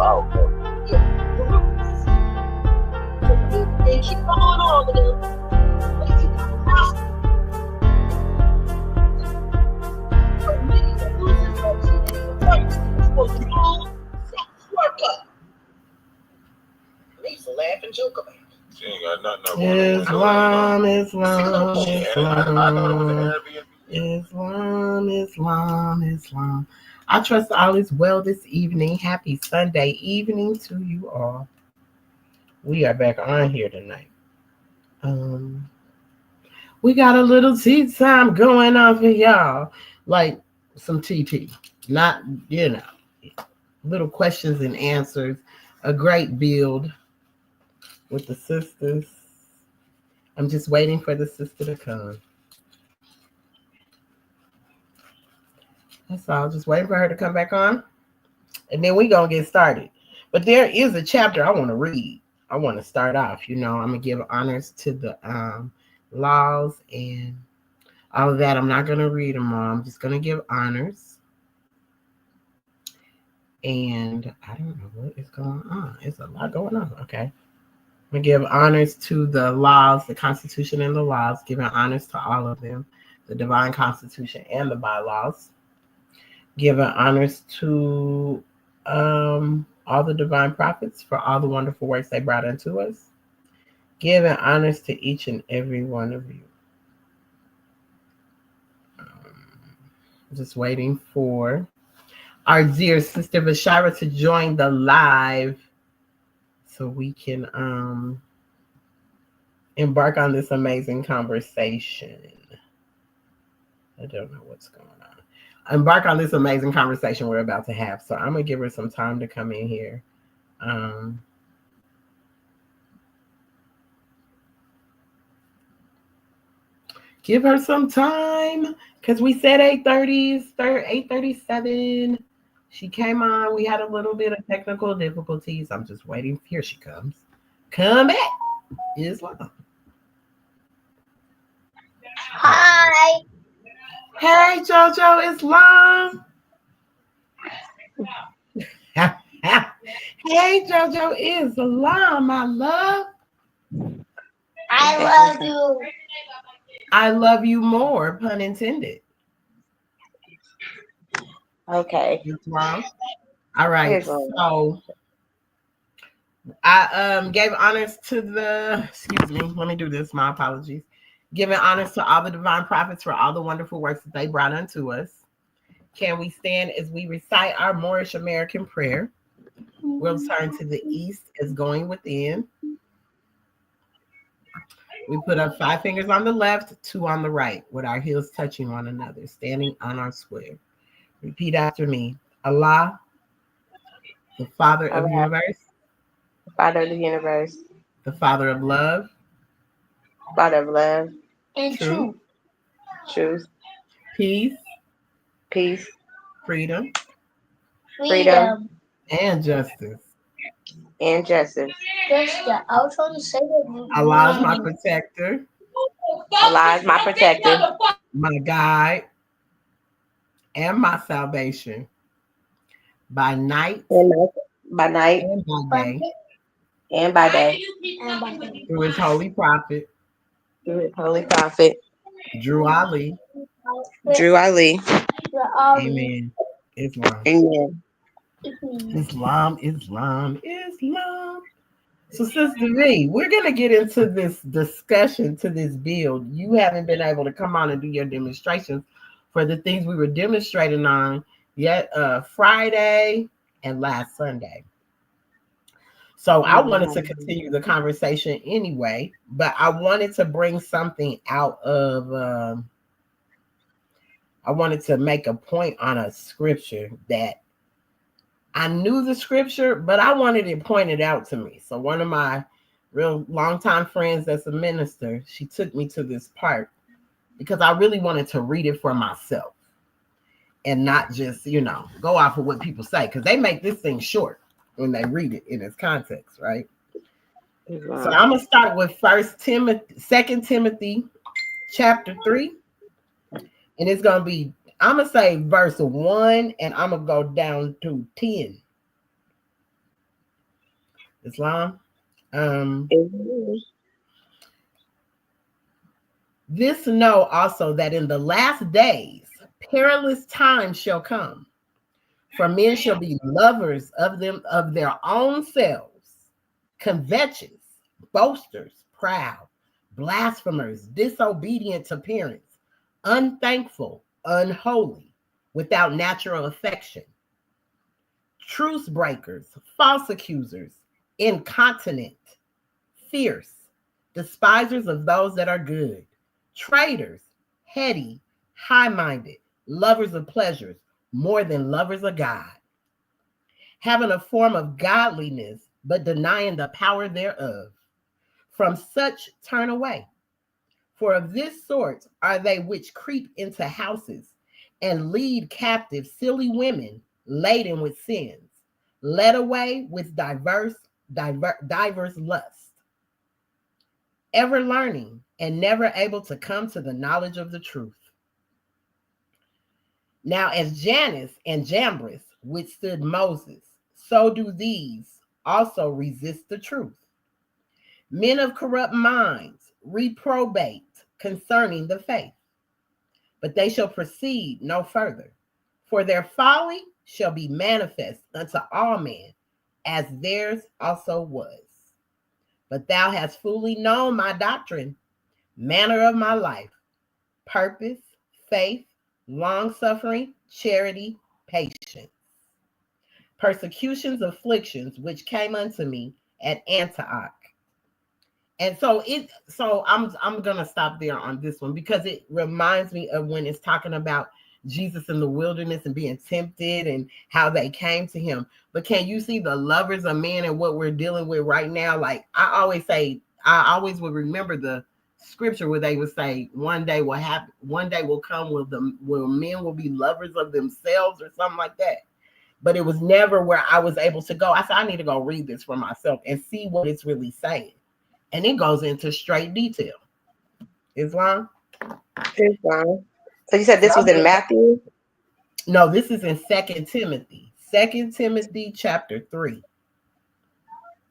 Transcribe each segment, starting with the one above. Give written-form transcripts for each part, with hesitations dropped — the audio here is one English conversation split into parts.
okay. Yeah. So they keep going on with them. They keep so many of those instructions for strong shortcut. They used to laugh and joke about it. She ain't got nothing up on it. Islam. I trust all is well this evening. Happy Sunday evening to you all. We are back on here tonight. We got a little tea time going on for y'all. Like some TT. Not, little questions and answers. A great build with the sisters. I'm just waiting for the sister to come. That's all. Just waiting for her to come back on. And then we going to get started. But there is a chapter I want to read. I want to start off. I'm going to give honors to the laws and all of that. I'm not going to read them all. I'm just going to give honors. And I don't know what is going on. It's a lot going on. Okay. I'm going to give honors to the laws, the Constitution and the laws, giving honors to all of them, the divine Constitution and the bylaws. Giving honors to all the divine prophets for all the wonderful works they brought unto us. Giving honors to each and every one of you. Just waiting for our dear sister Bashara to join the live so we can embark on this amazing conversation. I don't know what's going on. Embark on this amazing conversation we're about to have. So I'm going to give her some time to come in here. Give her some time because we said 8:30, 8:37. She came on. We had a little bit of technical difficulties. I'm just waiting. Here she comes. Come back. Islam. Hi. Hey, JoJo Islam. Hey, JoJo Islam, my love. I love you. I love you more, pun intended. Okay. Islam. All right. So I gave honors to excuse me, let me do this. My apologies. Giving honors to all the divine prophets for all the wonderful works that they brought unto us. Can we stand as we recite our Moorish American prayer? We'll turn to the east as going within. We put up 5 fingers on the left, 2 on the right, with our heels touching one another, standing on our square. Repeat after me. Allah, the Father of the universe. The Father of the universe. The Father of love. Father of love. And truth. Truth. Peace. Peace. Freedom. Freedom. And justice. And justice. I was trying to say that. Allah is my protector. Allah is my protector. My guide. And my salvation. By night. By night. And by day. And by day. Through his holy prophet. Through his holy prophet. Drew Ali. Drew Ali. Amen. Islam. Amen. Islam, Islam, Islam. So, Sister V, we're going to get into this discussion, to this build. You haven't been able to come on and do your demonstrations for the things we were demonstrating on yet Friday and last Sunday. So I wanted to continue the conversation anyway, but I wanted to bring something out of, I wanted to make a point on a scripture that I knew the scripture, but I wanted it pointed out to me. So one of my real longtime friends that's a minister, she took me to this part because I really wanted to read it for myself and not just, go off of what people say, because they make this thing short when they read it in its context, right? Wow. So I'm going to start with 2 Timothy chapter 3. And it's going to be, I'm going to say verse 1, and I'm going to go down to 10. Islam. Mhm. This know also that in the last days perilous times shall come. For men shall be lovers of their own selves, covetous, boasters, proud, blasphemers, disobedient to parents, unthankful, unholy, without natural affection, truce breakers, false accusers, incontinent, fierce, despisers of those that are good, traitors, heady, high-minded, lovers of pleasures more than lovers of God, having a form of godliness, but denying the power thereof. From such turn away. For of this sort are they which creep into houses and lead captive silly women laden with sins, led away with divers lusts, ever learning and never able to come to the knowledge of the truth. Now, as Jannes and Jambres withstood Moses, so do these also resist the truth. Men of corrupt minds reprobate concerning the faith, but they shall proceed no further. For their folly shall be manifest unto all men, as theirs also was. But thou hast fully known my doctrine, manner of my life, purpose, faith, long-suffering, charity, patience, persecutions, afflictions, which came unto me at Antioch. And so I'm gonna stop there on this one because it reminds me of when it's talking about Jesus in the wilderness and being tempted and how they came to him. But can you see the lovers of men and what we're dealing with right now? Like I always would remember the scripture where they would say one day will happen, one day will come where men will be lovers of themselves or something like that. But it was never where I was able to go. I said, I need to go read this for myself and see what it's really saying. And it goes into straight detail. Islam? Islam. So you said this was in Matthew? No, this is in 2 Timothy. 2 Timothy chapter 3.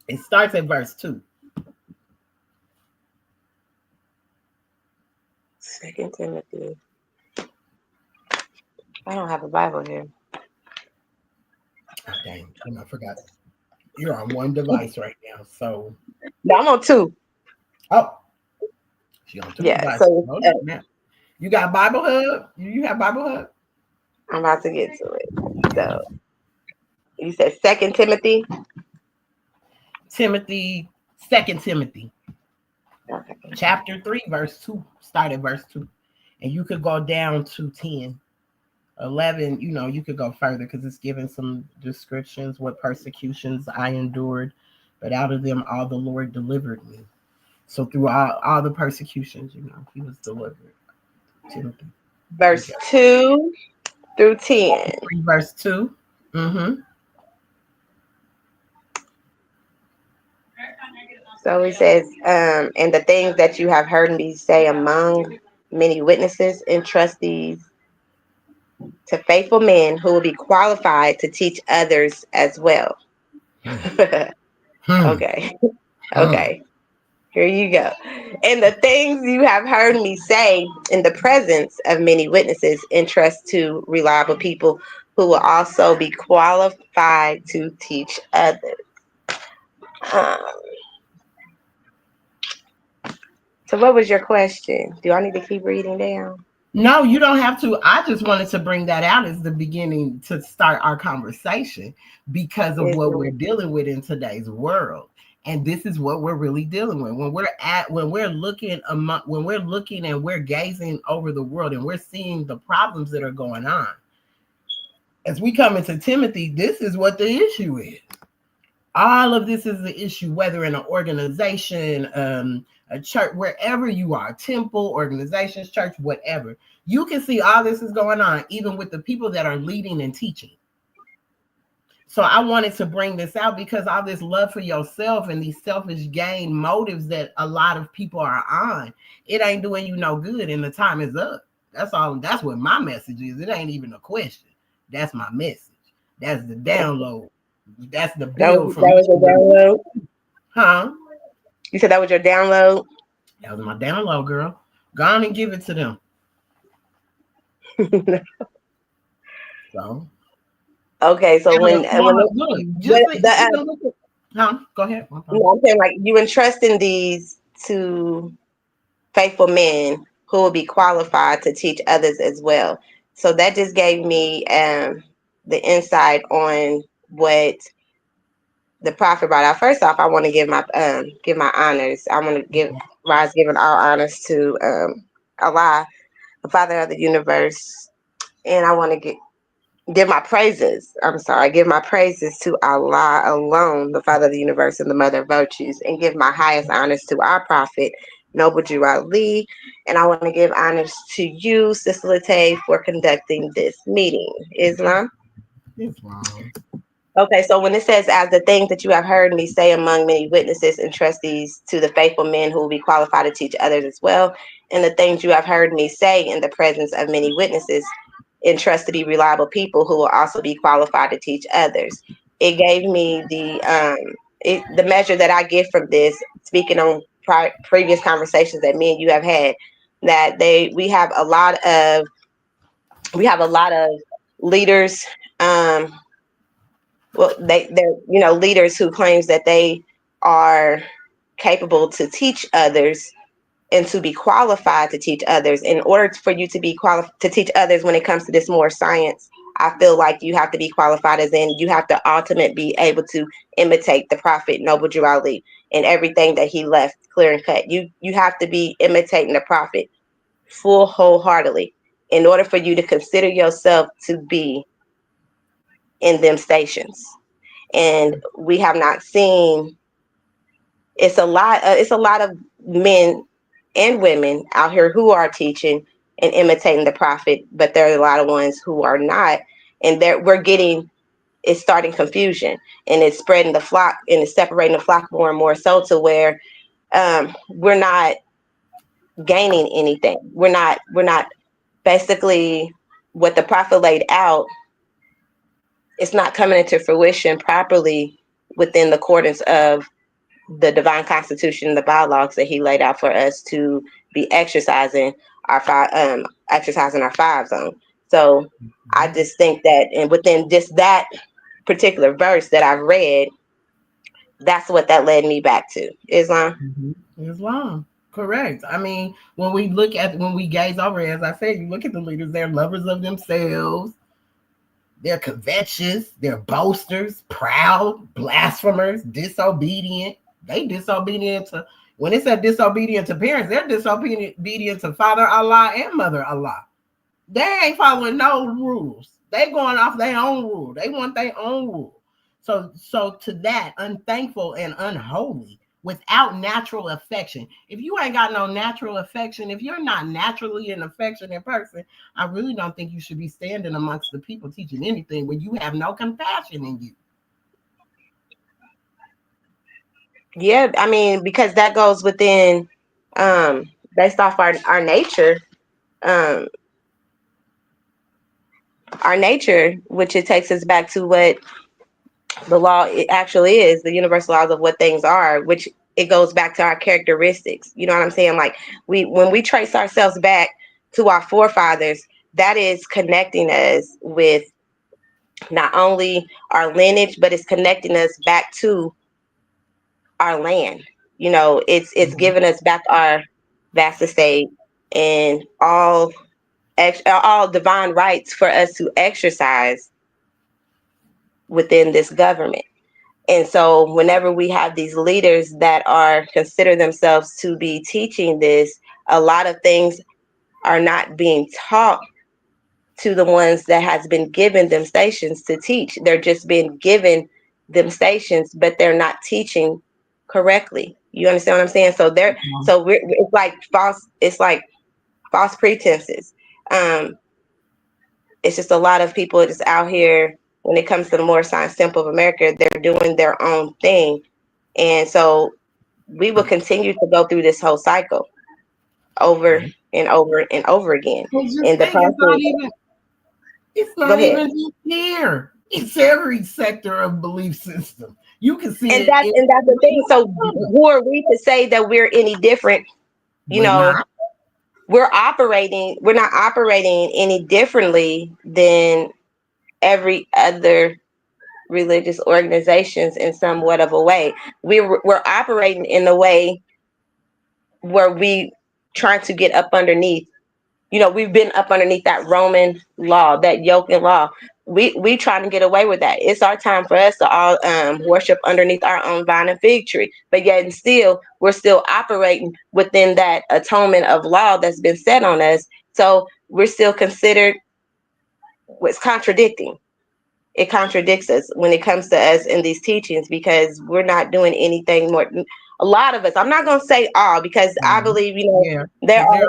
It starts at verse 2. 2 Timothy. I don't have a Bible here. Oh, dang, I forgot. You're on one device right now, so. No, I'm on 2. Oh, she on 2 Yeah, devices. so You got Bible Hub? You have Bible Hub? I'm about to get to it. So you said 2 Timothy? 2 Timothy. Okay. Chapter 3, verse 2. Start at verse 2. And you could go down to 10. 11, you could go further because it's giving some descriptions, what persecutions I endured, but out of them all the Lord delivered me. So through all the persecutions, he was delivered. Timothy. Verse 2 through 10. Verse 2. Mm-hmm. So he says, and the things that you have heard me say among many witnesses, entrust these to faithful men who will be qualified to teach others as well. Okay. Here you go. And the things you have heard me say in the presence of many witnesses, entrust to reliable people who will also be qualified to teach others. So what was your question? Do I need to keep reading down? No, you don't have to. I just wanted to bring that out as the beginning to start our conversation because of what we're dealing with in today's world. And this is what we're really dealing with. When we're looking and we're gazing over the world and we're seeing the problems that are going on. As we come into Timothy, this is what the issue is. All of this is the issue, whether in an organization, a church, wherever you are, temple, organizations, church, whatever. You can see all this is going on, even with the people that are leading and teaching. So I wanted to bring this out because all this love for yourself and these selfish gain motives that a lot of people are on, it ain't doing you no good and the time is up. That's all. That's what my message is. It ain't even a question. That's my message. That's the download. That's the build. That was a download. Huh? You said that was your download? That was my download, girl. Go on and give it to them. So Okay, so when look, just even look at, huh? Go ahead. I'm saying, like, you entrusting these to faithful men who will be qualified to teach others as well. So that just gave me the insight on what the prophet brought out. First off, I want to give my honors. I want to rise giving all honors to Allah, the Father of the universe, and I want to give my praises. Give my praises to Allah alone, the Father of the universe and the Mother of virtues, and give my highest honors to our prophet, Noble Drew Ali. And I want to give honors to you, Sister Latay, for conducting this meeting. Islam. Okay, so when it says, as the things that you have heard me say among many witnesses, entrust these to the faithful men who will be qualified to teach others as well. And the things you have heard me say in the presence of many witnesses, entrust to be reliable people who will also be qualified to teach others. It gave me the measure that I get from this, speaking on previous conversations that me and you have had, that we have a lot of leaders. Well, they're leaders who claims that they are capable to teach others and to be qualified to teach others. In order for you to be qualified to teach others when it comes to this more science, I feel like you have to be qualified, as in you have to ultimately be able to imitate the Prophet Noble Drew Ali and everything that he left clear and cut. You have to be imitating the Prophet wholeheartedly in order for you to consider yourself to be in them stations. And we have not seen. It's a lot of men and women out here who are teaching and imitating the Prophet, but there are a lot of ones who are not, and it's starting confusion, and it's spreading the flock, and it's separating the flock more and more, so to where we're not gaining anything. We're not basically what the Prophet laid out. It's not coming into fruition properly within the accordance of the divine constitution, the bylaws that he laid out for us to be exercising our 5 zone. So I just think that, and within just that particular verse that I've read, that's what that led me back to. Islam. Islam. Correct. I mean, when we gaze over, as I said, you look at the leaders, they're lovers of themselves. They're covetous, they're boasters, proud, blasphemers, disobedient. They disobedient to, when it said disobedient to parents, they're disobedient to Father Allah and Mother Allah. They ain't following no rules. They going off their own rule. They want their own rule. So to that, unthankful and unholy, without natural affection. If you ain't got no natural affection, if you're not naturally an affectionate person, I really don't think you should be standing amongst the people teaching anything where you have no compassion in you. Yeah, I mean, because that goes within, based off our nature, which it takes us back to what the law it actually is, the universal laws of what things are, which it goes back to our characteristics. You know what I'm saying? Like when we trace ourselves back to our forefathers, that is connecting us with not only our lineage, but it's connecting us back to our land. You know, it's giving us back our vast estate and all divine rights for us to exercise within this government. And so whenever we have these leaders that consider themselves to be teaching this, a lot of things are not being taught to the ones that has been given them stations to teach. They're just being given them stations, but they're not teaching correctly. You understand what I'm saying? So it's like false pretenses. It's just a lot of people just out here. When it comes to the more science temple of America, they're doing their own thing. And so we will continue to go through this whole cycle over and over and over again. It's not even just here. It's every sector of belief system. You can see And it. that's the thing. So who are we to say that we're any different? You We're know, not. we're not operating any differently than every other religious organizations in somewhat of a way. We're operating in a way where we trying to get up underneath. You know, we've been up underneath that Roman law, that yoke and law. We trying to get away with that. It's our time for us to all worship underneath our own vine and fig tree. But yet and still, we're still operating within that atonement of law that's been set on us. So we're still considered what's contradicting. It contradicts us when it comes to us in these teachings because we're not doing anything more. A lot of us, I'm not going to say all, because I believe, you know, Yeah.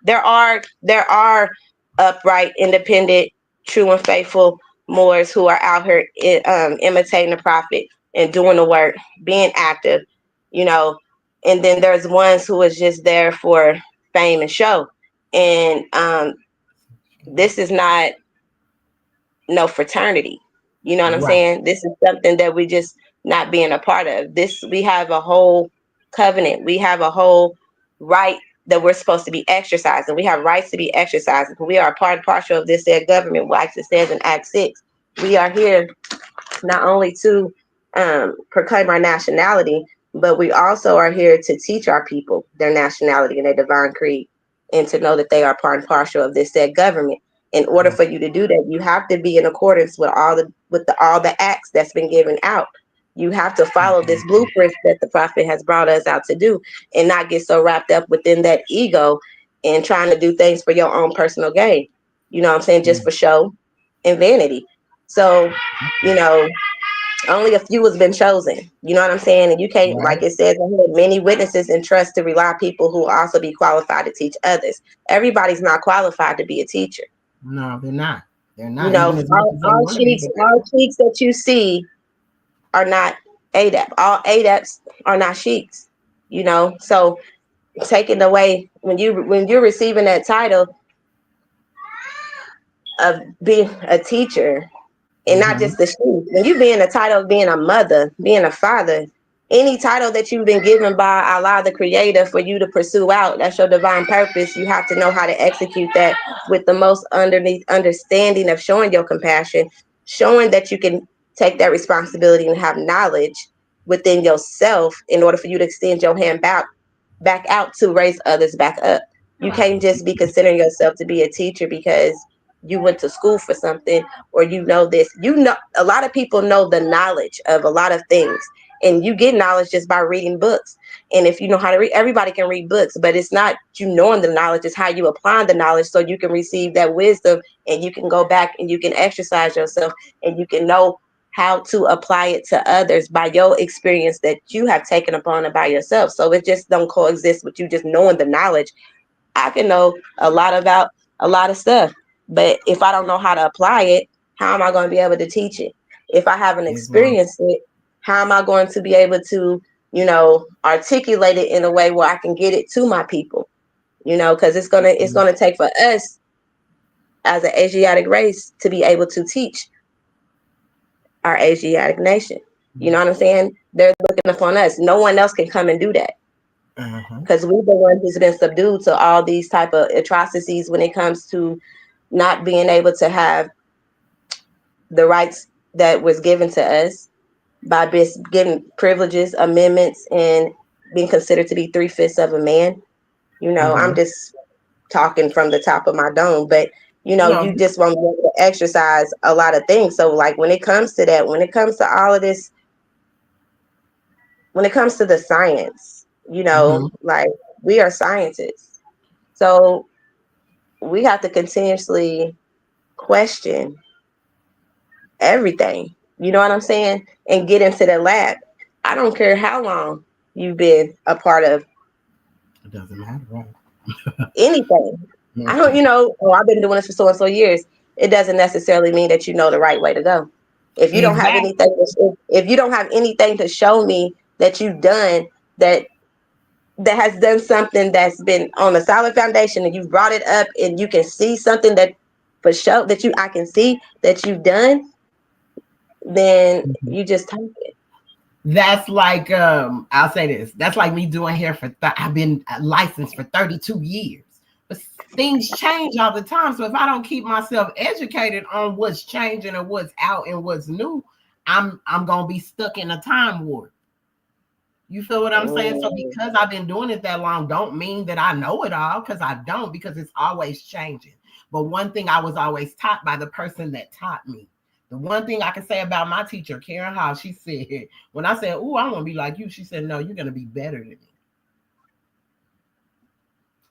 there are upright, independent, true and faithful Moors who are out here imitating the prophet and doing the work, being active, you know. And then there's ones who is just there for fame and show. And this is not no fraternity. You know what I'm Right. saying? This is something that we just not being a part of. This, we have a whole covenant. We have a whole right that we're supposed to be exercising. We have rights to be exercising. We are a part and parcel of this said government, like it says in Act 6. We are here not only to proclaim our nationality, but we also are here to teach our people their nationality and their divine creed, and to know that they are part and parcel of this said government. In order for you to do that, you have to be in accordance with all the acts that's been given out. You have to follow this blueprint that the prophet has brought us out to do, and not get so wrapped up within that ego and trying to do things for your own personal gain. You know what I'm saying? Just for show and vanity. So, you know, only a few has been chosen. You know what I'm saying? And you can't, like it says in here, many witnesses entrust to rely people who will also be qualified to teach others. Everybody's not qualified to be a teacher. No, they're not. They're not. You know, Even as much as they all want to be. sheiks that you see are not ADAP. All ADAPs are not sheiks. You know, so taking away when you're receiving that title of being a teacher, and not just the sheep. When you being a title of being a mother, being a father, any title that you've been given by Allah, the Creator, for you to pursue out, that's your divine purpose. You have to know how to execute that with the most understanding of showing your compassion, showing that you can take that responsibility and have knowledge within yourself in order for you to extend your hand back out to raise others back up. You can't just be considering yourself to be a teacher because you went to school for something, or you know this. You know, a lot of people know the knowledge of a lot of things, and you get knowledge just by reading books. And if you know how to read, everybody can read books, but it's not you knowing the knowledge, it's how you apply the knowledge so you can receive that wisdom, and you can go back and you can exercise yourself, and you can know how to apply it to others by your experience that you have taken upon it by yourself. So it just don't coexist with you just knowing the knowledge. I can know a lot about a lot of stuff, but if I don't know how to apply it, how am I going to be able to teach it? If I haven't experienced it, how am I going to be able to, you know, articulate it in a way where I can get it to my people? You know, because it's gonna take for us as an Asiatic race to be able to teach our Asiatic nation. You know what I'm saying? They're looking upon us. No one else can come and do that. Because we're the one who's been subdued to all these type of atrocities when it comes to not being able to have the rights that was given to us by given privileges, amendments, and being considered to be 3/5 of a man. You know, I'm just talking from the top of my dome, but you know, you just won't be able to exercise a lot of things. So like when it comes to that, when it comes to all of this, when it comes to the science, you know, like we are scientists. So we have to continuously question everything. You know what I'm saying? And get into the lab. I don't care how long you've been a part of. It doesn't matter, right? Anything. I don't, you know, I've been doing this for so and so years. It doesn't necessarily mean that you know the right way to go. If you don't have anything, if you don't have anything to show me that you've done that has done something that's been on a solid foundation, and you've brought it up, and you can see something that for sure that I can see that you've done, then you just type it. That's like I'll say this. That's like me doing hair for I've been licensed for 32 years. But things change all the time. So if I don't keep myself educated on what's changing and what's out and what's new, I'm gonna be stuck in a time warp. You feel what I'm saying? So because I've been doing it that long, don't mean that I know it all, because I don't, because it's always changing. But one thing I was always taught by the person that taught me. The one thing I can say about my teacher, Karen Hall, she said, when I said, "Oh, I want to be like you," she said, "No, you're going to be better than me.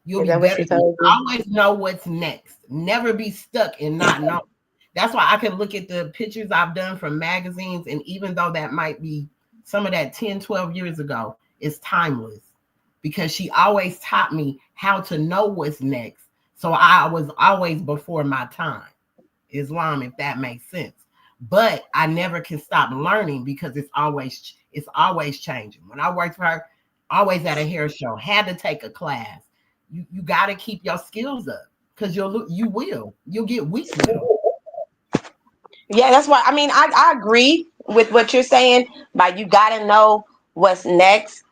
You'll be better than me. Always know what's next. Never be stuck and not know." That's why I can look at the pictures I've done from magazines, and even though that might be some of that 10, 12 years ago, it's timeless, because she always taught me how to know what's next. So I was always before my time. Islam, if that makes sense. But I never can stop learning, because it's always changing. When I worked for her, always at a hair show, had to take a class. You got to keep your skills up, because you'll get weak with them. Yeah, that's why. I mean, I agree with what you're saying, but you got to know what's next.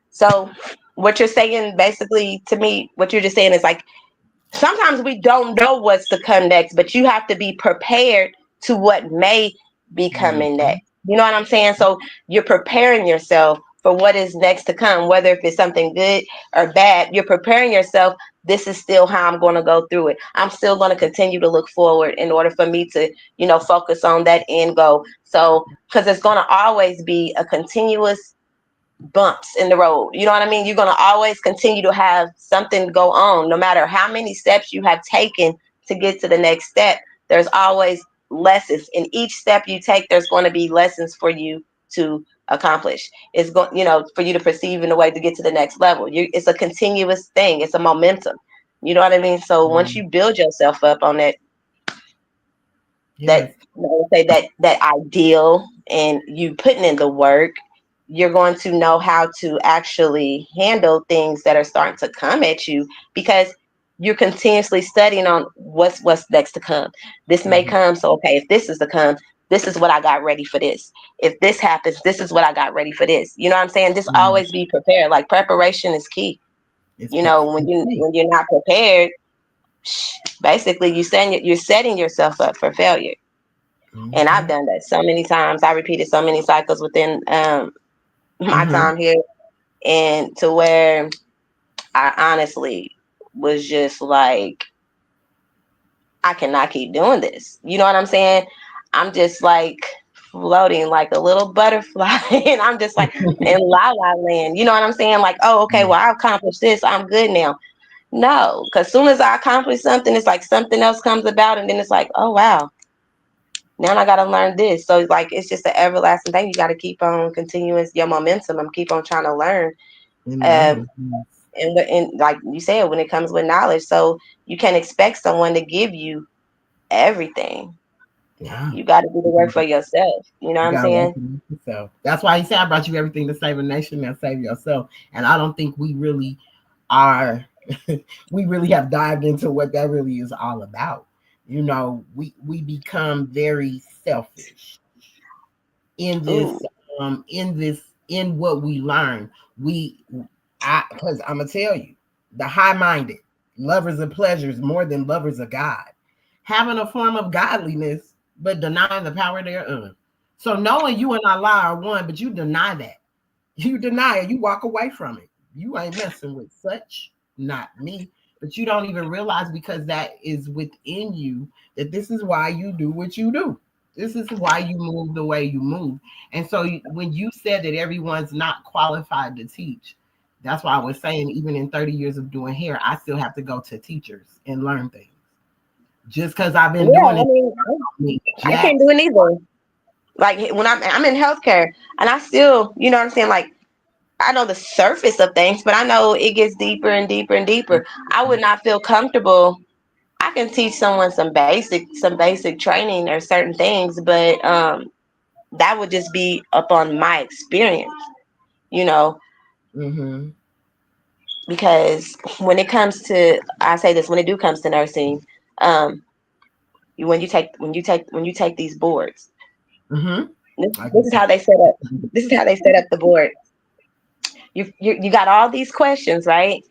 So what you're saying, basically, to me, what you're just saying is like, sometimes we don't know what's to come next, but you have to be prepared to what may be coming next. You know what I'm saying? So you're preparing yourself for what is next to come, whether if it's something good or bad. You're preparing yourself. This is still how I'm going to go through it. I'm still going to continue to look forward in order for me to, focus on that end goal. So, because it's going to always be a continuous bumps in the road. You know what I mean? You're going to always continue to have something go on, no matter how many steps you have taken to get to the next step. There's always lessons in each step you take. There's going to be lessons for you to accomplish. It's going, for you to perceive in a way to get to the next level. It's a continuous thing. It's a momentum. You know what I mean? So once you build yourself up on that, that ideal, and you putting in the work, you're going to know how to actually handle things that are starting to come at you, because you're continuously studying on what's next to come. This may come. So, okay, if this is to come, this is what I got ready for this. If this happens, this is what I got ready for this. You know what I'm saying? Just always be prepared. Like, preparation is key. When you're not prepared, basically you're setting yourself up for failure. And I've done that so many times. I repeated so many cycles within my time here, and to where I honestly was just like, I cannot keep doing this. You know what I'm saying? I'm just like floating like a little butterfly, and I'm just like in la la land. You know what I'm saying? Like, oh, okay, well, I accomplished this. I'm good now. No, because as soon as I accomplish something, it's like something else comes about, and then it's like, oh, wow. Now I got to learn this. So it's just an everlasting thing. You got to keep on continuing your momentum and keep on trying to learn. And like you said, when it comes with knowledge, so you can't expect someone to give you everything. Yeah. You got to do the work for yourself. You know what I'm saying? That's why he said, I brought you everything to save a nation and save yourself. And I don't think we really are, we really have dived into what that really is all about. We become very selfish in this, in what we learn. Because I'm gonna tell you, the high-minded, lovers of pleasures more than lovers of God, having a form of godliness, but denying the power thereof. So knowing you and Allah are one, but you deny that. You deny it. You walk away from it. You ain't messing with such, not me. But you don't even realize, because that is within you, that this is why you do what you do. This is why you move the way you move. And so when you said that everyone's not qualified to teach, that's why I was saying, even in 30 years of doing hair, I still have to go to teachers and learn things. Just because I've been doing it. I can't do it either. Like, when I'm in healthcare, and I still, you know what I'm saying? Like, I know the surface of things, but I know it gets deeper and deeper and deeper. I would not feel comfortable. I can teach someone some basic training or certain things, but that would just be upon my experience, because when it comes to, I say this, when it comes to nursing, when you take these boards, Mm-hmm. This is how they set up. This is how they set up the board. You got all these questions, right?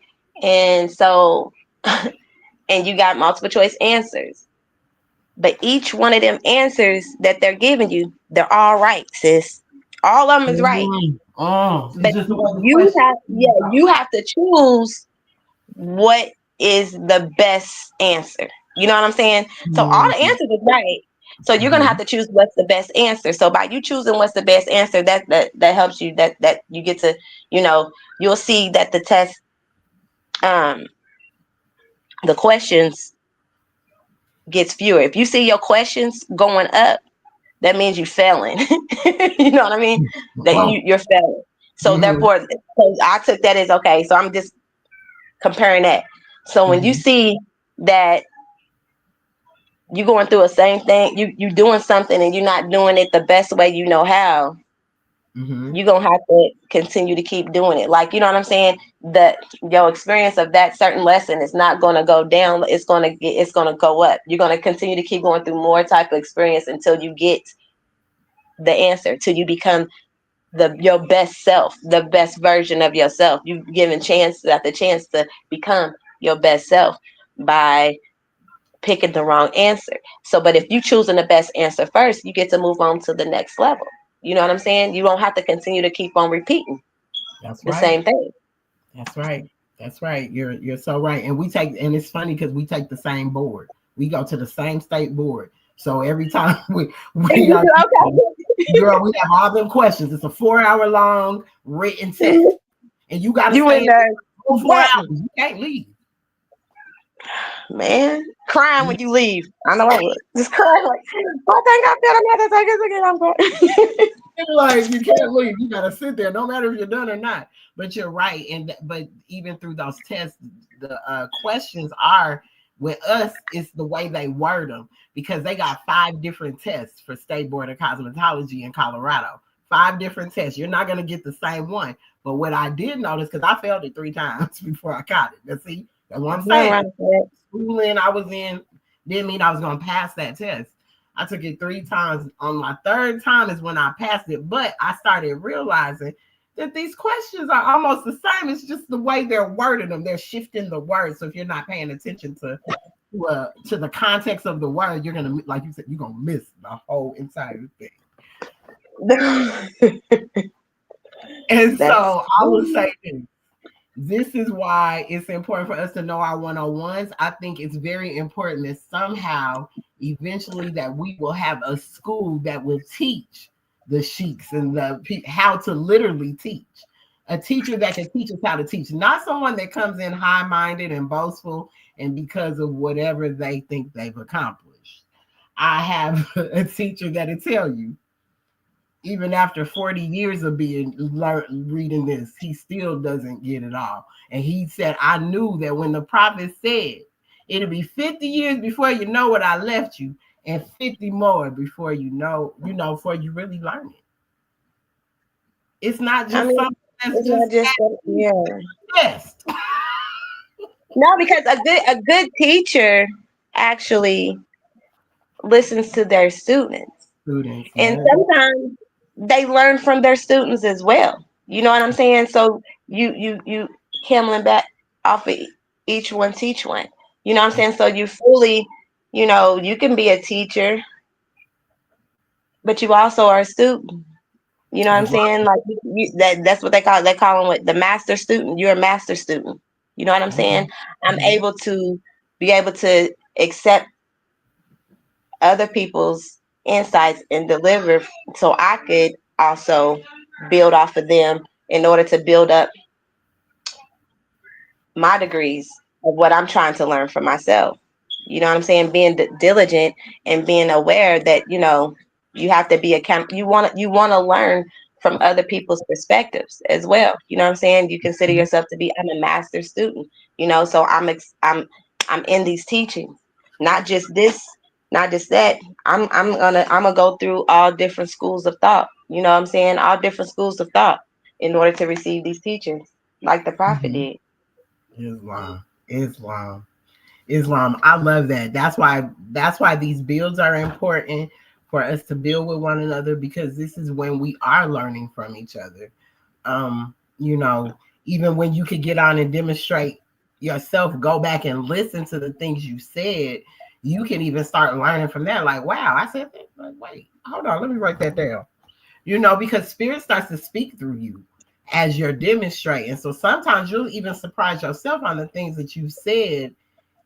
And so, and you got multiple choice answers. But each one of them answers that they're giving you, they're all right, sis. All of them is right. Oh, But it's just the way the you question. have, you have to choose what is the best answer. You know what I'm saying? So all the answers is right. So you're gonna have to choose what's the best answer. So by you choosing what's the best answer, that helps you. That you get to, you'll see that the test, the questions gets fewer. If you see your questions going up, that means you're failing. You know what I mean? That you're failing. So therefore, so I took that as okay. So I'm just comparing that. So when you see that you're going through a same thing, you doing something and you're not doing it the best way you know how, you're gonna have to continue to keep doing it. Like, you know what I'm saying? That your experience of that certain lesson is not gonna go down, it's gonna go up. You're gonna continue to keep going through more type of experience until you get the answer, till you become your best self, the best version of yourself. You've given chance after chance to become your best self by picking the wrong answer. So, but if you choosing the best answer first, you get to move on to the next level. You know what I'm saying? You don't have to continue to keep on repeating the same thing. That's right. That's right. You're so right. And it's funny because we take the same board. We go to the same state board. So every time we are, girl, we have all them questions. It's a 4-hour long written test. And you got to stay there for 4 hours. You can't leave. Man, crying when you leave. I know I would. Just crying like, I think I failed another second again. I'm crying. Like, you can't leave. You got to sit there, no matter if you're done or not. But you're right. But even through those tests, the questions are, with us, it's the way they word them, because they got 5 different tests for State Board of Cosmetology in Colorado. 5 different tests. You're not going to get the same one. But what I did notice, because I failed it 3 times before I caught it. Now, see, that's what I'm saying. Schooling I was in didn't mean I was going to pass that test. I took it 3 times. On my 3rd time is when I passed it. But I started realizing that these questions are almost the same. It's just the way they're wording them. They're shifting the words. So if you're not paying attention to the context of the word, you're gonna, like you said, you're gonna miss the whole entire thing. And so I would say this is why it's important for us to know our 101s. I think it's very important that somehow, eventually, that we will have a school that will teach the sheiks and how to literally teach. A teacher that can teach us how to teach, not someone that comes in high-minded and boastful and because of whatever they think they've accomplished. I have a teacher that'll tell you, even after 40 years of reading this, he still doesn't get it all. And he said, I knew that when the prophet said, it'll be 50 years before you know what I left you, and 50 more before before you really learn it. It's not just something that's just No, because a good teacher actually listens to their students. And sometimes they learn from their students as well. You know what I'm saying? So you handling back off of each one, teach one. You know what I'm saying? So you fully, you can be a teacher, but you also are a student. You know what I'm saying? Like that's what they call them the master student. You're a master student. You know what I'm saying? I'm able to accept other people's insights and deliver, so I could also build off of them in order to build up my degrees of what I'm trying to learn for myself. You know what I'm saying? Being diligent and being aware that, you have to be accountable. You want to learn from other people's perspectives as well. You know what I'm saying? You consider yourself to be, I'm a master student, so I'm in these teachings, not just this, not just that. I'm gonna go through all different schools of thought. You know what I'm saying? All different schools of thought in order to receive these teachings, like the prophet did. Islam. I love that. That's why these builds are important for us to build with one another, because this is when we are learning from each other. You know, even when you could get on and demonstrate yourself, go back and listen to the things you said, you can even start learning from that. Like, wow, I said that. Like, wait, hold on, let me write that down. You know, because spirit starts to speak through you as you're demonstrating. So sometimes you'll even surprise yourself on the things that you said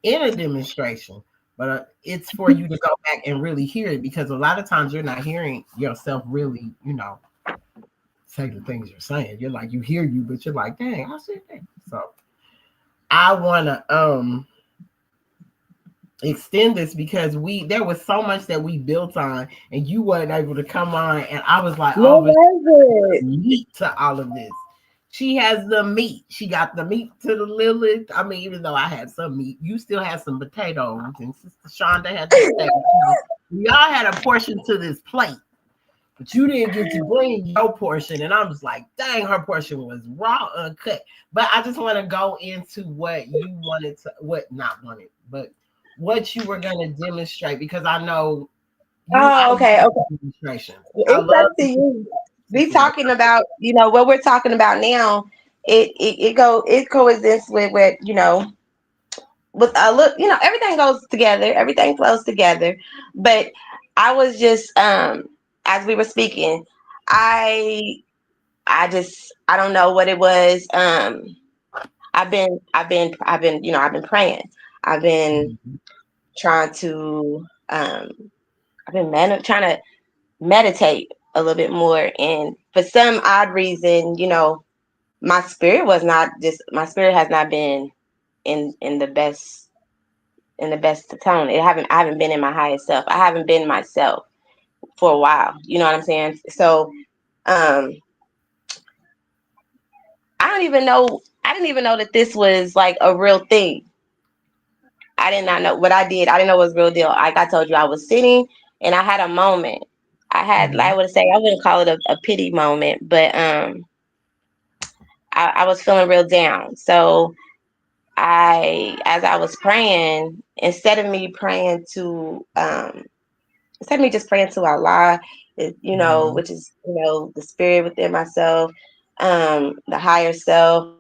in a demonstration. But it's for you to go back and really hear it, because a lot of times you're not hearing yourself really, you know, say the things you're saying. You're like, you hear you, but you're like, dang, I said that. So I want to extend this, because there was so much that we built on, and you weren't able to come on, and I was like, No, oh, was it? meat to all of this. She has the meat. She got the meat to the Lilith. I mean, even though I had some meat, you still had some potatoes, and Sister Shonda had the steak. We all had a portion to this plate, but you didn't get to bring your portion. And I was like, dang, her portion was raw, uncut. But I just want to go into what you wanted to, what you were going to demonstrate, because I know Oh, okay. demonstrations. It's up to you. We talking about, you know, what we're talking about now. It coexists with what, you know, with a look, you know, everything goes together, everything flows together. But I was just as we were speaking, I don't know what it was. I've been you know, I've been praying. I've been trying to trying to meditate a little bit more, and for some odd reason, you know, my spirit has not been in the best tone. I haven't been in my highest self. I haven't been myself for a while. You know what I'm saying? So I didn't even know that this was like a real thing. I did not know what I did. I didn't know it was real deal. Like I told you, I was sitting and I had a moment. I had, like I would say, I wouldn't call it a pity moment, but I was feeling real down. So as I was praying, instead of me just praying to Allah, you know, which is, you know, the spirit within myself, the higher self,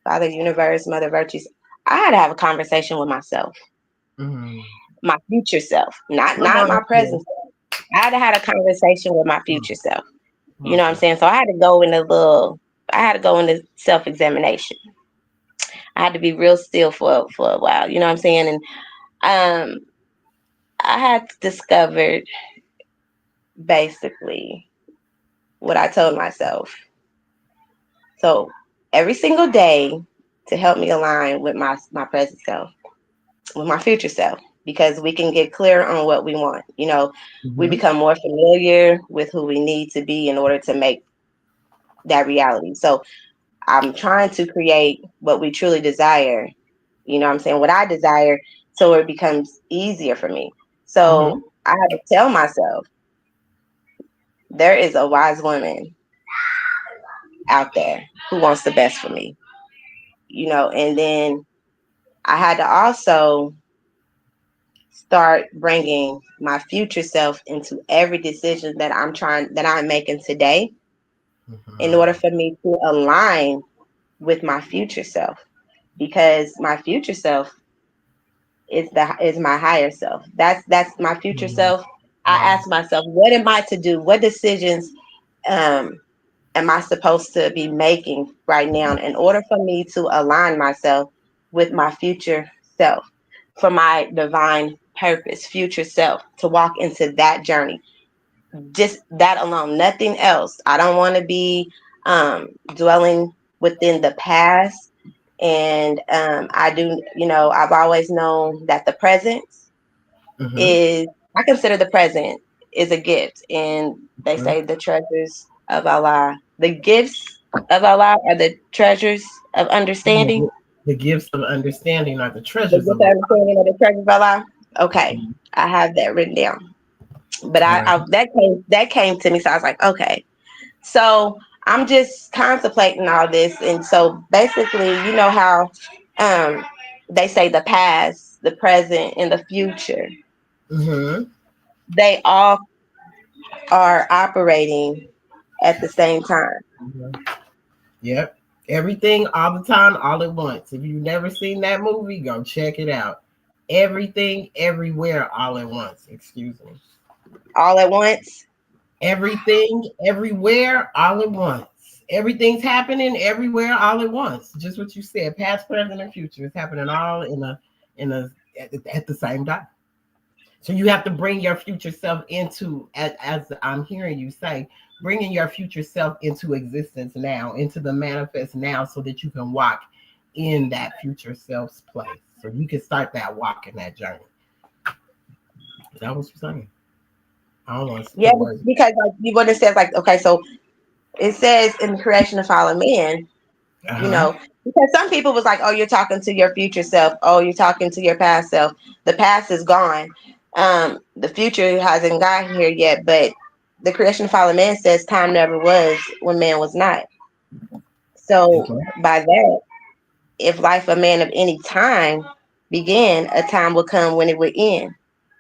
Father Universe, Mother Virtues, I had to have a conversation with myself, my future self, not my present self. I had to have a conversation with my future self. You know what I'm saying? So I had to go into self-examination. I had to be real still for a while. You know what I'm saying? And I had discovered basically what I told myself. So every single day, to help me align with my present self, with my future self, because we can get clear on what we want. You know, we become more familiar with who we need to be in order to make that reality. So I'm trying to create what we truly desire. You know what I'm saying? What I desire, so it becomes easier for me. So I had to tell myself, there is a wise woman out there who wants the best for me. You know, and then I had to also start bringing my future self into every decision that I'm making today, in order for me to align with my future self, because my future self is my higher self. That's my future self. I ask myself, what am I to do? What decisions am I supposed to be making right now in order for me to align myself with my future self, for my divine purpose, future self, to walk into that journey? Just that alone, nothing else. I don't want to be dwelling within the past. And I do, you know, I've always known that the present I consider the present is a gift. And they say the treasures of Allah, the gifts of Allah are the treasures of understanding. The gifts of understanding are the The treasures gifts of of understanding are the treasures of Allah. Okay, I have that written down. But that came to me, so I was like, okay. So I'm just contemplating all this, and so basically, you know how they say the past, the present, and the future. They all are operating at the same time. Yep. Everything all the time, all at once. If you've never seen that movie, go check it out. Everything, everywhere, all at once. Excuse me. All at once. Everything, everywhere, all at once. Everything's happening everywhere, all at once. Just what you said, past, present, and future. It's happening all at the same time. So you have to bring your future self into, as I'm hearing you say, bringing your future self into existence now, into the manifest now, so that you can walk in that future self's place. So you can start that walk in that journey. Is that what you're saying? I don't want to Yeah, because like what it says, like, okay, so it says in the creation of fallen man, you know, because some people was like, oh, you're talking to your future self. Oh, you're talking to your past self. The past is gone. The future hasn't got here yet, but the creation of fallen man says time never was when man was not. So by that, if life of man of any time began, a time will come when it would end.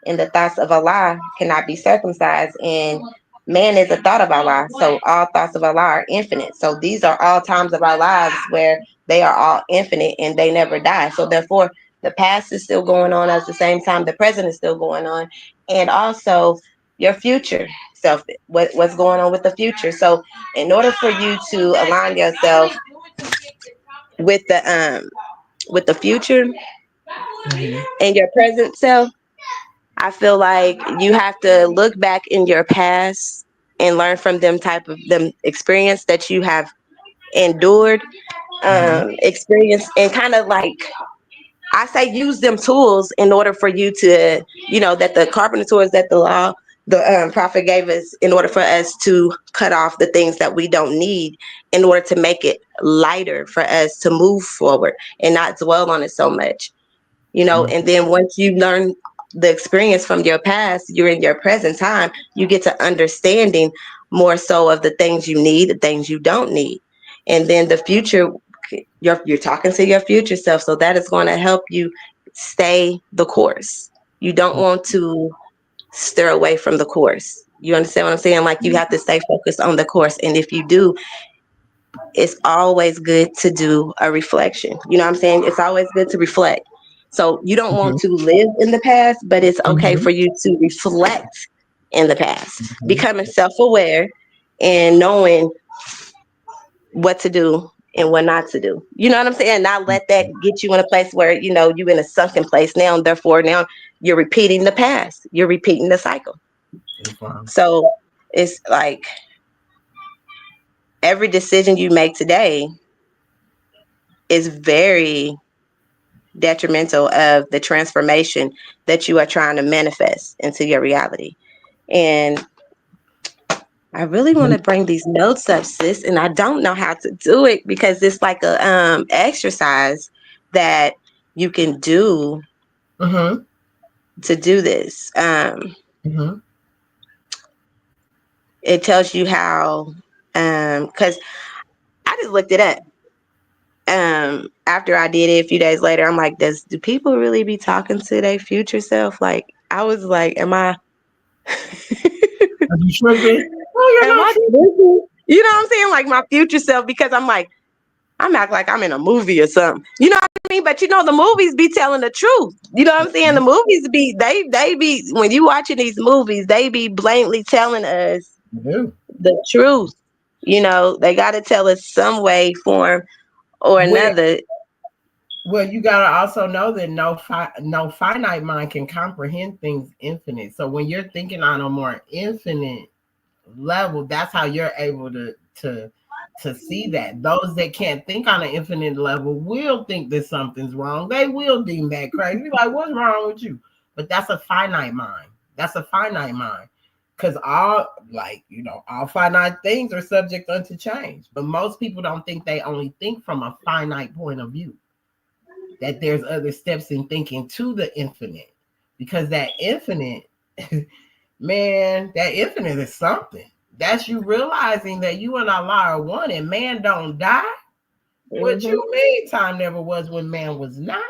And the thoughts of Allah cannot be circumcised. And man is a thought of Allah. So all thoughts of Allah are infinite. So these are all times of our lives where they are all infinite and they never die. So therefore, the past is still going on at the same time the present is still going on. And also your future self, what's going on with the future. So in order for you to align yourself with the future and your present self, I feel like you have to look back in your past and learn from them experience that you have endured, experience, and kind of like, I say, use them tools in order for you to, that the carpenter tools that the prophet gave us in order for us to cut off the things that we don't need in order to make it lighter for us to move forward and not dwell on it so much, and then once you learn the experience from your past, you're in your present time, you get to understanding more so of the things you need, the things you don't need. And then the future, you're talking to your future self. So that is going to help you stay the course. You don't want to stir away from the course. You understand what I'm saying? Like, you have to stay focused on the course. And if you do, it's always good to do a reflection. You know what I'm saying? It's always good to reflect. So you don't want to live in the past, but it's okay for you to reflect in the past, becoming self-aware and knowing what to do and what not to do. You know what I'm saying? Not let that get you in a place where, you're in a sunken place now, and therefore now you're repeating the past. You're repeating the cycle. So it's like every decision you make today is very detrimental of the transformation that you are trying to manifest into your reality. And I really want to bring these notes up, sis, and I don't know how to do it because it's like a exercise that you can do to do this. It tells you how, because I just looked it up. After I did it a few days later, I'm like, do people really be talking to their future self? Like, I was like, am I? Are you tripping? You know what I'm saying? Like, my future self, because I'm like, I'm acting like I'm in a movie or something. You know what I mean? But the movies be telling the truth. You know what I'm saying? The movies be, they be, when you watching these movies, they be blatantly telling us the truth. They got to tell us some way, form, or another. Well, you gotta also know that no finite mind can comprehend things infinite. So when you're thinking on a more infinite level, that's how you're able to see that. Those that can't think on an infinite level will think that something's wrong. They will deem that crazy. Like, what's wrong with you? But that's a finite mind. That's a finite mind. Because all finite things are subject unto change. But most people don't think, they only think from a finite point of view. That there's other steps in thinking to the infinite. Because that infinite, man, that infinite is something. That's you realizing that you and Allah are one and man don't die. What you mean time never was when man was not?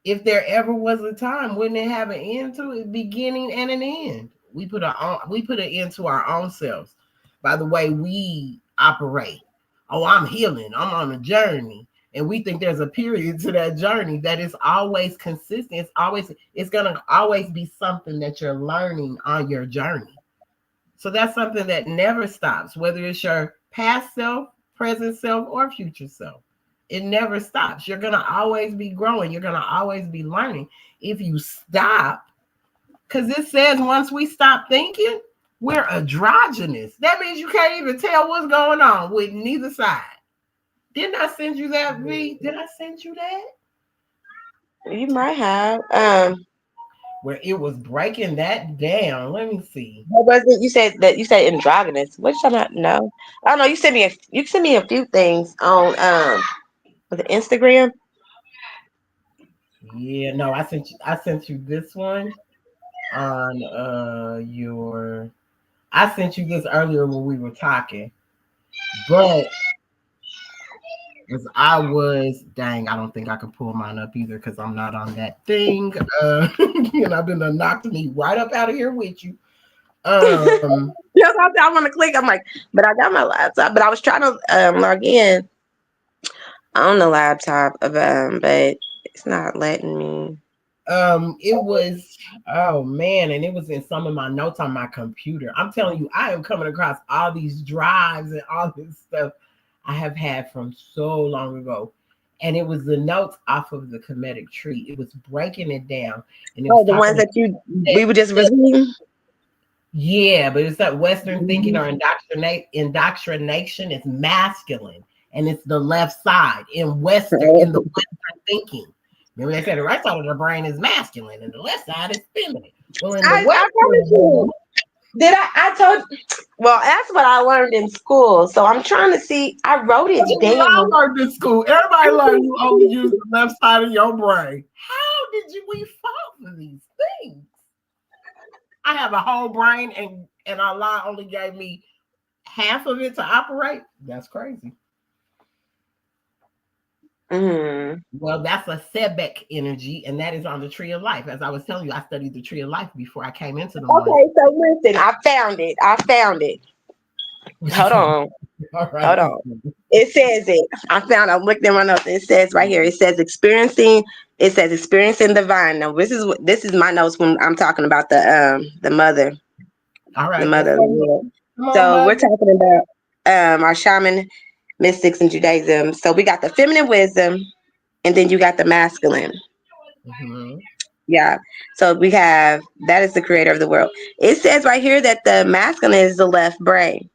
If there ever was a time, wouldn't it have an end to it, beginning and an end? We put it into our own selves by the way we operate. Oh, I'm healing. I'm on a journey. And we think there's a period to that journey that is always consistent. It's gonna always be something that you're learning on your journey. So that's something that never stops, whether it's your past self, present self, or future self. It never stops. You're gonna always be growing. You're gonna always be learning. If you stop, because it says once we stop thinking, we're androgynous. That means you can't even tell what's going on with neither side. Didn't I send you that, V? Did I send you that? You might have. Where it was breaking that down. Let me see. What was it? You said androgynous. What should I know? I don't know. You sent me a few things on with the Instagram. Yeah, no, I sent you this one on your. I sent you this earlier when we were talking, but as I don't think I can pull mine up either because I'm not on that thing. And I've been knocking me right up out of here with you. Yes, I want to click. I'm like, but I got my laptop. But I was trying to log in on the laptop, but it's not letting me. It was, oh man, and it was in some of my notes on my computer. I'm telling you, I am coming across all these drives and all this stuff I have had from so long ago. And it was the notes off of the Kemetic tree. It was breaking it down. And it was the ones that we were just reading. Yeah, but it's that Western thinking or indoctrination is masculine, and it's the left side in the Western thinking. Remember they said the right side of the brain is masculine and the left side is feminine. Well, in the I promise you. I told you. Well, that's what I learned in school. So I'm trying to see. I wrote it down. I learned in school. Everybody learned you only use the left side of your brain. How did we fall for these things? I have a whole brain and Allah only gave me half of it to operate. That's crazy. Mm-hmm. Well, that's a Sebek energy, and that is on the tree of life. As I was telling you, I studied the tree of life before I came into the Okay, one. so listen, I found it. Hold on. All right. Hold on. It says it. I'm looking at my notes. It says right here. It says experiencing the vine. Now this is my notes when I'm talking about the mother. All right. The mother. So we're talking about our shaman, mystics, and Judaism. So we got the feminine wisdom, and then you got the masculine. Mm-hmm. Yeah. So we have that is the creator of the world. It says right here that the masculine is the left brain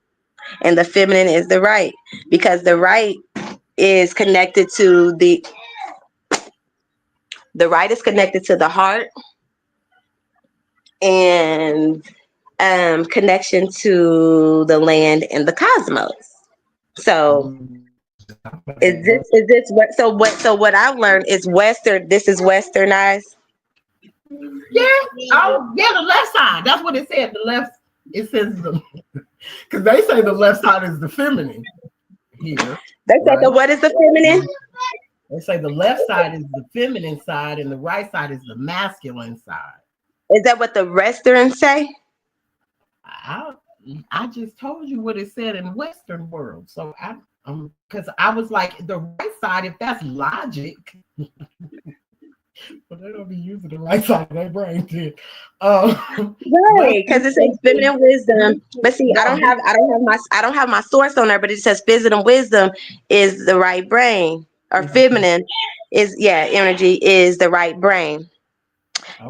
and the feminine is the right, because the right is connected to the heart and connection to the land and the cosmos. So is this what I've learned is Western. This is Westernized. Yeah. Oh, yeah, the left side. That's what it said. The left, it says because they say the left side is the feminine here. They say what is the feminine? They say the left side is the feminine side and the right side is the masculine side. Is that what the Westerns say? I just told you what it said in Western world. So because I was like the right side, if that's logic. But they don't be using the right side of their brain too. Right, because it says feminine wisdom. But see, I don't have my source on there, but it says feminine wisdom is the right brain, or feminine is energy is the right brain,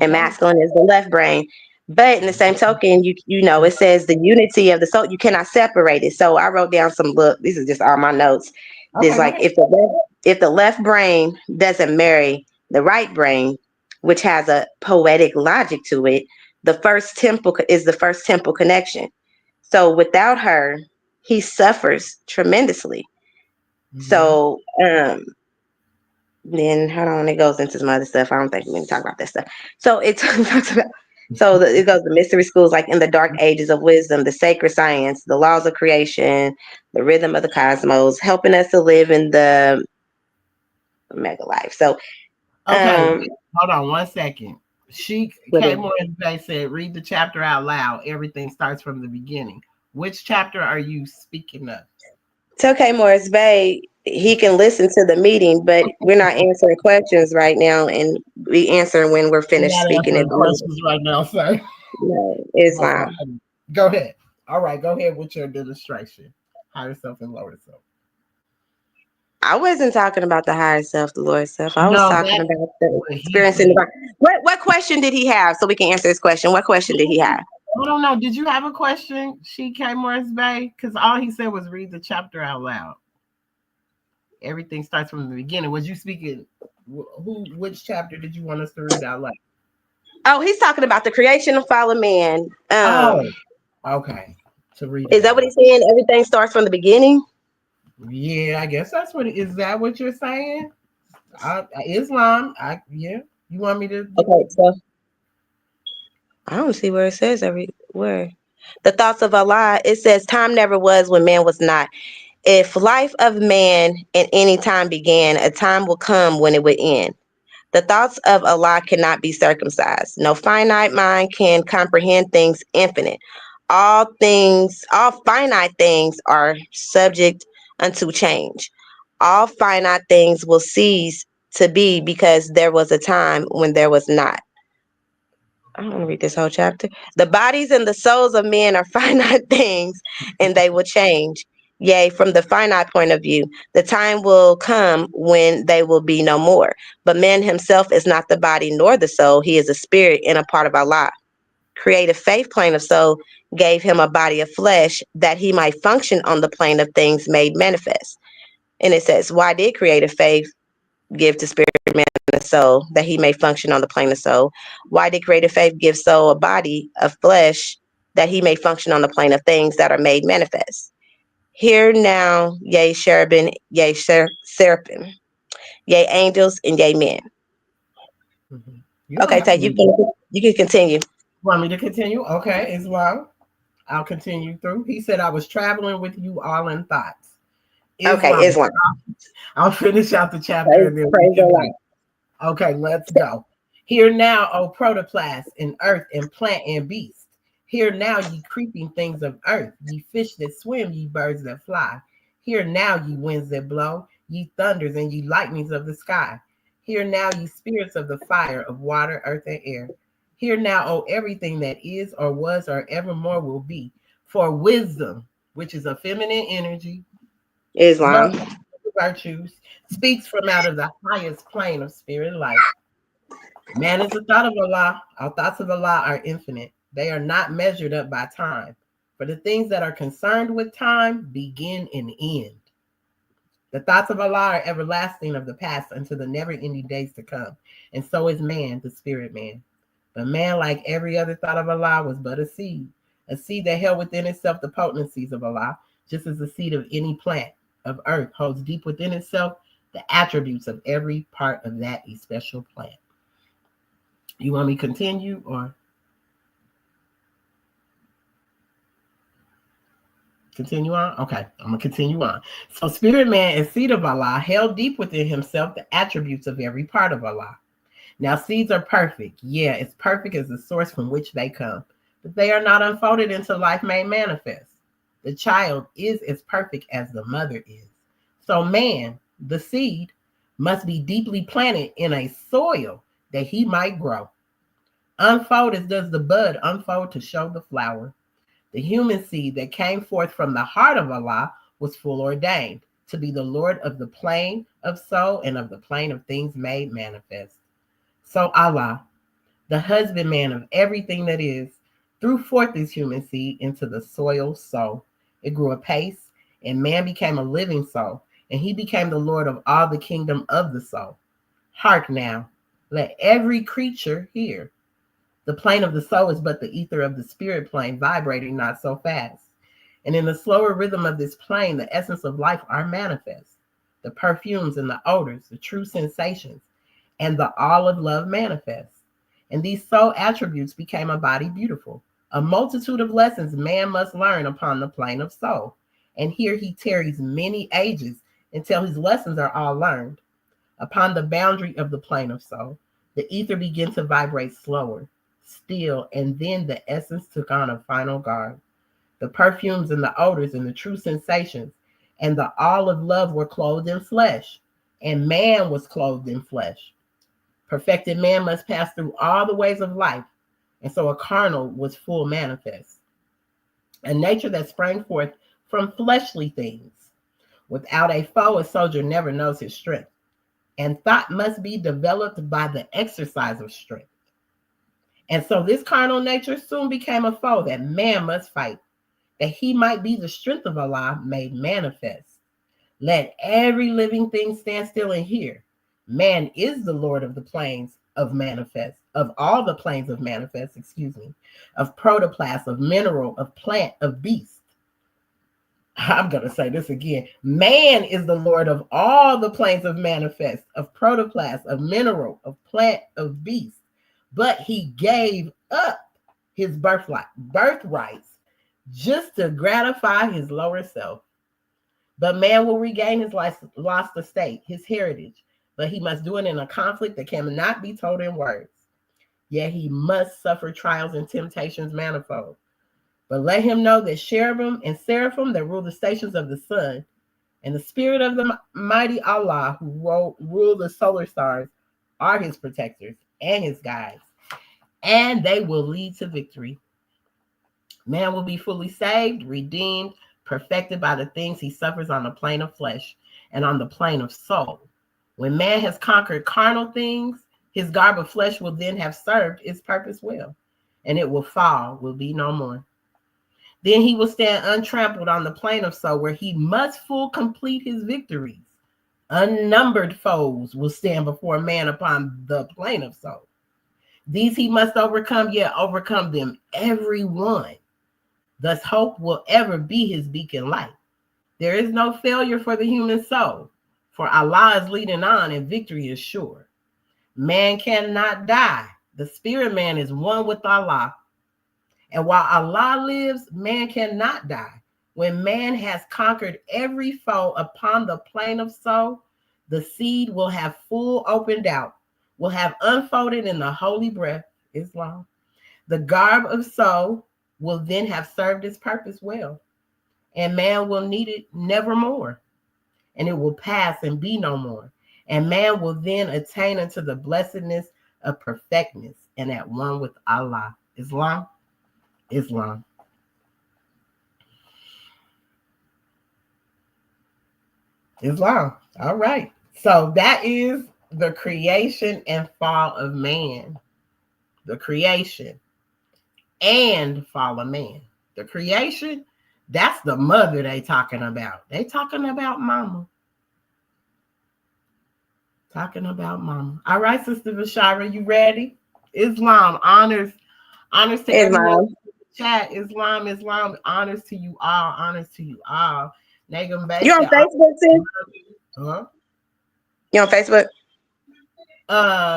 and masculine is the left brain. But in the same token, you know it says the unity of the soul. You cannot separate it. So I wrote down some these are just all my notes. There's like if the left brain doesn't marry the right brain, which has a poetic logic to it, the first temple is the first temple connection. So without her, he suffers tremendously. Mm-hmm. So then hold on, it goes into some other stuff. I don't think we're going to talk about that stuff. So it talks about it goes to mystery schools like in the dark ages of wisdom, the sacred science, the laws of creation, the rhythm of the cosmos, helping us to live in the mega life. So okay, hold on 1 second. She What came is- on and they said, read the chapter out loud. Everything starts from the beginning. Which chapter are you speaking of? Tell K Morris Bay he can listen to the meeting, but we're not answering questions right now, and we answering when we're We're finished not speaking. answering questions right now, sir. No, Islam. Go ahead. All right, go ahead with your demonstration. Higher self and lower self. I wasn't talking about the higher self, the lower self. I was No, talking that's about the what he experiencing said. the body. What question did he have so we can answer his question? What question did he have? I don't know. Did you have a question, She Morris Bay? Because all he said was read the chapter out loud. Everything starts from the beginning. Was you speaking? Which chapter did you want us to read out loud? Oh, he's talking about the creation of fallen man. Okay. To read it Is that out what loud. he's saying? Everything starts from the beginning? Yeah, I guess that's what. Is that what you're saying? Islam. Yeah. You want me to? Okay, so I don't see where it says where. The thoughts of Allah, it says time never was when man was not. If life of man in any time began, a time will come when it would end. The thoughts of Allah cannot be circumcised. No finite mind can comprehend things infinite. All finite things are subject unto change. All finite things will cease to be because there was a time when there was not. I don't want to read this whole chapter. The bodies and the souls of men are finite things, and they will change. Yea, from the finite point of view, the time will come when they will be no more. But man himself is not the body nor the soul. He is a spirit and a part of Allah. Creative faith plane of soul gave him a body of flesh that he might function on the plane of things made manifest. And it says, why did creative faith give to spirit man a soul that he may function on the plane of soul? Why did creative faith give soul a body of flesh that he may function on the plane of things that are made manifest? Hear now, yea, cherubim, yea, seraphim, yea, angels, and yea, men. Okay, so you can continue. Want me to continue? Okay, as well. I'll continue through. He said, I was traveling with you all in thoughts. Okay, Islam. I'll finish out the chapter. And then Praise Allah. Okay, let's go. Hear now, O protoplasm, in earth and plant and beast. Hear now, ye creeping things of earth, ye fish that swim, ye birds that fly. Hear now, ye winds that blow, ye thunders and ye lightnings of the sky. Hear now, ye spirits of the fire, of water, earth, and air. Hear now, O everything that is or was or evermore will be. For wisdom, which is a feminine energy, Islam, virtues, speaks from out of the highest plane of spirit life. Man is the thought of Allah. Our thoughts of Allah are infinite. They are not measured up by time. For the things that are concerned with time begin and end. The thoughts of Allah are everlasting of the past unto the never-ending days to come. And so is man, the spirit man. But man, like every other thought of Allah, was but a seed that held within itself the potencies of Allah, just as the seed of any plant of earth holds deep within itself the attributes of every part of that especial plant. You want me to continue or continue on? Okay, I'm going to continue on. So spirit man is seed of Allah, held deep within himself the attributes of every part of Allah. Now seeds are perfect. Yeah, it's perfect as the source from which they come, but they are not unfolded into life made manifest. The child is as perfect as the mother is. So man, the seed, must be deeply planted in a soil that he might grow. Unfold as does the bud unfold to show the flower. The human seed that came forth from the heart of Allah was full ordained to be the Lord of the plane of soul and of the plane of things made manifest. So Allah, the husbandman of everything that is, threw forth his human seed into the soil soul. It grew apace, and man became a living soul, and he became the Lord of all the kingdom of the soul. Hark now, let every creature hear. The plane of the soul is but the ether of the spirit plane, vibrating not so fast. And in the slower rhythm of this plane, the essence of life are manifest. The perfumes and the odors, the true sensations, and the all of love manifest. And these soul attributes became a body beautiful. A multitude of lessons man must learn upon the plane of soul. And here he tarries many ages until his lessons are all learned. Upon the boundary of the plane of soul, The ether began to vibrate slower, still, and then the essence took on a final garb. The perfumes and the odors and the true sensations and the all of love were clothed in flesh, and man was clothed in flesh. Perfected man must pass through all the ways of life, and so a carnal was full manifest. A nature that sprang forth from fleshly things. Without a foe, a soldier never knows his strength, and thought must be developed by the exercise of strength. And so this carnal nature soon became a foe that man must fight, that he might be the strength of Allah made manifest. Let every living thing stand still and hear. Man is the Lord of the plains of manifest, of all the planes of manifest, of protoplasm, of mineral, of plant, of beast. I'm going to say this again. Man is the Lord of all the planes of manifest, of protoplasm, of mineral, of plant, of beast. But he gave up his birthrights just to gratify his lower self. But man will regain his lost estate, his heritage, but he must do it in a conflict that cannot be told in words. Yet he must suffer trials and temptations manifold. But let him know that cherubim and seraphim that rule the stations of the sun, and the spirit of the mighty Allah who rule the solar stars are his protectors and his guides, and they will lead to victory. Man will be fully saved, redeemed, perfected by the things he suffers on the plane of flesh and on the plane of soul. When man has conquered carnal things, his garb of flesh will then have served its purpose well, and it will fall, will be no more. Then he will stand untrampled on the plane of soul, where he must full complete his victories. Unnumbered foes will stand before man upon the plane of soul. These he must overcome, yet overcome them every one. Thus hope will ever be his beacon light. There is no failure for the human soul, for Allah is leading on and victory is sure. Man cannot die. The spirit man is one with Allah. And while Allah lives, man cannot die. When man has conquered every foe upon the plane of soul, the seed will have full opened out, will have unfolded in the holy breath, Islam. The garb of soul will then have served its purpose well, and man will need it nevermore, and it will pass and be no more. And man will then attain unto the blessedness of perfectness and at one with Allah. Islam. All right. So that is the creation and fall of man. The creation and fall of man. The creation, that's the mother they talking about. They talking about mama. All right, Sister Bashara, you ready? Islam, honors to everyone in the chat. Islam, honors to you all. Nagum Bay. You on Facebook too? Huh? You on Facebook?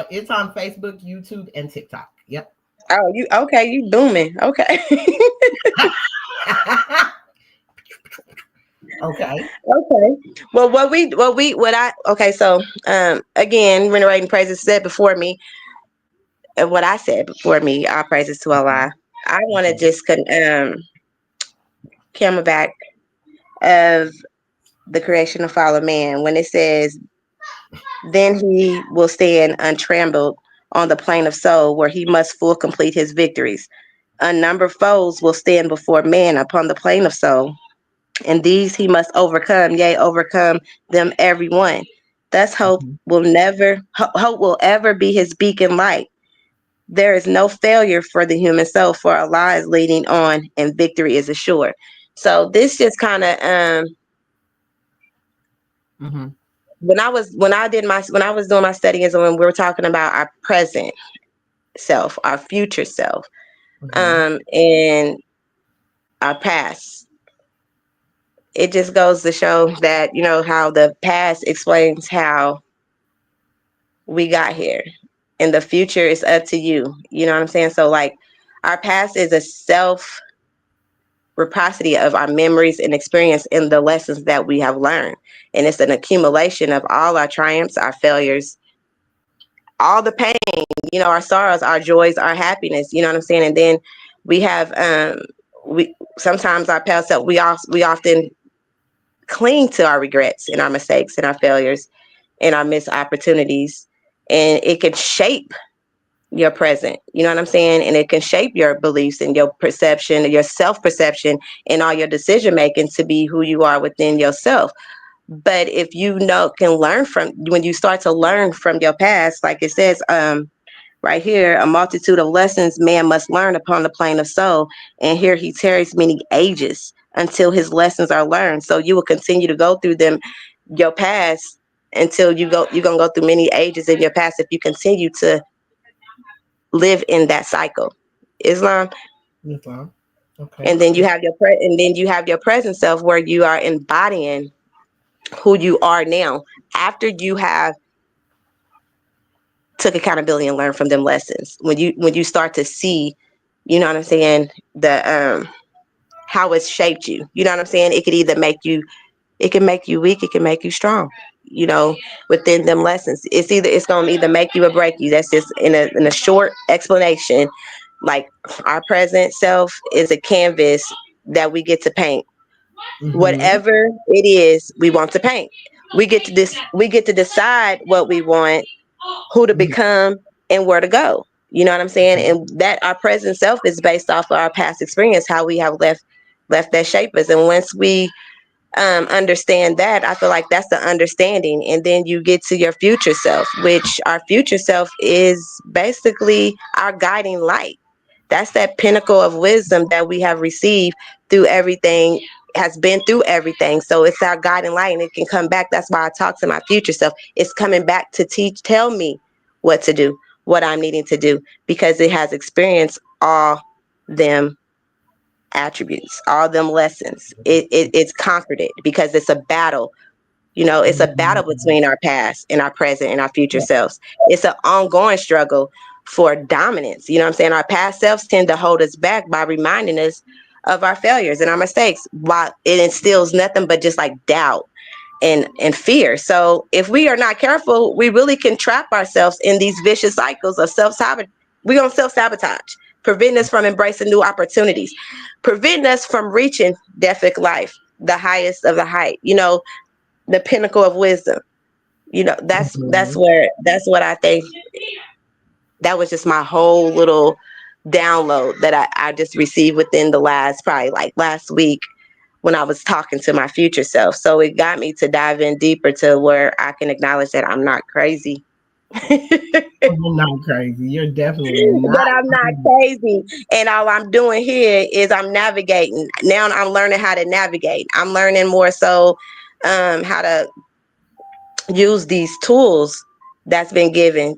It's on Facebook, YouTube, and TikTok. Yep. Oh, you booming. Okay. Okay. Well, so again, reiterating praises said before me, and what I said before me, all praises to Allah. I want to just camera back of the creation of fall of man when it says, then he will stand untrampled on the plane of soul, where he must full complete his victories. Unnumbered foes will stand before man upon the plane of soul, and these he must overcome, yea, overcome them every one. Thus hope will ever be his beacon light. There is no failure for the human soul, for Allah is leading on and victory is assured. So this just kind of when I was doing my studies, and when we were talking about our present self, our future self, and our past, it just goes to show that, how the past explains how we got here, and the future is up to you. You know what I'm saying? So like, our past is a self reciprocity of our memories and experience in the lessons that we have learned. And it's an accumulation of all our triumphs, our failures, all the pain, our sorrows, our joys, our happiness, you know what I'm saying? And then we have, we sometimes our past self, we often cling to our regrets and our mistakes and our failures and our missed opportunities. And it can shape your present, you know what I'm saying? And it can shape your beliefs and your perception, your self-perception, and all your decision making to be who you are within yourself. But if you can learn from, when you start to learn from your past, like it says right here, a multitude of lessons man must learn upon the plane of soul, and here he tarries many ages until his lessons are learned. So you will continue to go through your past, until you're gonna go through many ages in your past if you continue to live in that cycle. Islam. Okay. And then you have your present self, where you are embodying who you are now after you have took accountability and learned from them lessons. When you start to see, you know what I'm saying, the how it's shaped you. You know what I'm saying? It could either make you weak, it can make you strong, within them lessons. It's gonna either make you or break you. That's just in a short explanation. Like, our present self is a canvas that we get to paint. Mm-hmm. Whatever it is we want to paint. We get to decide what we want, who to become, and where to go. You know what I'm saying? And that our present self is based off of our past experience, how we have left that shape us. And once we understand that, I feel like that's the understanding. And then you get to your future self, which our future self is basically our guiding light. That's that pinnacle of wisdom that we have received through everything, has been through everything. So it's our guiding light, and it can come back. That's why I talk to my future self. It's coming back to tell me what to do, what I'm needing to do, because it has experienced all them attributes, all them lessons. It's conquered it, because it's a battle. It's a battle between our past and our present and our future selves. It's an ongoing struggle for dominance. You know what I'm saying? Our past selves tend to hold us back by reminding us of our failures and our mistakes, while it instills nothing but just like doubt and fear. So if we are not careful, we really can trap ourselves in these vicious cycles of self-sabotage. We're going to self-sabotage, preventing us from embracing new opportunities, preventing us from reaching Defic life, the highest of the height, the pinnacle of wisdom. That's what I think. That was just my whole little download that I just received within the last week, when I was talking to my future self. So it got me to dive in deeper to where I can acknowledge that I'm not crazy. You're not crazy. You're definitely not. But I'm not crazy. And all I'm doing here is I'm navigating. Now I'm learning how to navigate. I'm learning more so how to use these tools that's been given,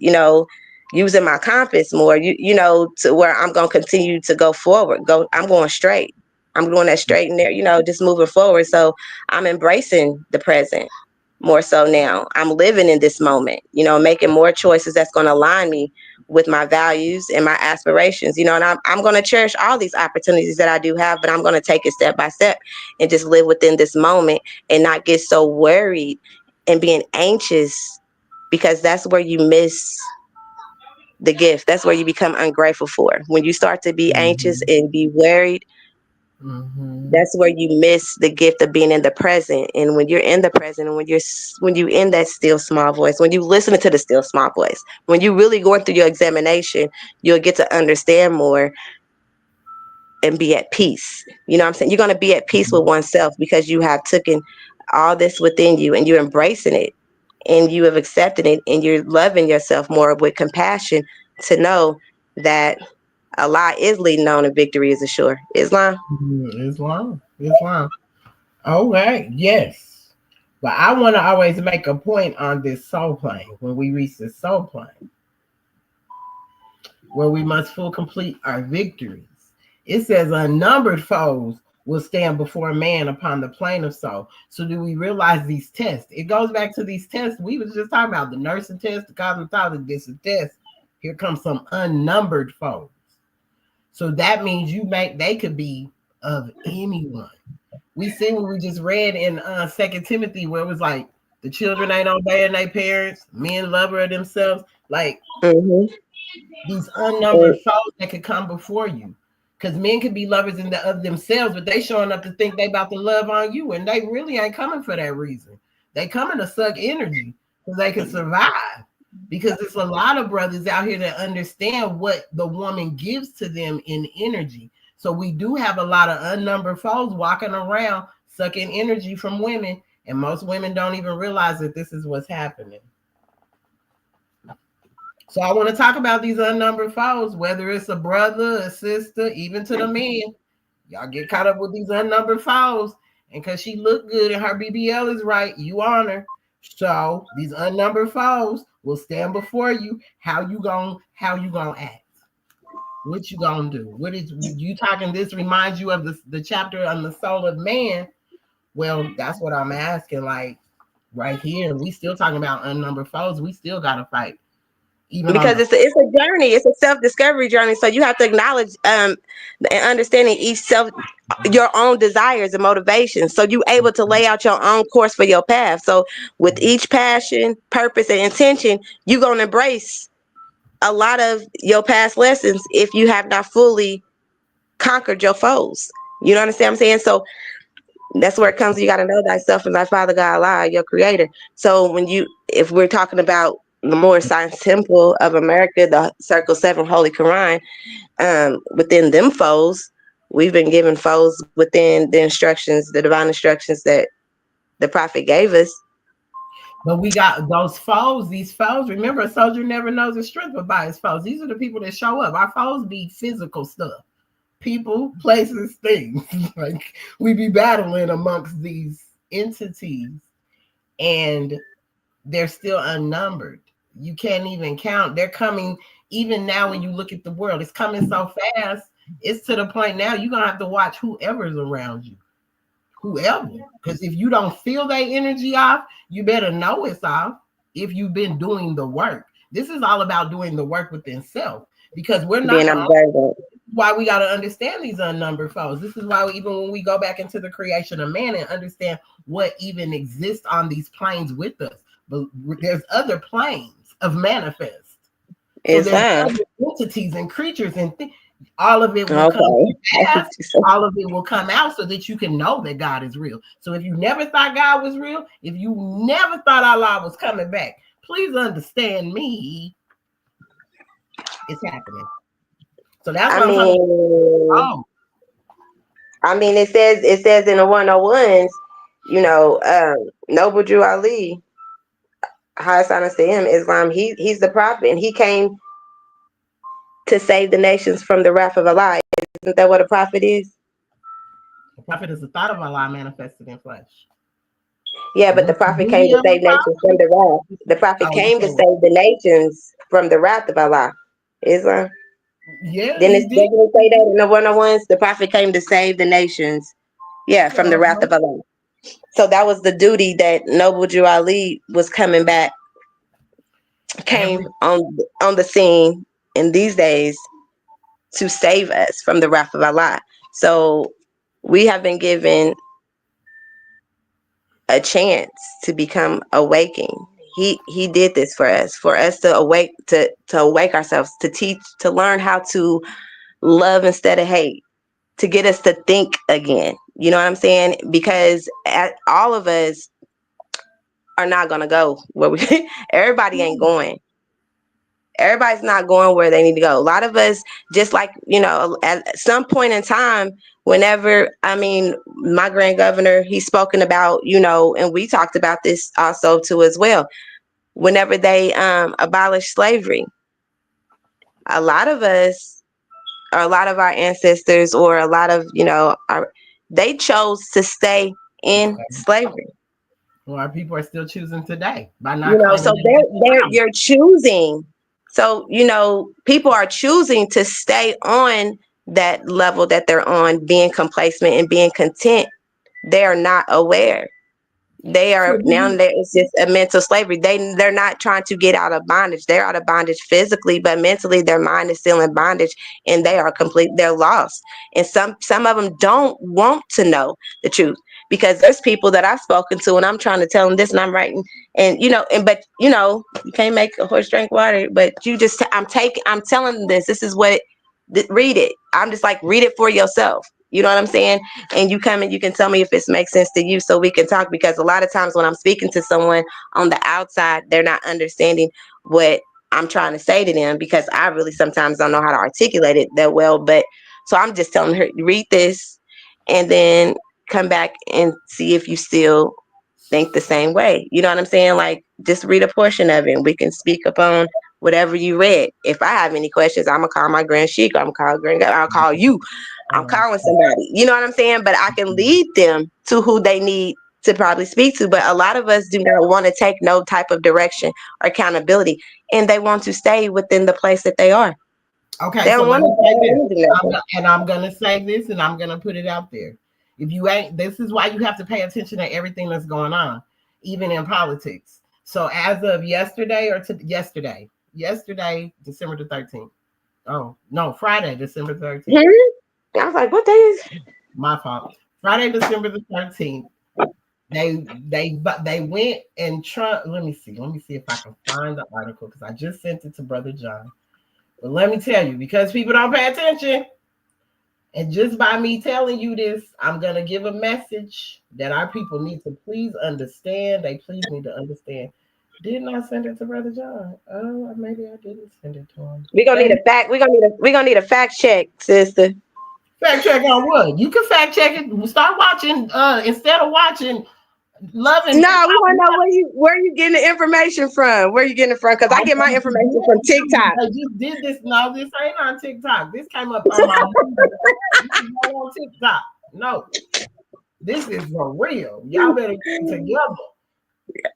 using my compass more, to where I'm going to continue to go forward. I'm going straight. I'm going that straight in there, just moving forward. So I'm embracing the present more so now. I'm living in this moment, making more choices that's going to align me with my values and my aspirations, and I'm going to cherish all these opportunities that I do have, but I'm going to take it step by step and just live within this moment and not get so worried and being anxious, because that's where you miss the gift. That's where you become ungrateful for. When you start to be anxious and be worried, that's where you miss the gift of being in the present. And when you're in the present, and when you in that still small voice, when you listen to the still small voice, when you really going through your examination, you'll get to understand more and be at peace. You know what I'm saying? You're going to be at peace with oneself, because you have taken all this within you and you're embracing it, and you have accepted it, and you're loving yourself more with compassion, to know that Allah is leading on and victory is assured. Islam. All right. Yes. But I want to always make a point on this soul plane, when we reach the soul plane, where we must full complete our victories. It says unnumbered foes will stand before man upon the plane of soul. So do we realize these tests? It goes back to these tests. We was just talking about the nursing test, the cosmetologist test. Here comes some unnumbered foes. So that means they could be of anyone. We see what we just read in 2 Timothy, where it was like The children ain't obeying their parents. Men lover of themselves. Like these unnumbered foes that could come before you. Because men can be lovers of themselves, but they showing up to think they about to love on you, and they really ain't coming for that reason. They coming to suck energy so they can survive. Because it's a lot of brothers out here that understand what the woman gives to them in energy. So we do have a lot of unnumbered foes walking around sucking energy from women, and most women don't even realize that this is what's happening. So I want to talk about these unnumbered foes, whether it's a brother, a sister, even to the men. Y'all get caught up with these unnumbered foes, and because she looked good and her BBL is right, you honor. So these unnumbered foes will stand before you. How you gonna act? What you gonna do? What is you talking? This reminds you of the chapter on the soul of man. Well, that's what I'm asking. Like right here, we still talking about unnumbered foes. We still gotta fight. Because it's a journey, it's a self-discovery journey. So you have to acknowledge and understanding your own desires and motivations. So you able to lay out your own course for your path. So with each passion, purpose, and intention, you're gonna embrace a lot of your past lessons if you have not fully conquered your foes. You know what I'm saying? So that's where it comes. You got to know thyself and thy Father God Allah, your creator. So if we're talking about the more science temple of America, the Circle 7 Holy Quran, within them foes, we've been given foes within the instructions, the divine instructions that the prophet gave us. But we got those foes, these foes. Remember, a soldier never knows his strength but by his foes. These are the people that show up. Our foes be physical stuff. People, places, things. Like we be battling amongst these entities, and they're still unnumbered. You can't even count. They're coming even now. When you look at the world, it's coming so fast. It's to the point now you're gonna have to watch whoever's around you, whoever. Because if you don't feel that energy off, you better know it's off. If you've been doing the work, this is all about doing the work within self. Because we're not. Why we got to understand these unnumbered foes. This is why even when we go back into the creation of man and understand what even exists on these planes with us, but there's other planes of manifest. So there's other entities and creatures and all of it will come out. All of it will come out so that you can know that God is real. So if you never thought God was real, if you never thought Allah was coming back, please understand me. It's happening. So that's what it says in the 101s, Noble Drew Ali, highest honor to him, Islam, he's the prophet, and he came to save the nations from the wrath of Allah. Isn't that what a prophet is? A prophet is the thought of Allah manifested in flesh. Yeah, but the prophet came to save nations from the wrath. The prophet came to save the nations from the wrath of Allah. Islam. Yeah. Didn't it say that in the 101s? The prophet came to save the nations. Yeah, from the wrath of Allah. So that was the duty that Noble Drew Ali was coming back, came on the scene in these days to save us from the wrath of Allah. So we have been given a chance to become awakened. He did this for us to awake, to awake ourselves, to teach, to learn how to love instead of hate, to get us to think again. You know what I'm saying? Because all of us are not gonna go where everybody ain't going. Everybody's not going where they need to go. A lot of us, just like, at some point in time, whenever, my grand governor, he's spoken about, and we talked about this also too as well. Whenever they abolished slavery, a lot of us, or a lot of our ancestors, or a lot of, they chose to stay in slavery. Well, our people are still choosing today by not. So you're choosing. So, people are choosing to stay on that level that they're on, being complacent and being content. They are not aware. They are now. It's just a mental slavery. They're not trying to get out of bondage. They're out of bondage physically, but mentally, their mind is still in bondage, and they are complete. They're lost. And some of them don't want to know the truth. because there's people that I've spoken to and I'm trying to tell them this and I'm writing and but you can't make a horse drink water, but I'm telling them this is what read it. I'm just like, read it for yourself. You know what I'm saying? And you come and you can tell me if it makes sense to you so we can talk, because a lot of times when I'm speaking to someone on the outside, they're not understanding what I'm trying to say to them, because I really sometimes don't know how to articulate it that well. But so I'm just telling her, read this and then come back and see if you still think the same way. You know what I'm saying? Like, just read a portion of it and we can speak upon whatever you read. If I have any questions, I'm gonna call my Grand Sheik, I'll call you. I'm calling somebody. You know what I'm saying? But I can lead them to who they need to probably speak to. But a lot of us do not want to take no type of direction or accountability, and they want to stay within the place that they are. Okay, they so let me say this. I'm gonna say this, and I'm gonna put it out there. If you ain't, this is why you have to pay attention to everything that's going on, even in politics. So as of yesterday, December the 13th. Oh no, Friday, December 13th. I was like, what day is it? My fault. Friday, December the 13th. They went and Trump. Let me see if I can find the article, because I just sent it to Brother John. But let me tell you, because people don't pay attention, and just by me telling you this, I'm gonna give a message that our people need to please understand. They please need to understand. Didn't I send it to Brother John? Oh, maybe I didn't send it to him. We're gonna need a fact check, sister. Fact check on what? You can fact check it. Start watching instead of watching Love and No, we want to know where you getting the information from. Where you getting it from? Because I get my information from TikTok. I just did this. No, this ain't on TikTok. This came up on my this is not on TikTok. No, this is for real. Y'all better get it together.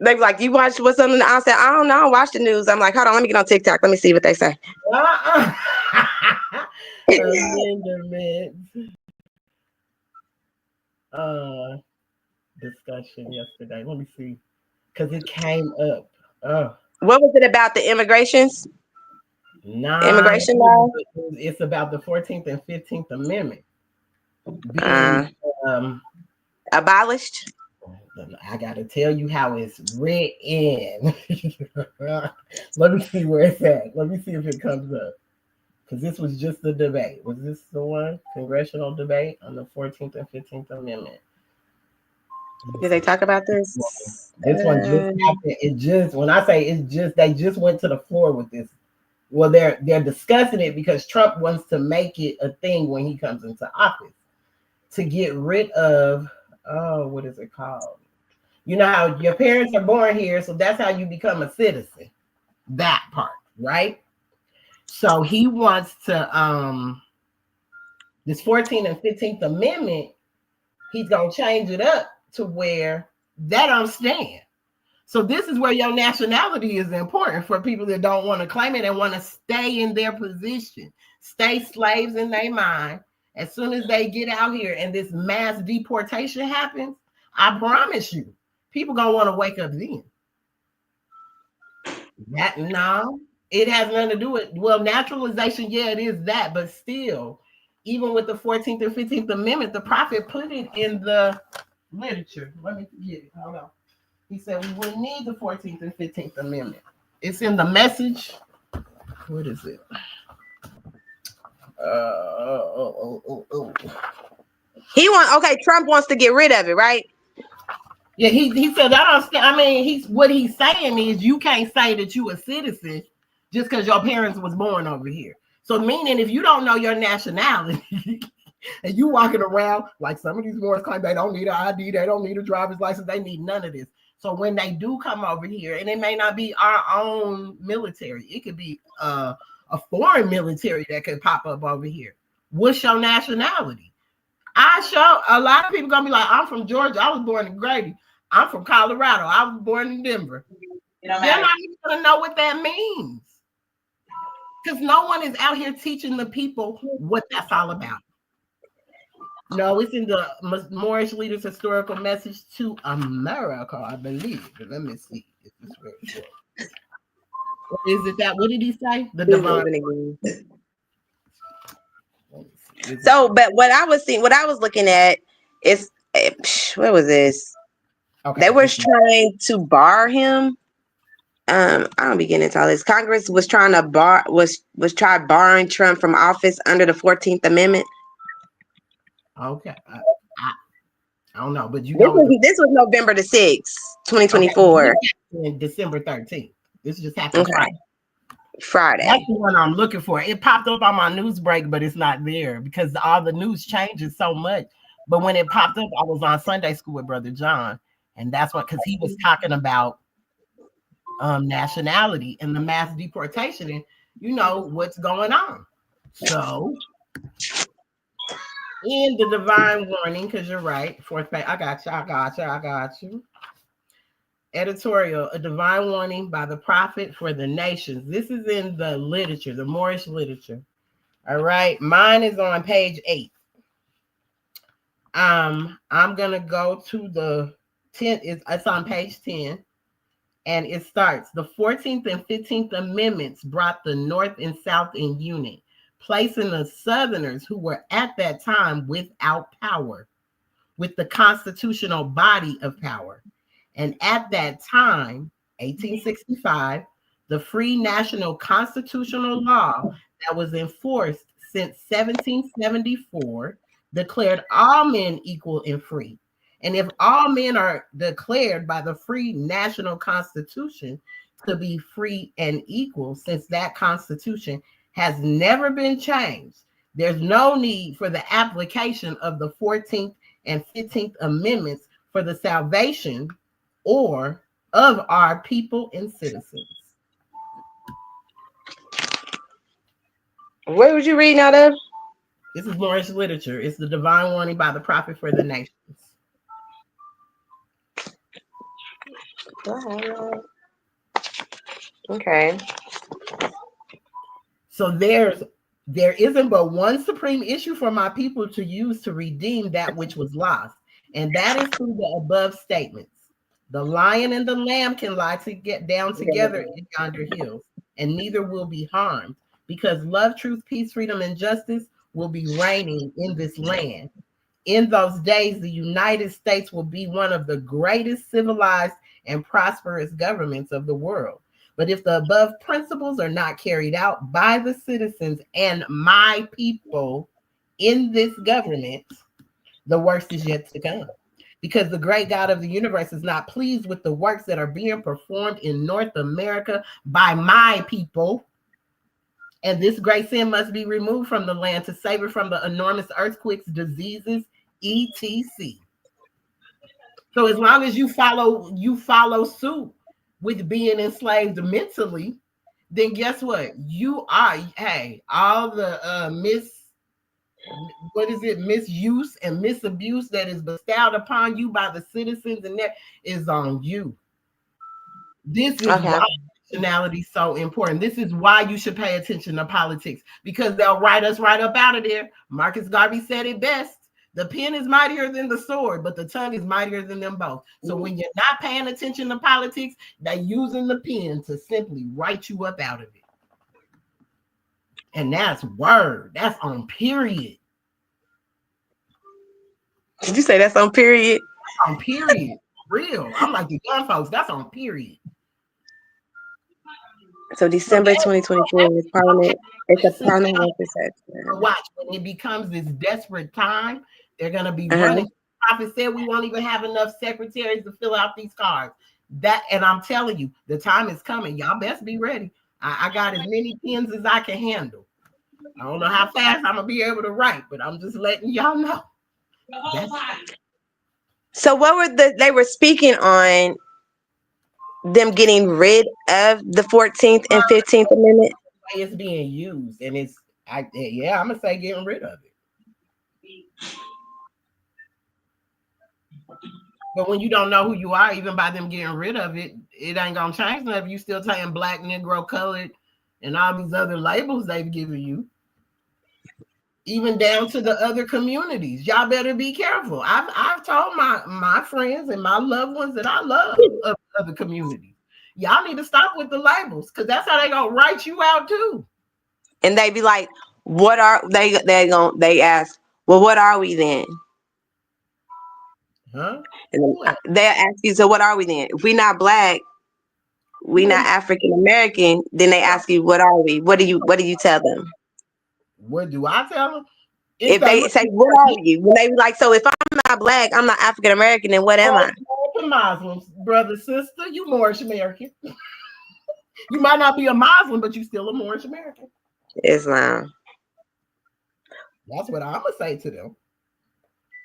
They be like, you watch what's on the? I said, I don't know. I watch the news. I'm like, hold on, let me get on TikTok. Let me see what they say. Discussion yesterday. Let me see, because it came up. What was it about, the immigrations? Immigration law. It's about the 14th and 15th Amendment being abolished. I gotta tell you how it's written. Let me see where it's at. Let me see if it comes up. Because this was just the debate. Was this the one? Congressional debate on the 14th and 15th Amendment. Did they talk about this? This one just happened. It just, when I say it's just, they just went to the floor with this. Well, they're discussing it because Trump wants to make it a thing when he comes into office to get rid of, what is it called? You know how your parents are born here, so that's how you become a citizen. That part, right? So he wants to, this 14th and 15th Amendment, he's going to change it up to where that don't stand. So this is where your nationality is important for people that don't want to claim it and want to stay in their position, stay slaves in their mind. As soon as they get out here and this mass deportation happens, I promise you, people gonna want to wake up then. No, it has nothing to do with, well, naturalization, yeah, it is that, but still, even with the 14th and 15th Amendment, the prophet put it in the literature. Let me get it. Hold on. He said we wouldn't need the 14th and 15th Amendment. It's in the Message. What is it? Trump wants to get rid of it, right? Yeah, he said I don't. I mean, what he's saying is you can't say that you a citizen just because your parents was born over here. So meaning if you don't know your nationality and you walking around like some of these boys claim they don't need an ID, they don't need a driver's license, they need none of this. So when they do come over here, and it may not be our own military, it could be a foreign military that could pop up over here. What's your nationality? A lot of people gonna be like, I'm from Georgia, I was born in Grady. I'm from Colorado, I was born in Denver. They're not even gonna know what that means. Because no one is out here teaching the people what that's all about. No, it's in the Moorish Leaders Historical Message to America, I believe. But let me see. Is it that? What did he say? The divine. So, but what I was looking at is what was this? Okay. They were trying to bar him. I don't be getting into all this. Congress was trying to tried barring Trump from office under the 14th Amendment. Okay. I don't know, but you This know was November the 6th, 2024. Okay, in December 13th. This just happened Okay. Friday. That's the one I'm looking for. It popped up on my news break, but it's not there because all the news changes so much. But when it popped up, I was on Sunday school with Brother John, and that's what, because he was talking about nationality and the mass deportation, and you know what's going on. So in the divine warning, because you're right, fourth page. I got you. Editorial, a divine warning by the prophet for the nations. This is in the literature, the Moorish literature. All right, mine is on page 8. I'm gonna go to the 10th. It's on page 10, and it starts. The 14th and 15th Amendments brought the North and South in unity, placing the Southerners who were at that time without power, with the constitutional body of power. And at that time, 1865, the free national constitutional law that was enforced since 1774 declared all men equal and free. And if all men are declared by the free national constitution to be free and equal, since that constitution has never been changed, there's no need for the application of the 14th and 15th Amendments for the salvation or of our people and citizens. Where was you reading out of? This is Moorish literature. It's the divine warning by the prophet for the nations. Okay. So there isn't but one supreme issue for my people to use to redeem that which was lost, and that is through the above statements. The lion and the lamb can lie to get down together in yonder hills, and neither will be harmed, because love, truth, peace, freedom, and justice will be reigning in this land. In those days, the United States will be one of the greatest civilized and prosperous governments of the world. But if the above principles are not carried out by the citizens and my people in this government, the worst is yet to come. Because the great God of the universe is not pleased with the works that are being performed in North America by my people. And this great sin must be removed from the land to save it from the enormous earthquakes, diseases, etc. So as long as you follow suit with being enslaved mentally, then guess what? You are, all the misuse and misabuse that is bestowed upon you by the citizens, and that is on you. This is why nationality is so important. This is why you should pay attention to politics, because they'll write us right up out of there. Marcus Garvey said it best. The pen is mightier than the sword, but the tongue is mightier than them both. So when you're not paying attention to politics, they're using the pen to simply write you up out of it. And that's word. That's on period. Did you say that's on period? That's on period. Real. I'm like the young folks. That's on period. So December 2024 is Parliament. It's a Parliament perception. Watch, when it becomes this desperate time, they're gonna be running. The prophet said we won't even have enough secretaries to fill out these cards. And I'm telling you, the time is coming. Y'all best be ready. I got as many pens as I can handle. I don't know how fast I'm gonna be able to write, but I'm just letting y'all know. So what they were speaking on them getting rid of the 14th and 15th Amendment? It's being used, and I'm gonna say getting rid of it. But when you don't know who you are, even by them getting rid of it, it ain't gonna change nothing. You still saying black, Negro, colored, and all these other labels they've given you, even down to the other communities. Y'all better be careful. I've told my friends and my loved ones that I love of other communities. Y'all need to stop with the labels, because that's how they gonna write you out too. And they be like, "What are they?" They ask, "Well, what are we then?" Huh? And What? they'll ask you, so what are we then? If we not black, we not African American, then they ask you, what are we? What do you tell them? What do I tell them? If they say, what are you? When they be like, so if I'm not black, I'm not African American, then what am I? Muslims, brother, sister, you Moorish American. You might not be a Muslim, but you still a Moorish American. Islam. That's what I'm gonna say to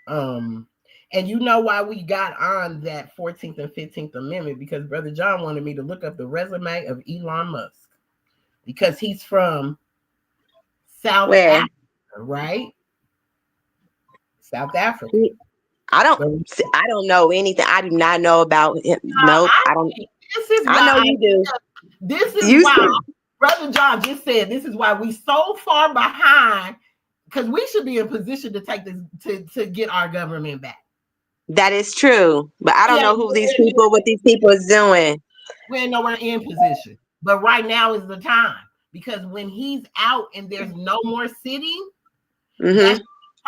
them. And you know why we got on that 14th and 15th Amendment? Because Brother John wanted me to look up the resume of Elon Musk. Because he's from South Africa, right? South Africa. I don't know anything. I do not know about him. Nope. I don't. I know you do. This is why Brother John just said this is why we so far behind, because we should be in position to take this to get our government back. That is true, but I don't know who these people, what these people is doing. We're nowhere in position, but right now is the time, because when he's out and there's no more sitting, that's the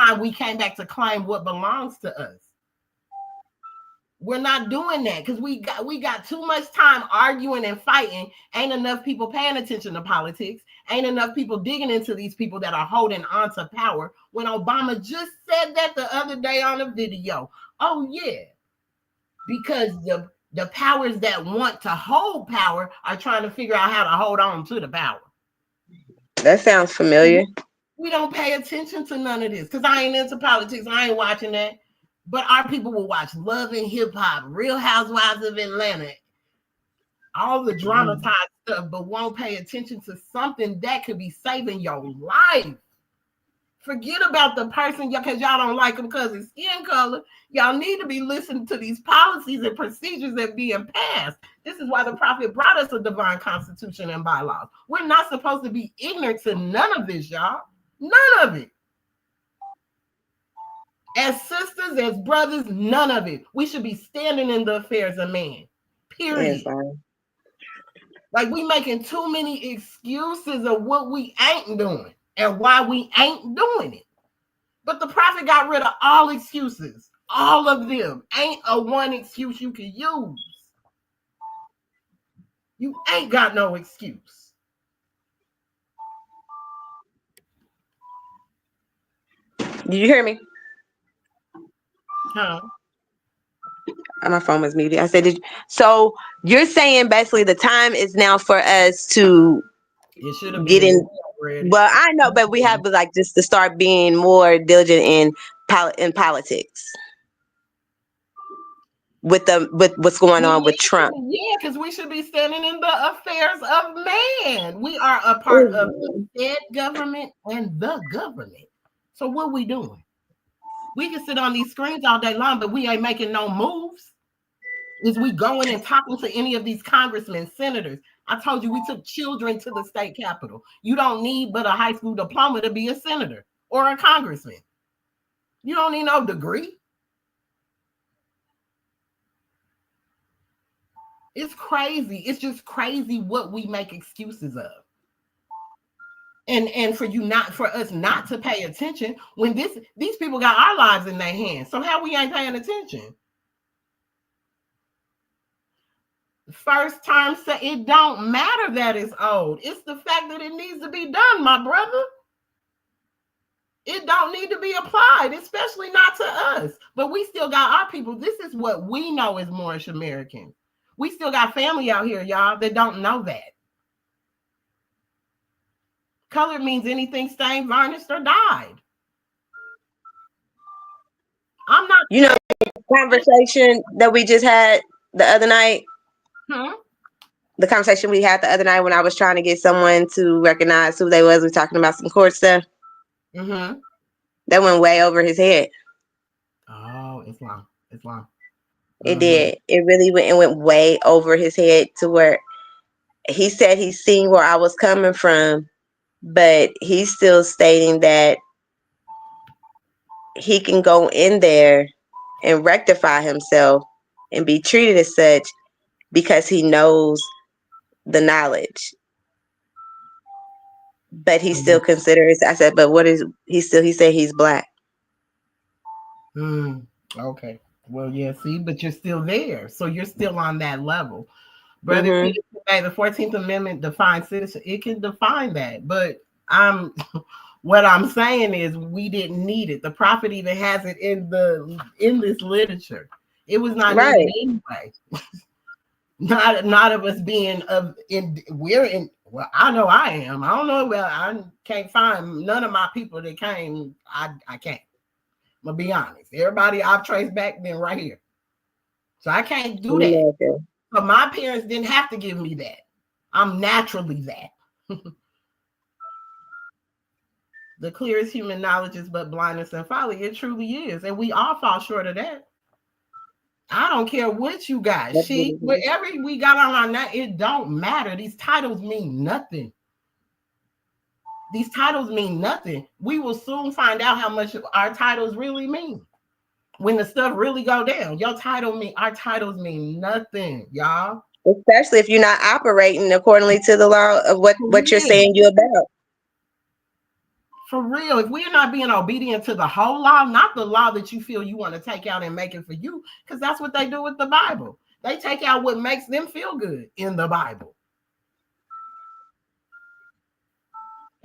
time we came back to claim what belongs to us. We're not doing that because we got too much time arguing and fighting. Ain't enough people paying attention to politics. Ain't enough people digging into these people that are holding on to power. When Obama just said that the other day on a video. Oh yeah, because the powers that want to hold power are trying to figure out how to hold on to the power. That sounds familiar. We don't pay attention to none of this because I ain't into politics. I ain't watching that. But our people will watch Love and Hip Hop, Real Housewives of Atlanta, all the dramatized stuff, but won't pay attention to something that could be saving your life. Forget about the person because y'all don't like them because of skin color. Y'all need to be listening to these policies and procedures that are being passed. This is why the prophet brought us a divine constitution and bylaws. We're not supposed to be ignorant to none of this, y'all. None of it. As sisters, as brothers, none of it. We should be standing in the affairs of man. Period. Yes, like we making too many excuses of what we ain't doing and why we ain't doing it. But the prophet got rid of all excuses. All of them. Ain't a one excuse you can use. You ain't got no excuse. Did you hear me? Huh? My phone was muted. I said, so you're saying basically the time is now for us to get in. Well, I know, but we have like just to start being more diligent in politics with what's going on with Trump. Yeah, because we should be standing in the affairs of man. We are a part of the Fed government and the government. So what are we doing? We can sit on these screens all day long, but we ain't making no moves. Is we going and talking to any of these congressmen, senators? I told you we took children to the state capitol. You don't need but a high school diploma to be a senator or a congressman. You don't need no degree. It's crazy. It's just crazy what we make excuses of. And for us not to pay attention when these people got our lives in their hands. So how we ain't paying attention? First term say it don't matter that it's old. It's the fact that it needs to be done, my brother. It don't need to be applied, especially not to us. But we still got our people. This is what we know as Moorish Americans. We still got family out here, y'all, that don't know that. Color means anything stained, varnished, or dyed. I'm not. You know, the conversation that we just had the other night. The conversation we had the other night when I was trying to get someone to recognize who they was. We talking about some court stuff. That went way over his head. Oh, Islam. It did. It really went way over his head to where he said he's seen where I was coming from, but he's still stating that he can go in there and rectify himself and be treated as such because he knows the knowledge. But he still considers, I said, but what is he still? He said he's black. Okay. Well, yeah, see, but you're still there. So you're still on that level. Brother, Mhm. the 14th Amendment defines citizen. It can define that. But I'm what I'm saying is we didn't need it. The prophet even has it in this literature. It was not needed Right. anyway. Not of us being of in we're in well, I know I am. I don't know. Well, I can't find none of my people that came. I can't. I'm gonna be honest. Everybody I've traced back then right here. So I can't do that. Imagine. But my parents didn't have to give me that. I'm naturally that. The clearest human knowledge is but blindness and folly. It truly is. And we all fall short of that. I don't care what you got. That's what it is. Whatever we got on our neck, it don't matter. These titles mean nothing. These titles mean nothing. We will soon find out how much our titles really mean. When the stuff really go down, our titles mean nothing, y'all. Especially if you're not operating accordingly to the law of what you're saying you're about. For real, if we're not being obedient to the whole law, not the law that you feel you want to take out and make it for you, because that's what they do with the Bible. They take out what makes them feel good in the Bible.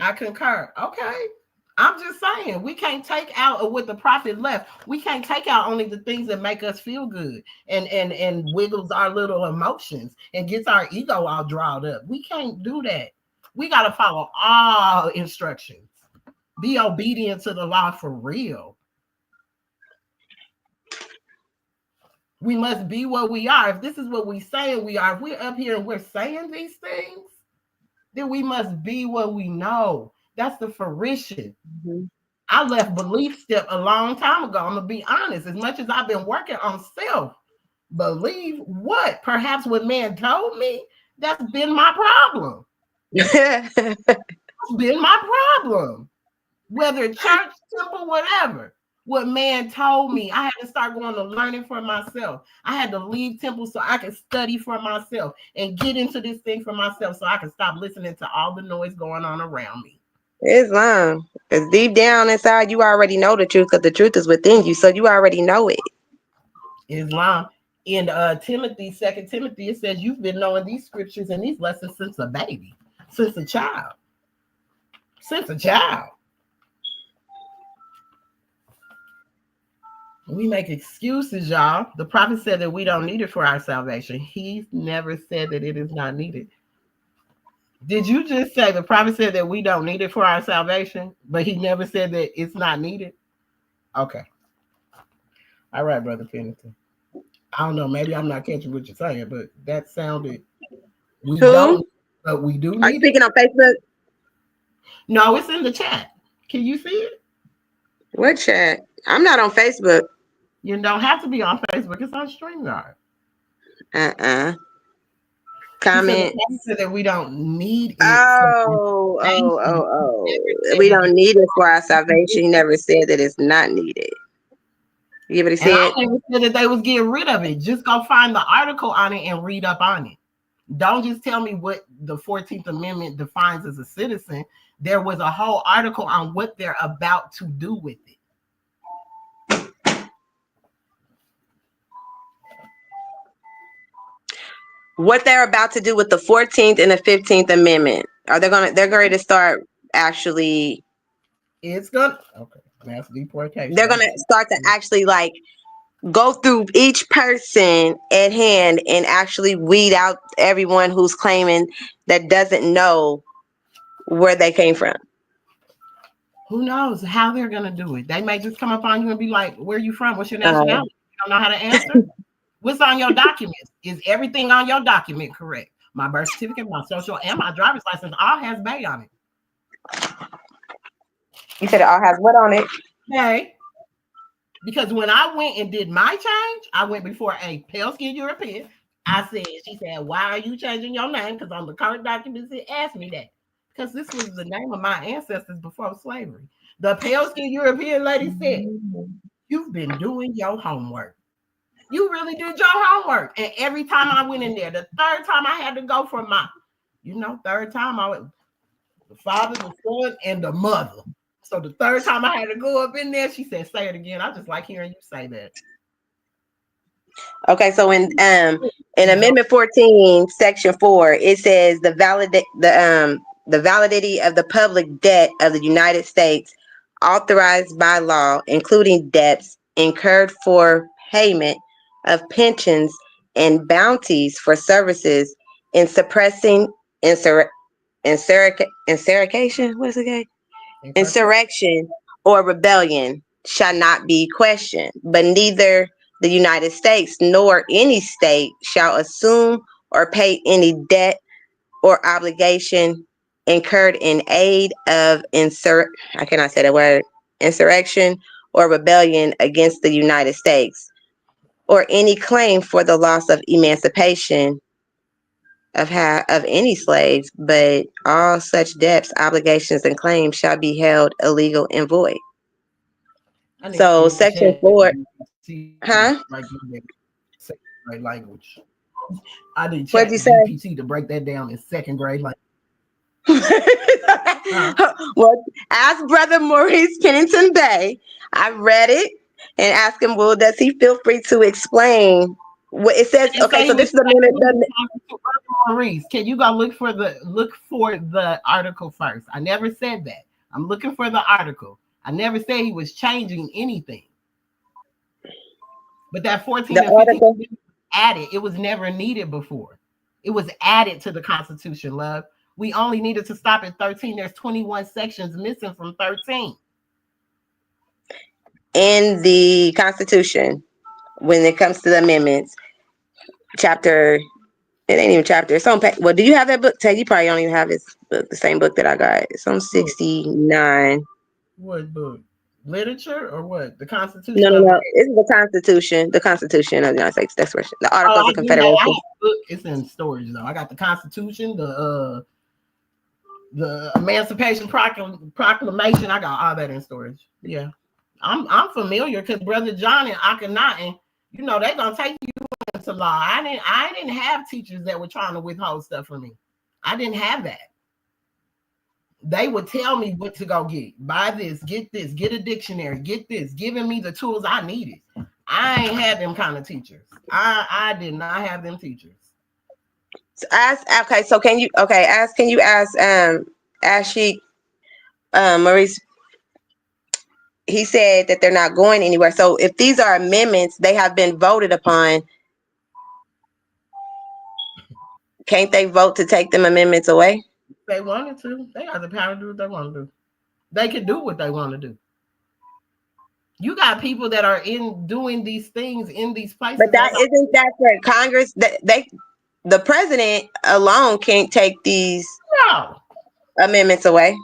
I concur. Okay. I'm just saying, we can't take out what the prophet left. We can't take out only the things that make us feel good and wiggles our little emotions and gets our ego all drawn up. We can't do that. We got to follow all instructions. Be obedient to the law for real. We must be what we are. If this is what we saying we are, if we're up here and we're saying these things, then we must be what we know. That's the fruition. Mm-hmm. I left belief step a long time ago. I'm gonna be honest. As much as I've been working on self, believe what? Perhaps what man told me, that's been my problem. It's been my problem. Whether church, temple, whatever. What man told me, I had to start going to learning for myself. I had to leave temple so I could study for myself and get into this thing for myself so I could stop listening to all the noise going on around me. Islam. Because deep down inside, you already know the truth, because the truth is within you. So you already know it. Islam. In Timothy, 2 Timothy, it says you've been knowing these scriptures and these lessons since a baby, since a child. Since a child. We make excuses, y'all. The prophet said that we don't need it for our salvation. He never said that it is not needed. Did you just say the prophet said that we don't need it for our salvation, but he never said that it's not needed? Okay. All right, Brother Pennington. I don't know. Maybe I'm not catching what you're saying, but that sounded. We don't, but we do need Are you speaking on Facebook? No, it's in the chat. Can you see it? What chat? I'm not on Facebook. You don't have to be on Facebook. It's on StreamYard. Comment. He said that we don't need it. Oh. We don't need it for our salvation. He never said that it's not needed. You get what he said? I never said that they was getting rid of it. Just go find the article on it and read up on it. Don't just tell me what the 14th Amendment defines as a citizen. There was a whole article on what they're about to do with it. What they're about to do with the 14th and the 15th Amendment. They're going to start actually. It's gonna mass deportation. They're gonna start to actually go through each person at hand and actually weed out everyone who's claiming that doesn't know where they came from. Who knows how they're gonna do it? They may just come up on you and be like, "Where are you from? What's your nationality?" You don't know how to answer. What's on your documents? Is everything on your document correct? My birth certificate, my social, and my driver's license all has Bay on it. You said it all has what on it? Bay. Because when I went and did my change, I went before a pale-skinned European. She said, why are you changing your name? Because on the current documents, it asked me that. Because this was the name of my ancestors before slavery. The pale-skinned European lady said, you've been doing your homework. You really did your homework. And every time I went in there, the third time I had to go for my, third time I went, the father, the son, and the mother. So the third time I had to go up in there, she said, say it again. I just like hearing you say that. Okay, so in Amendment 14, Section 4, it says the validity of the public debt of the United States authorized by law, including debts incurred for payment of pensions and bounties for services in suppressing insurrection. What is it again? Insurrection or rebellion shall not be questioned, but neither the United States nor any state shall assume or pay any debt or obligation incurred in aid of I cannot say the word, insurrection or rebellion against the United States, or any claim for the loss of emancipation of any slaves, but all such debts, obligations, and claims shall be held illegal and void. So Section 4, huh? Right language. I did What'd you say? GPT to break that down in second grade. Like, Well, ask Brother Maurice Pennington Bay. I read it and asked him, well, does he feel free to explain what it says? Okay, so this is the minute. Maurice, can you go look for the article first? I never said that. I'm looking for the article. I never said he was changing anything. But that 14 and 15 was added. It was never needed before. It was added to the Constitution, love. We only needed to stop at 13. There's 21 sections missing from 13. In the Constitution, when it comes to the amendments, chapter, it ain't even chapter. It's on page. Well, do you have that book, Ted? You probably don't even have this book, the same book that I got. It's on 69. What book? Literature or what? The Constitution? No. It's the Constitution. The Constitution of the United States. That's where the Articles of Confederation. It's in storage though. I got the Constitution, the Emancipation Proclamation. I got all that in storage. Yeah, I'm familiar because Brother John and Akhenaten, you know, they're gonna take you into law. I didn't have teachers that were trying to withhold stuff from me. I didn't have that. They would tell me what to go get. Buy this, get a dictionary, get this, giving me the tools I needed. I ain't had them kind of teachers. I did not have them teachers. So can you ask Ashley Maurice? He said that they're not going anywhere. So if these are amendments, they have been voted upon. Can't they vote to take them amendments away? They wanted to. They have the power to do what they want to do. They can do what they want to do. You got people that are doing these things in these places. But isn't that for Congress? The president alone can't take these amendments away.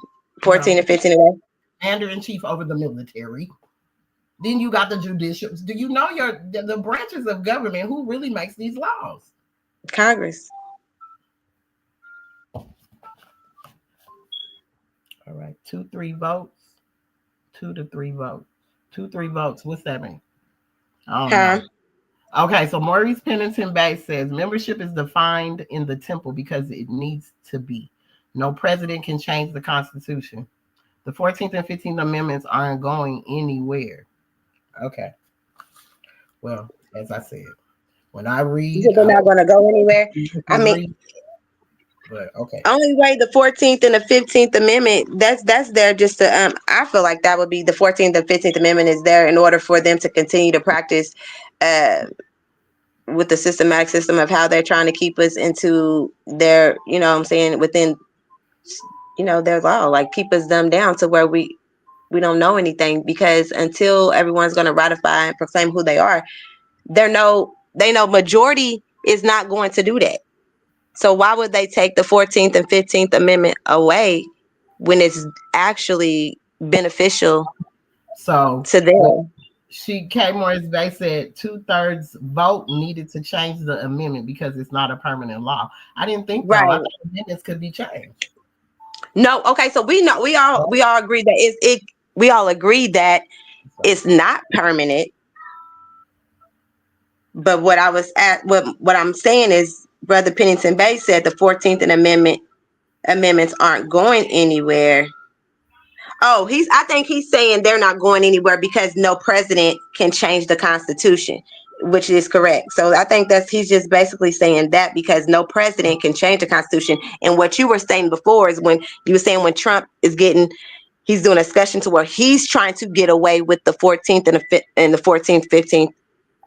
14 and 15 away. Commander-in-chief over the military. Then you got the judicial. Do you know the branches of government who really makes these laws? Congress. All right, 2-3 votes, 2 to 3 votes, 2-3 votes. What's that mean? Okay, so Maurice Pennington Bay says membership is defined in the temple because it needs to be. No president can change the Constitution. The 14th and 15th Amendments aren't going anywhere. Okay. Well, as I said, when I read, they're not going to go anywhere. I mean. But okay. Only way the 14th and the 15th Amendment, that's there just to I feel like that would be the 14th and 15th Amendment is there in order for them to continue to practice with the systematic system of how they're trying to keep us into their, you know what I'm saying, within, you know, their law, like keep us dumbed down to where we don't know anything, because until everyone's going to ratify and proclaim who they are, they know majority is not going to do that. So why would they take the 14th and 15th Amendment away when it's actually beneficial to them? K. Morris Bay said 2/3 vote needed to change the amendment because it's not a permanent law. I didn't think that. I thought amendments could be changed. No, okay, so we all agree that we all agree that it's not permanent. But what I'm saying is, Brother Pennington Bay said the 14th and amendments aren't going anywhere. Oh, I think he's saying they're not going anywhere because no president can change the Constitution. which is correct. So I think he's just basically saying that because no president can change the Constitution. And what you were saying before is when you were saying when Trump is he's doing a discussion to where he's trying to get away with the 14th and the 14th, 15th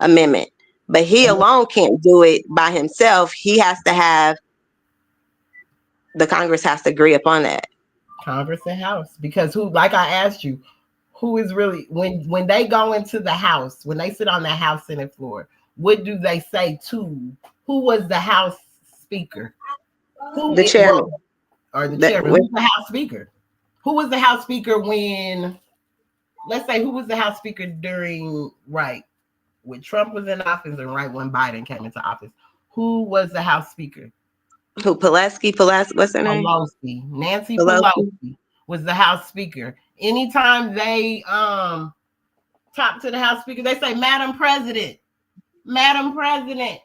Amendment. But he alone can't do it by himself. He has to have, the Congress has to agree upon that. Congress and House. Because like I asked you, who is really, when they go into the House, when they sit on the House Senate floor, what do they say to, who was the House Speaker? The chairman. Or the chairman. Who's the House Speaker? Who was the House Speaker when, let's say, who was the House Speaker during, when Trump was in office and when Biden came into office? Who was the House Speaker? Who, Pelosi, what's her name? Pelosi. Nancy Pelosi was the House Speaker. Anytime they talk to the House Speaker, they say, Madam President, Madam President.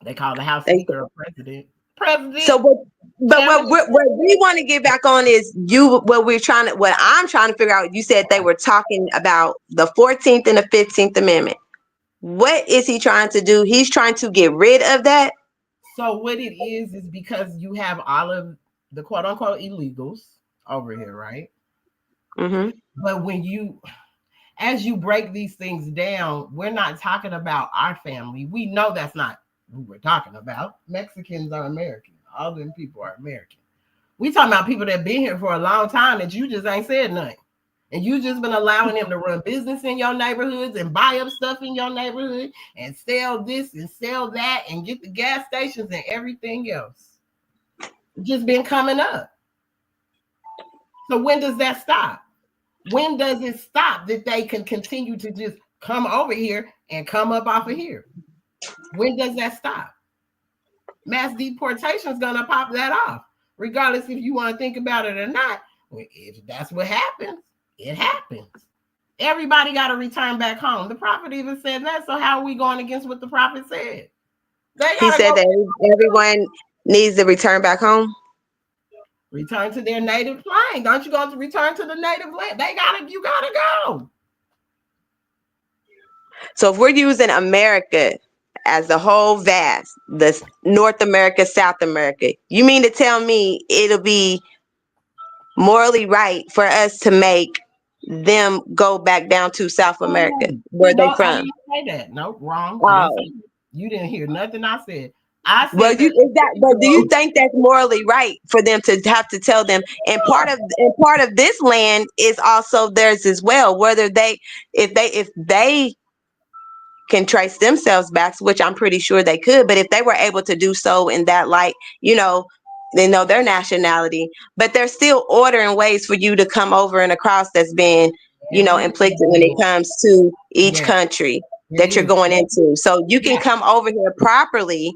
They call the House Speaker a president. President. So, what we want to get back on is what I'm trying to figure out. You said they were talking about the 14th and the 15th Amendment. What is he trying to do? He's trying to get rid of that. So what it is because you have all of the quote unquote illegals over here, right? Mm-hmm. But as you break these things down, we're not talking about our family. We know that's not who we're talking about. Mexicans are American. All them people are American. We talking about people that have been here for a long time that you just ain't said nothing. And you just been allowing them to run business in your neighborhoods and buy up stuff in your neighborhood and sell this and sell that and get the gas stations and everything else. Just been coming up. So when does that stop? When does it stop that they can continue to just come over here and come up off of here? When does that stop? Mass deportation is going to pop that off, regardless if you want to think about it or not. If that's what happens, it happens. Everybody got to return back home. The prophet even said that. So how are we going against what the prophet said? He said that everyone needs to return back home. Return to their native land. Don't you go to return to the native land? You gotta go. So if we're using America as the whole the North America, South America, you mean to tell me it'll be morally right for us to make them go back down to South America, where they from? I didn't say that. No, wrong. Oh. You didn't hear nothing I said. But do you think that's morally right for them to have to tell them? And part of this land is also theirs as well. Whether if they can trace themselves back, which I'm pretty sure they could, but if they were able to do so in that light, they know their nationality, but there's still order and ways for you to come over and across that's been, inflicted when it comes to each country that you're going into. So you can come over here properly,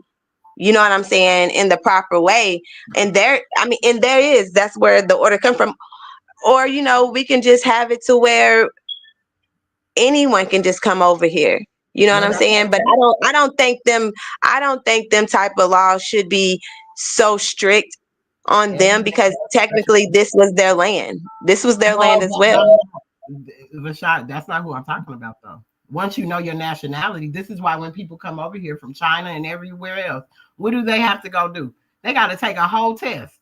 you know what I'm saying, in the proper way. And that's where the order comes from. Or, we can just have it to where anyone can just come over here. You know what I'm saying? But I don't think them type of laws should be so strict on them, because technically this was their land. This was their land as well. Rashad, that's not who I'm talking about though. Once you know your nationality, this is why when people come over here from China and everywhere else, what do they have to go do? They got to take a whole test.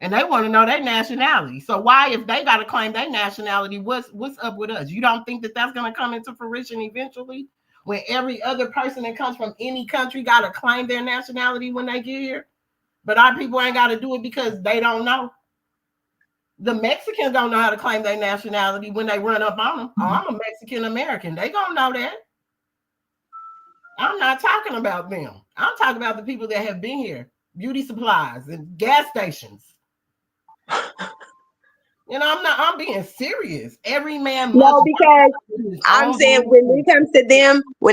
And they want to know their nationality. So why, if they got to claim their nationality, what's up with us? You don't think that that's going to come into fruition eventually? When every other person that comes from any country got to claim their nationality when they get here? But our people ain't got to do it because they don't know. The Mexicans don't know how to claim their nationality when they run up on them. Oh, I'm a Mexican American. They gonna know that. I'm not talking about them. I'm talking about the people that have been here. Beauty supplies and gas stations. I'm being serious. Every man. No, because I'm saying when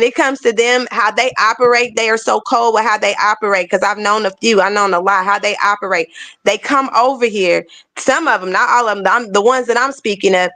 it comes to them, how they operate, they are so cold with how they operate. Because I've known a lot, how they operate. They come over here. Some of them, not all of them, the ones that I'm speaking of,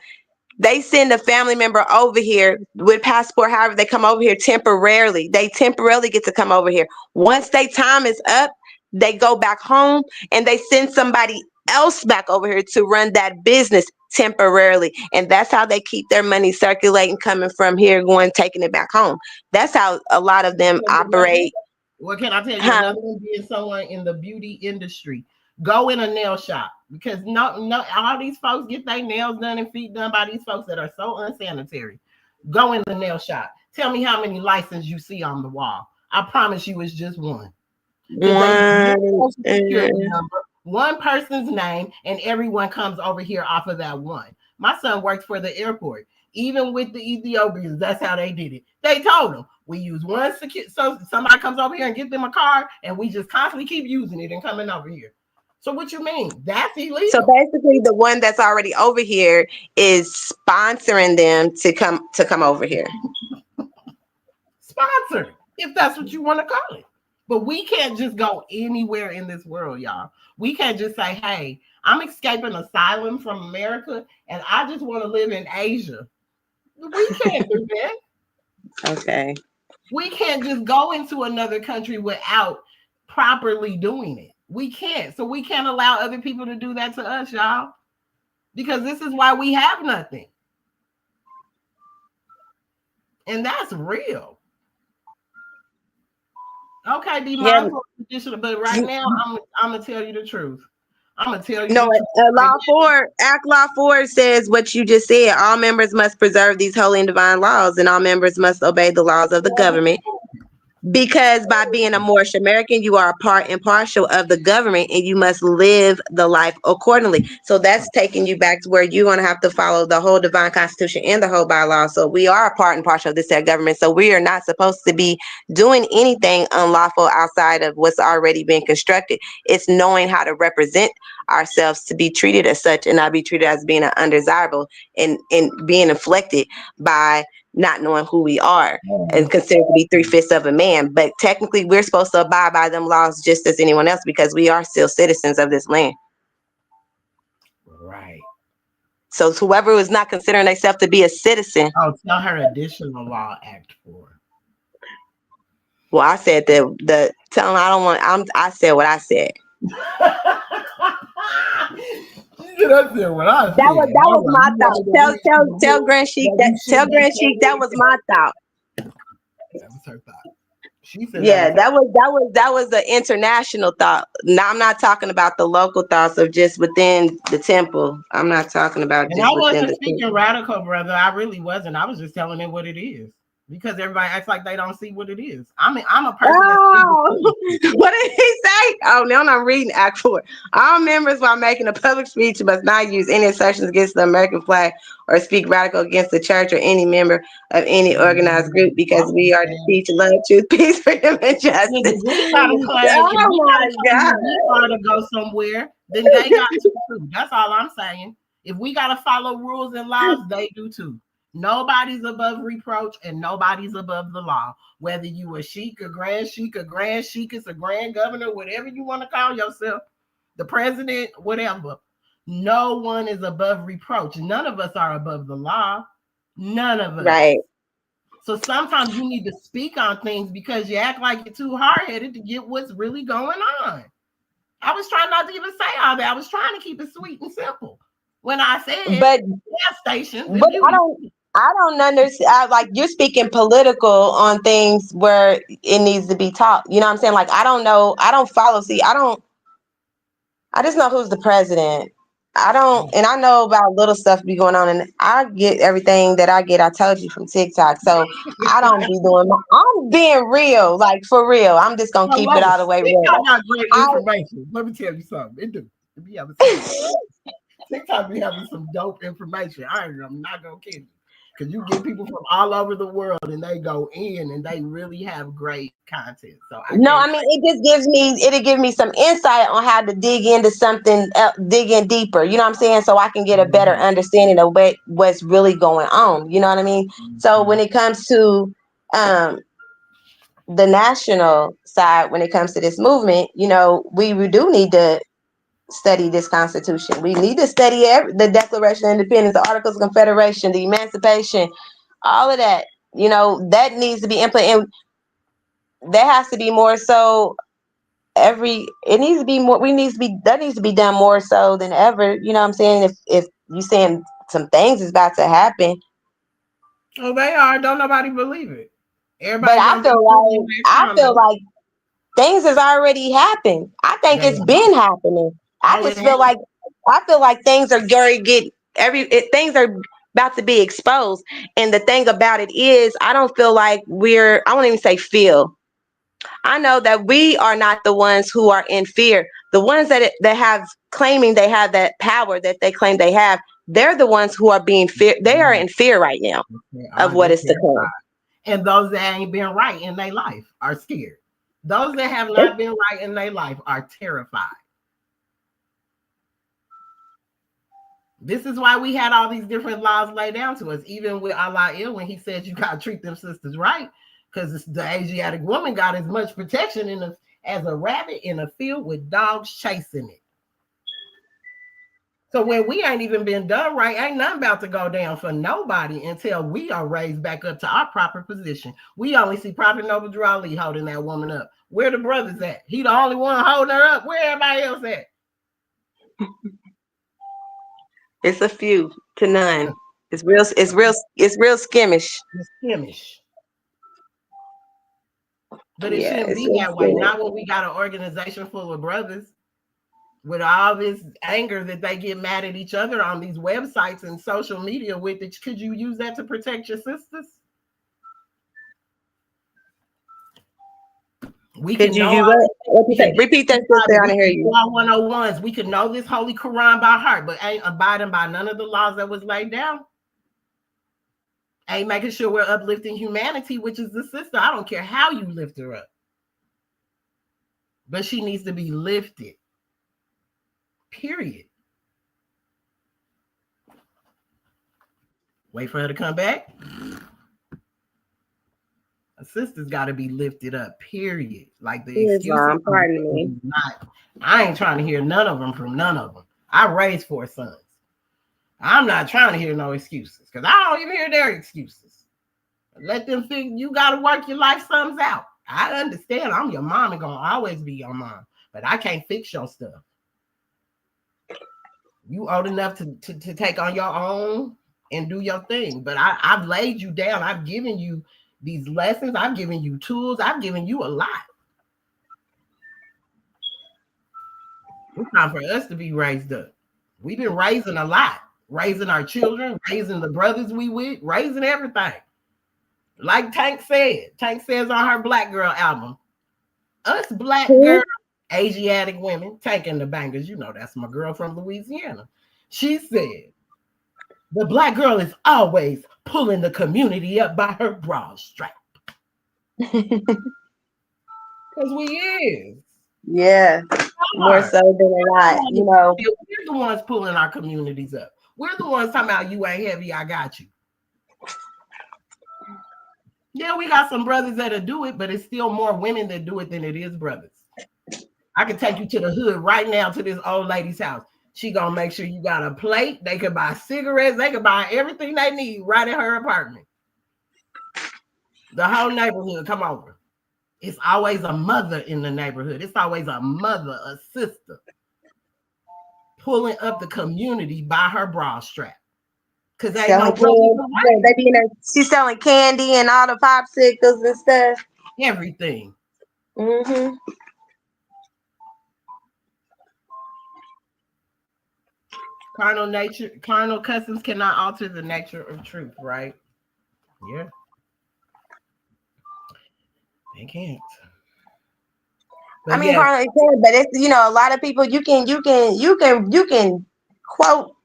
they send a family member over here with passport. However, they come over here temporarily. They temporarily get to come over here. Once their time is up, they go back home and they send somebody else back over here to run that business temporarily. And that's how they keep their money circulating, coming from here, going, taking it back home. That's how a lot of them operate. What can I tell you? Huh? Another one being someone in the beauty industry. Go in a nail shop, because no, all these folks get their nails done and feet done by these folks that are so unsanitary. Go in the nail shop. Tell me how many licenses you see on the wall. I promise you, it's just one. One person's name, and everyone comes over here off of that one. My son works for the airport. Even with the Ethiopians, that's how they did it. They told them, we use one security, so somebody comes over here and get them a card, and we just constantly keep using it and coming over here. So what you mean? That's illegal. So basically, the one that's already over here is sponsoring them to come over here. Sponsored, if that's what you want to call it. But we can't just go anywhere in this world, y'all. We can't just say, hey, I'm escaping asylum from America and I just want to live in Asia. We can't do that. Okay. We can't just go into another country without properly doing it. We can't. So we can't allow other people to do that to us, y'all. Because this is why we have nothing. And that's real. Okay, be mindful of traditional, but right now I'm gonna tell you the truth. I'm gonna tell you. No, Act Law 4 says what you just said. All members must preserve these holy and divine laws, and all members must obey the laws of the government. Because by being a Moorish American, you are a part and partial of the government, and you must live the life accordingly. So that's taking you back to where you're going to have to follow the whole divine constitution and the whole bylaw. So we are a part and partial of this said government. So we are not supposed to be doing anything unlawful outside of what's already been constructed. It's knowing how to represent ourselves to be treated as such and not be treated as being undesirable and being inflected by not knowing who we are and considered to be 3/5 of a man. But technically we're supposed to abide by them laws just as anyone else, because we are still citizens of this land. Right. So whoever is not considering themselves to be a citizen. Oh, tell her additional law Act 4. Well, I said the tell them I said what I said. That was my thought. Tell Grand Sheik that was my thought. That was her thought. She said that was the international thought. Now I'm not talking about the local thoughts of just within the temple. I'm not talking about and just I wasn't within speaking radical, brother. I really wasn't. I was just telling it what it is. Because everybody acts like they don't see what it is. I mean, I'm a person. What did he say? Oh, now I'm reading Act 4. All members, while making a public speech, must not use any assertions against the American flag or speak radical against the church or any member of any organized group, because we are to teach love, truth, peace, freedom, and justice. Oh my God! We are to go somewhere, then they got to too. That's all I'm saying. If we got to follow rules and laws, they do too. Nobody's above reproach and nobody's above the law. Whether you a sheik, a grand sheik, a grand governor, whatever you want to call yourself, the president, whatever. No one is above reproach. None of us are above the law. None of us. Right. So sometimes you need to speak on things because you act like you're too hard-headed to get what's really going on. I was trying not to even say all that. I was trying to keep it sweet and simple. When I said gas stations, but I don't understand. Like, you're speaking political on things where it needs to be taught. You know what I'm saying? Like, I don't know. I don't follow. I just know who's the president. And I know about little stuff be going on, and I get everything that I get. I told you from TikTok. So I don't be doing. I'm being real, like for real. I'm just gonna keep it all the way real. Got great information. Let me tell you something. It do. TikTok be having some dope information. I'm not gonna kid you. Because you get people from all over the world and they go in and they really have great content. So it gives me some insight on how to dig into something, dig in deeper. You know what I'm saying? So I can get a better understanding of what's really going on. You know what I mean? So when it comes to the national side, when it comes to this movement, you know, we do need to study this Constitution. We need to study the Declaration of Independence, the Articles of Confederation, the Emancipation, all of that. You know, that needs to be implemented. There has to be more so it needs to be more. That needs to be done more so than ever. You know what I'm saying? If you saying some things is about to happen, Oh, they are. Don't nobody believe it. but Everybody gonna be putting in their I feel comments. like things has already happened. I think They it's are. been happening. I Oh, it just has. feel like things are going to get things are about to be exposed. And the thing about it is, I don't feel like I won't even say feel. I know that we are not the ones who are in fear. The ones that have claiming they have that power that they claim they have, they're the ones who are being fear. They are in fear right now They of are. what They is to come. terrified. And those that ain't been right in their life are scared. Those that have not been right in their life are terrified. This is why we had all these different laws laid down to us, even with Allah when he said you gotta treat them sisters right, because the Asiatic woman got as much protection as a rabbit in a field with dogs chasing it. So when we ain't even been done right, ain't nothing about to go down for nobody until we are raised back up to our proper position. We only see Prophet Noble Drew Ali holding that woman up. Where the brothers at? He the only one holding her up. Where everybody else at? It's a few to none. It's real skimmish. It's skimmish. But it Yeah, shouldn't it's be real that way. skimmish. Not when we got an organization full of brothers with all this anger that they get mad at each other on these websites and social media with it. Could you use that to protect your sisters? We Could can you know use our, what you say? Repeat that, sister. I we don't hear can you. know our 101s. We can know this Holy Quran by heart, but ain't abiding by none of the laws that was laid down. Ain't making sure we're uplifting humanity, which is the sister. I don't care how you lift her up, but she needs to be lifted. Period. Wait for her to come back. A sister's got to be lifted up. Period. Like the excuses. Pardon me. I ain't trying to hear none of them from none of them. I raised 4 sons. I'm not trying to hear no excuses because I don't even hear their excuses. Let them figure you got to work your life sums out. I understand I'm your mom and gonna always be your mom, but I can't fix your stuff. You old enough to take on your own and do your thing. But I've laid you down. I've given you these lessons. I've given you tools. I've given you a lot. It's time for us to be raised up. We've been raising a lot. Raising our children, raising the brothers we with, raising everything. Like Tank says on her Black Girl album, us black girls, Asiatic women, taking the bangers. You know, that's my girl from Louisiana. She said, the black girl is always pulling the community up by her bra strap. Because we is. Yeah. More so than a lot, you know. We're the ones pulling our communities up. We're the ones talking about you ain't heavy, I got you. Yeah, we got some brothers that'll do it, but it's still more women that do it than it is brothers. I can take you to the hood right now to this old lady's house. She gonna make sure you got a plate. They can buy cigarettes. They can buy everything they need right in her apartment. The whole neighborhood come over. It's always a mother in the neighborhood. It's always a mother, a sister, pulling up the community by her bra strap. Because they know they be in there, she's selling candy and all the popsicles and stuff. Everything. Mm-hmm. Carnal customs cannot alter the nature of truth, right? Yeah. They can't. But I mean, carnal it can, but it's, you know, a lot of people you can quote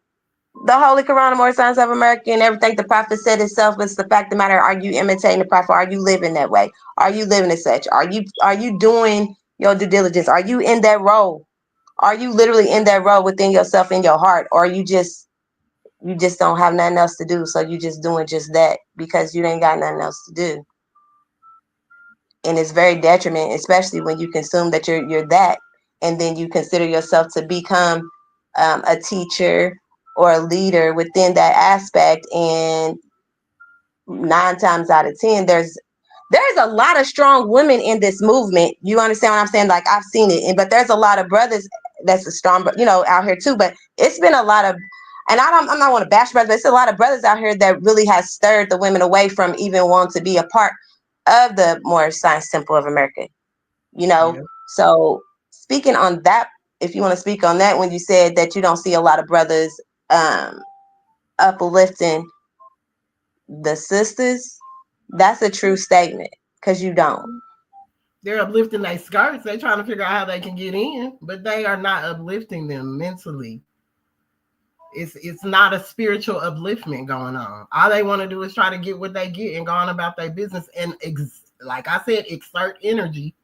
the Holy Quran, more Sons of America, and everything the prophet said itself. But it's the fact of the matter: are you imitating the prophet? Are you living that way? Are you living as such? Are you doing your due diligence? Are you in that role? Are you literally in that role within yourself, in your heart, or you just don't have nothing else to do, so you just doing just that because you ain't got nothing else to do? And it's very detriment, especially when you consume that you're that, and then you consider yourself to become a teacher or a leader within that aspect. And 9 times out of 10, there's there's a lot of strong women in this movement. You understand what I'm saying? Like I've seen it, but there's a lot of brothers that's a strong, out here too. But it's been a lot of, and I'm not want to bash brothers, but it's a lot of brothers out here that really has stirred the women away from even wanting to be a part of the more Science Temple of America. Yeah. So speaking on that, if you want to speak on that, when you said that you don't see a lot of brothers uplifting the sisters, that's a true statement, because you don't. They're uplifting their skirts. They're trying to figure out how they can get in, but they are not uplifting them mentally. It's not a spiritual upliftment going on. All they want to do is try to get what they get and go on about their business and, like I said, exert energy.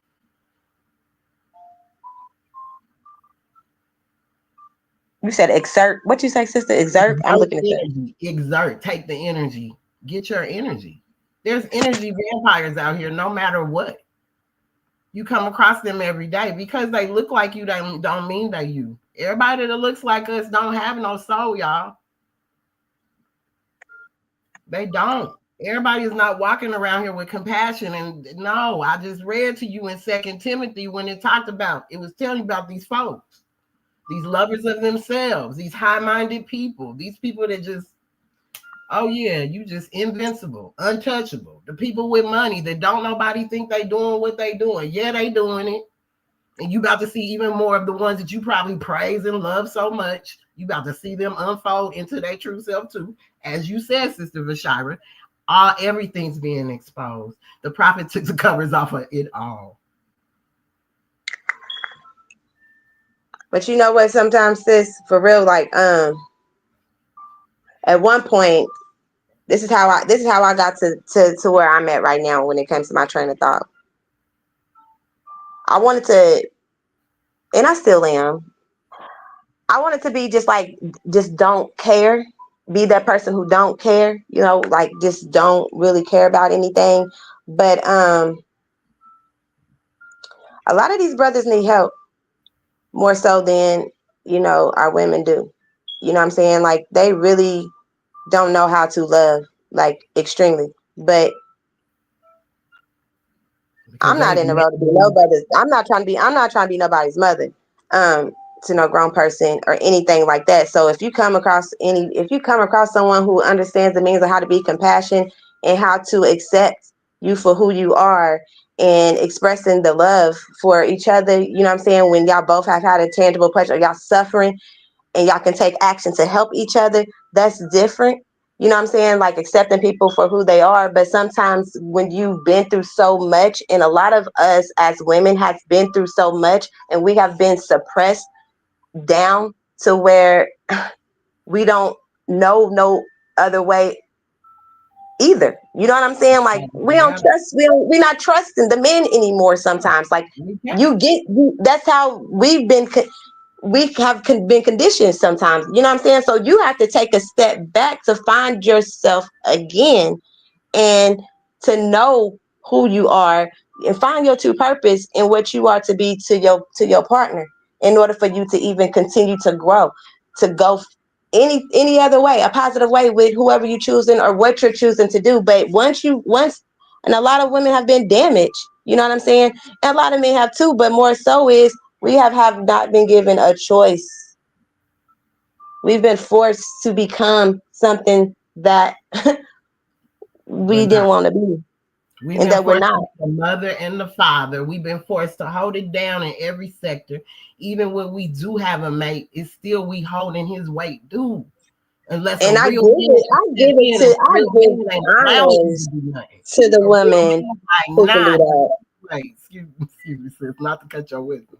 You said exert. What you say, sister? Exert? I'm looking at energy. Exert. Take the energy. Get your energy. There's energy vampires out here no matter what. You come across them every day. Because they look like you, don't mean they you. Everybody that looks like us don't have no soul, y'all. They don't. Everybody is not walking around here with compassion. And no, I just read to you in 2 Timothy when it talked about, it was telling you about these folks, these lovers of themselves, these high-minded people, these people that just, oh yeah, you just invincible, untouchable. The people with money that don't nobody think they doing what they doing. Yeah, they doing it. And you about to see even more of the ones that you probably praise and love so much. You about to see them unfold into their true self too. As you said, Sister Vashira, everything's being exposed. The prophet took the covers off of it all. But you know what? Sometimes, sis, for real, like at one point, this is how I got to where I'm at right now when it comes to my train of thought. I wanted to, and I still am, I wanted to be just don't care, be that person who don't care, like just don't really care about anything. But a lot of these brothers need help more so than, our women do. You know what I'm saying? Like they really don't know how to love, like extremely. But I'm not in the road to be nobody's. I'm not trying to be nobody's mother, to no grown person or anything like that. So if you come across someone who understands the means of how to be compassionate and how to accept you for who you are and expressing the love for each other, you know what I'm saying? When y'all both have had a tangible pleasure, y'all suffering and y'all can take action to help each other, that's different. You know what I'm saying? Like accepting people for who they are. But sometimes when you've been through so much, and a lot of us as women has been through so much, and we have been suppressed down to where we don't know no other way either. You know what I'm saying? Like we're not trusting the men anymore sometimes. Like that's how we have been conditioned sometimes. You know what I'm saying? So you have to take a step back to find yourself again and to know who you are and find your true purpose in what you are to be to your partner in order for you to even continue to grow, to go any other way, a positive way with whoever you're choosing or what you're choosing to do. But once and a lot of women have been damaged, you know what I'm saying? And a lot of men have too, but more so is we have not been given a choice. We've been forced to become something that we didn't want to be. We've been forced to be the mother and the father. We've been forced to hold it down in every sector. Even when we do have a mate, it's still we holding his weight, dude. Unless and I give it to the women who can do that. Right, excuse me, sis, not to cut your wisdom.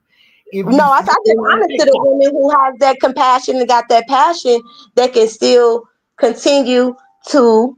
I give honor to the women who have that compassion and got that passion that can still continue to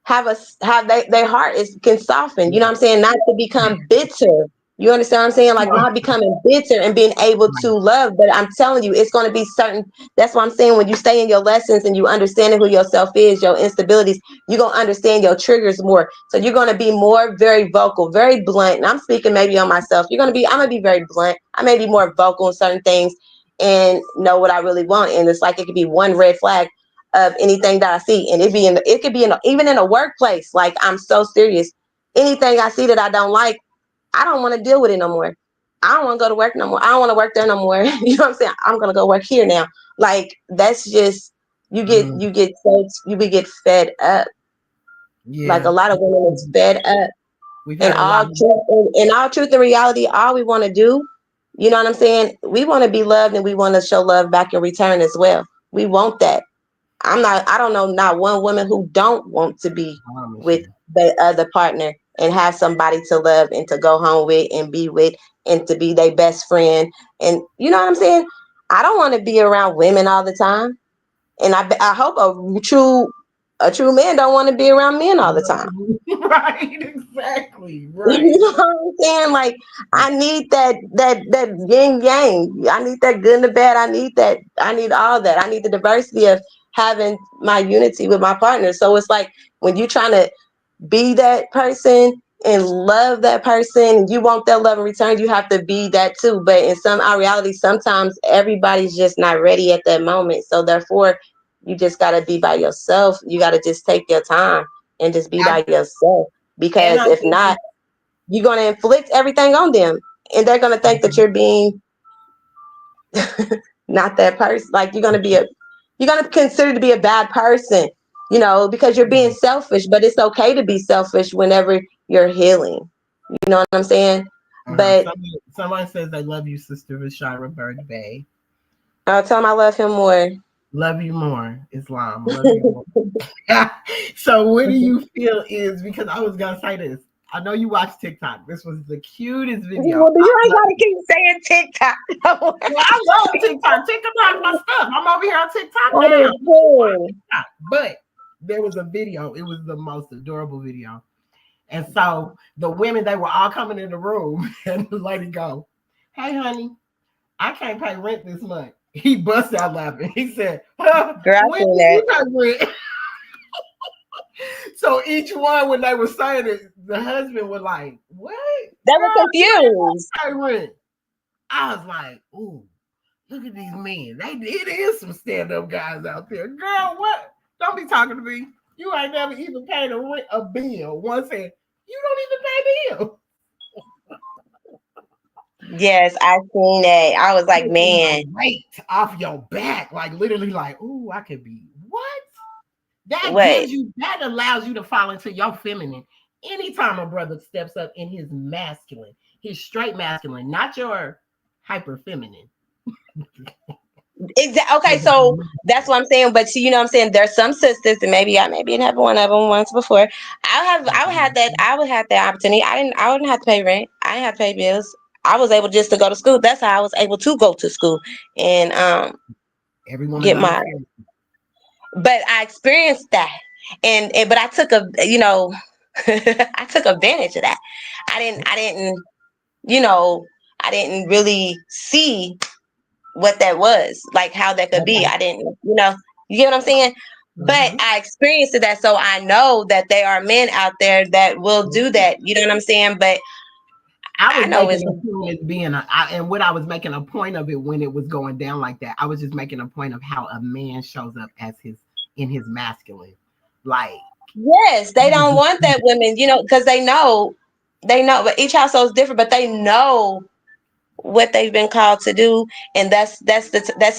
their heart can soften. You know what I'm saying? Not to become bitter. You understand what I'm saying? Like not becoming bitter and being able to love. But I'm telling you, it's going to be certain. That's what I'm saying. When you stay in your lessons and you understand who yourself is, your instabilities, you're going to understand your triggers more. So you're going to be more very vocal, very blunt. And I'm speaking maybe on myself. I'm going to be very blunt. I may be more vocal in certain things and know what I really want. And it's like it could be one red flag of anything that I see. And it could be even in a workplace. Like I'm so serious. anything I see that I don't like, I don't want to deal with it no more. I don't want to go to work no more. I don't want to work there no more. You know what I'm saying? I'm gonna go work here now. Like that's just you get fed up. Like Yeah. a lot of women is fed up. We've And had a lot of all truth and reality, all we want to do, you know what I'm saying? We want to be loved and we want to show love back in return as well. We want that. I don't know not one woman who don't want to be with the other partner and have somebody to love and to go home with and be with and to be their best friend. And you know what I'm saying? I don't want to be around women all the time. And I hope a true man don't want to be around men all the time. Right, exactly. You Right. know what I'm saying? Like I need that yin yang. I need that good and the bad. I need all that. I need the diversity of having my unity with my partner. So it's like when you're trying to be that person and love that person, you want that love in return, you have to be that too. But in our reality, sometimes everybody's just not ready at that moment. So therefore, you just gotta be by yourself. You gotta just take your time and just be by yourself. Because if not, you're gonna inflict everything on them, and they're gonna think that you're being not that person. Like you're gonna consider to be a bad person, you know, because you're being selfish. But it's okay to be selfish whenever you're healing. You know what I'm saying? But someone says I love you, Sister Rashira Bird Bay. I'll tell him I love him more. Love you more, Islam. Love you more. So what do you feel is, because I was gonna say this. I know you watch TikTok. This was the cutest video. Well, you ain't gotta keep saying TikTok. Well, I love TikTok. TikTok my stuff. I'm over here on TikTok now. But there was a video. It was the most adorable video. And so the women, they were all coming in the room, and the lady go, "Hey, honey, I can't pay rent this month." He bust out laughing. He said, Girl, when did you pay rent? So each one, when they were saying it, the husband was like, "What?" They were confused. Pay rent. I was like, "Ooh, look at these men. It is some stand-up guys out there." Girl, what? Don't be talking to me. You ain't never even paid a bill. One said, "You don't even pay bills." Yes, I seen that. I was like, man, weight off your back, like literally, like, "Ooh, I could be what?" That gives you, that allows you to fall into your feminine. Anytime a brother steps up in his masculine, his straight masculine, not your hyper feminine. Exactly. Okay, so that's what I'm saying. But see, you know what I'm saying? There's some sisters, and maybe it happened one of them once before. I would have that opportunity. I wouldn't have to pay rent. I didn't have to pay bills. I was able just to go to school. That's how I was able to go to school and everyone get my. But I experienced that, but I took I took advantage of that. I didn't really see what that was, like how that could be. I didn't, you get what I'm saying? But I experienced that, so I know that there are men out there that will do that. You know what I'm saying? But I know it's being and what I was making a point of it when it was going down like that. I was just making a point of how a man shows up as in his masculine. Like, yes, they don't want that women, because they know, but each household is different, but they know what they've been called to do, and that's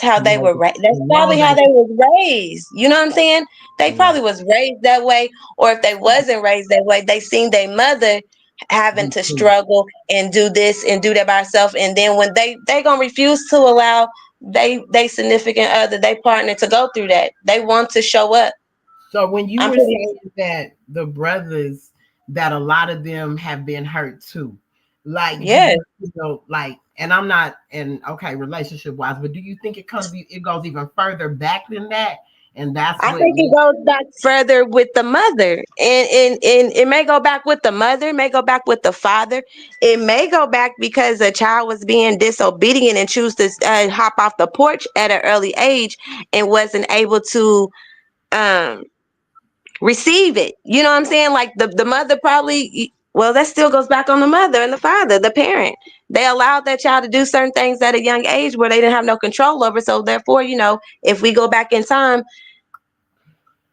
how they were raised. That's probably how they was raised. You know what I'm saying? They probably was raised that way, or if they wasn't raised that way, they seen their mother having to struggle and do this and do that by herself, and then when they gonna refuse to allow they significant other, they partner to go through that. They want to show up. So when you were saying that the brothers, that a lot of them have been hurt too, like, yeah, like, and I'm not, relationship wise, but do you think it goes even further back than that? And I think it goes back further with the mother, and it may go back with the mother, it may go back with the father, it may go back because a child was being disobedient and choose to hop off the porch at an early age and wasn't able to receive it. You know what I'm saying? Like the mother probably, well, that still goes back on the mother and the father, the parent. They allowed that child to do certain things at a young age where they didn't have no control over. So therefore, if we go back in time,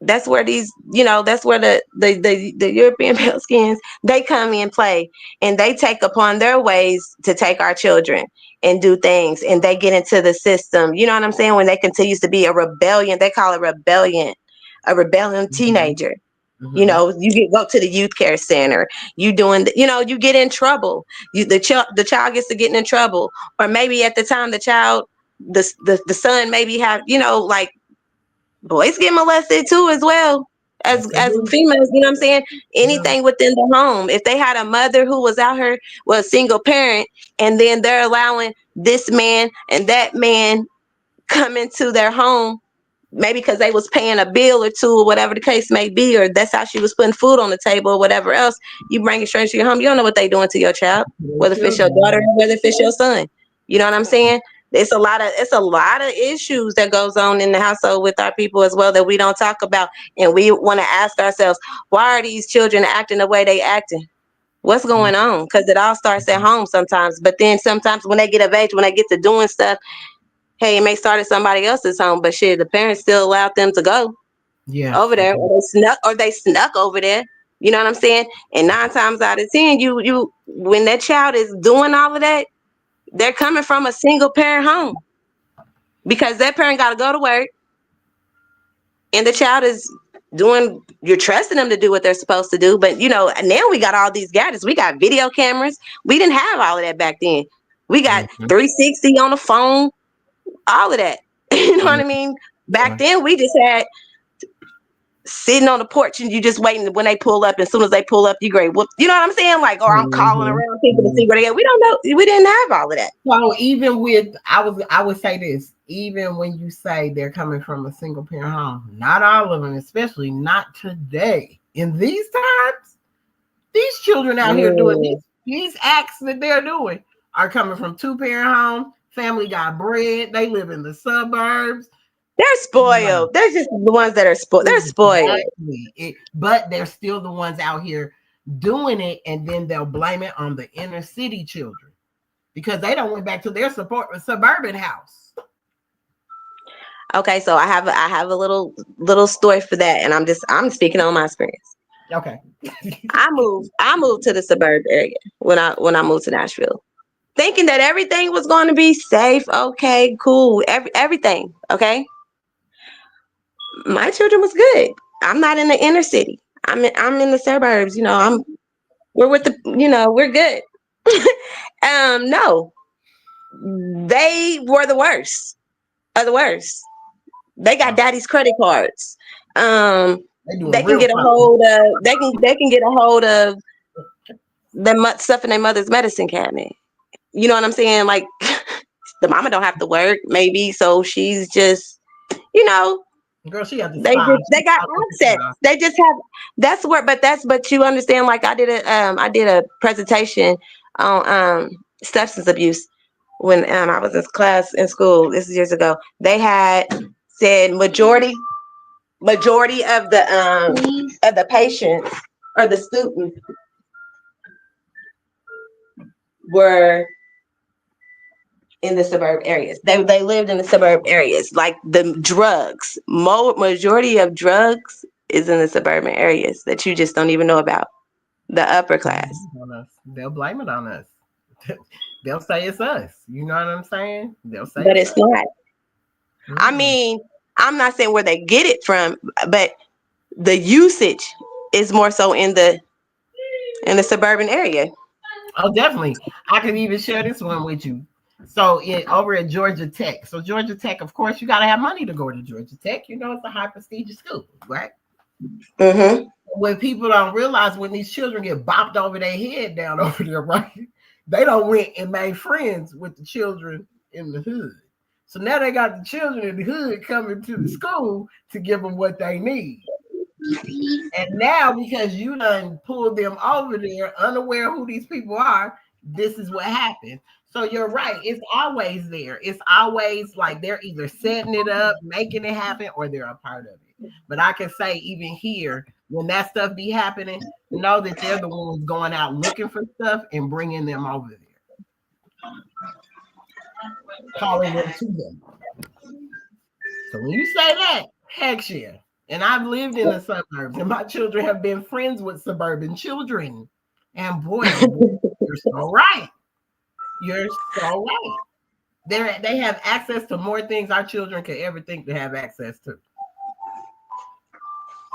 that's where these, that's where the European pale skins, they come in play, and they take upon their ways to take our children and do things, and they get into the system. You know what I'm saying? When they continues to be a rebellion, they call it a rebellion teenager. You go to the youth care center. You doing, you get in trouble. The child gets to getting in trouble, or maybe at the time the child, the son maybe have, like, boys get molested too as well as females. You know what I'm saying? Anything within the home. If they had a mother who was out here, was a single parent, and then they're allowing this man and that man come into their home, maybe because they was paying a bill or two, or whatever the case may be, or that's how she was putting food on the table, or whatever else, you bring it straight to your home. You don't know what they doing to your child, whether it's your daughter or whether it's your son. You know what I'm saying? It's a lot of issues that goes on in the household with our people as well that we don't talk about, and we want to ask ourselves, why are these children acting the way they acting? What's going on? Because it all starts at home sometimes, but then sometimes when they get of age, when they get to doing stuff, hey, it may start at somebody else's home, but shit, the parents still allowed them to go over there, or they snuck over there. You know what I'm saying? And 9 times out of 10, you when that child is doing all of that, they're coming from a single parent home, because that parent got to go to work, and the child is doing, you're trusting them to do what they're supposed to do. But now we got all these gadgets. We got video cameras. We didn't have all of that back then. We got 360 on the phone, all of that. You know what I mean? Back then we just had sitting on the porch, and you just waiting when they pull up. As soon as they pull up, you great. Whoop. You know what I'm saying? Like, or I'm calling around people to see where they are. We don't know. We didn't have all of that. So even with, I would say this, even when you say they're coming from a single parent home, not all of them, especially not today. In these times, these children out here doing these acts that they're doing are coming from 2-parent home. Family got bread. They live in the suburbs. They're spoiled. They're just the ones that are spoiled. They're spoiled. But they're still the ones out here doing it, and then they'll blame it on the inner city children because they don't went back to their suburban house. Okay, so I have a little story for that, and I'm speaking on my experience. Okay. I moved to the suburb area when I moved to Nashville, thinking that everything was going to be safe. Okay, cool. Everything. Okay. My children was good. I'm not in the inner city. I'm in the suburbs. We're with the, we're good. No, they were the worst of the worst. They got daddy's credit cards. They can get a hold of. They can get a hold of the stuff in their mother's medicine cabinet. You know what I'm saying? Like, the mama don't have to work, maybe, so she's just, Girl, she got they got access. They just have. But you understand? Like, I did a presentation on substance abuse when I was in class in school. This is years ago. They had said majority of the patients or the students were in the suburb areas. They lived in the suburb areas. Like, the drugs, majority of drugs is in the suburban areas that you just don't even know about. The upper class. They'll blame it on us. They'll say it's us. You know what I'm saying? They'll say, but it's not. I mean, I'm not saying where they get it from, but the usage is more so in the suburban area. Oh, definitely. I can even share this one with you. So over at Georgia Tech. So Georgia Tech, of course, you got to have money to go to Georgia Tech. It's a high prestigious school, right? Mm-hmm. What people don't realize, when these children get bopped over their head down over there, right? They don't went and made friends with the children in the hood. So now they got the children in the hood coming to the school to give them what they need. And now, because you done pulled them over there, unaware who these people are, this is what happened. So you're right. It's always there. It's always like they're either setting it up, making it happen, or they're a part of it. But I can say, even here, when that stuff be happening, know that they're the ones going out looking for stuff and bringing them over there. Calling them to them. So when you say that, heck yeah. And I've lived in the suburbs, and my children have been friends with suburban children. And boy, oh boy, you're so right. You're so right. They have access to more things our children could ever think to have access to.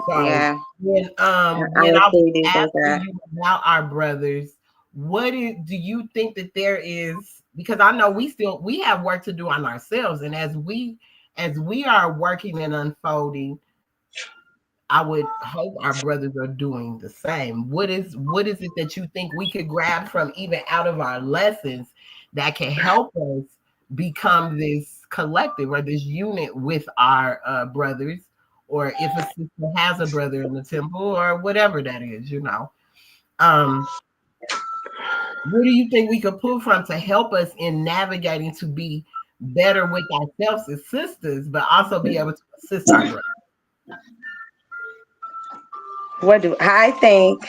So Yeah. when I honestly do was think asking that. you about our brothers, do you think that there is, because I know we have work to do on ourselves, and as we are working and unfolding, I would hope our brothers are doing the same. What is it that you think we could grab from even out of our lessons that can help us become this collective or this unit with our brothers, or if a sister has a brother in the temple or whatever that is, what do you think we could pull from to help us in navigating to be better with ourselves as sisters, but also be able to assist our brothers? What do I think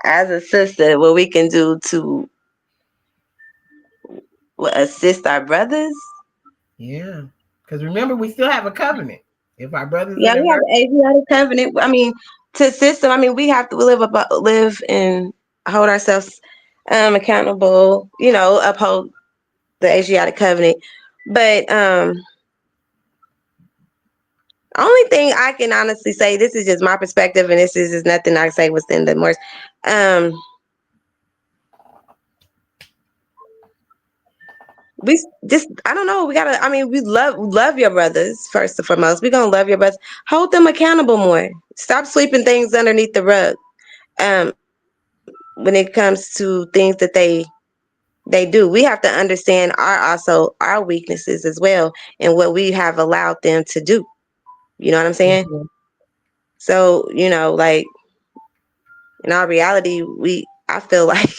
as a sister what we can do to assist our brothers? Yeah, because remember, we still have a covenant. If our brothers Yeah, in we have the the Asiatic covenant. I mean, to system. I mean, we have to live and hold ourselves accountable. You know, uphold the Asiatic covenant. But only thing I can honestly say, this is just my perspective, and this is nothing I say within the Morse. We just, I don't know, we gotta, I mean, we love your brothers first and foremost. We're gonna love your brothers, hold them accountable more, stop sweeping things underneath the rug when it comes to things that they do. We have to understand our weaknesses as well, and what we have allowed them to do. You know what I'm saying? Mhm. So, you know, like, in our reality, I feel like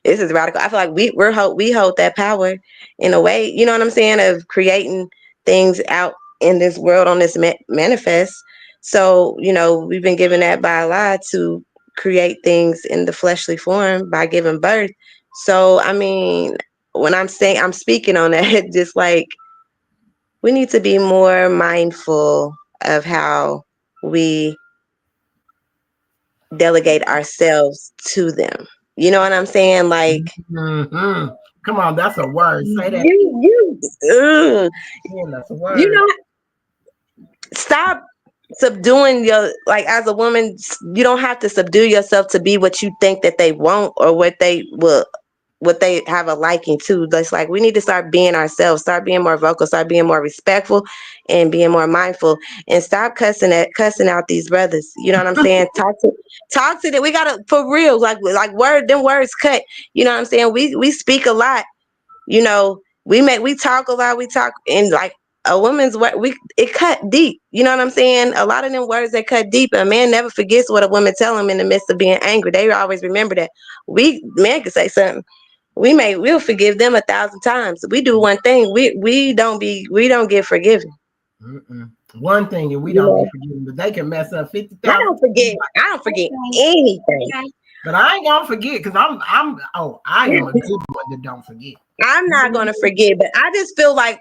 this is radical. I feel like we hold that power in a way, you know what I'm saying, of creating things out in this world on this manifest. So, you know, we've been given that by Allah to create things in the fleshly form by giving birth. So, I mean, when I'm speaking on that, just like we need to be more mindful of how we delegate ourselves to them. You know what I'm saying? Like, Mhm. Come on, that's a word. Say that again. That's a you word. know, stop subduing like, as a woman, you don't have to subdue yourself to be what you think that they want or what they have a liking to. That's like, we need to start being ourselves, start being more vocal, start being more respectful, and being more mindful, and stop cussing out these brothers. You know what I'm saying? Talk to them. We gotta, for real, like words cut. You know what I'm saying? We speak a lot. You know, we talk a lot. We talk, and like, a woman's word, it cut deep. You know what I'm saying? A lot of them words that cut deep. A man never forgets what a woman tell him in the midst of being angry. They always remember that. Man can say something. We'll forgive them 1,000 times. We do one thing. We don't get forgiven. Mm-mm. One thing that we You don't be know, forgetting, but they can mess up 50,000 I don't forget. I don't forget anything. But I ain't gonna forget, because I am a good one that don't forget. I'm not gonna forget, but I just feel like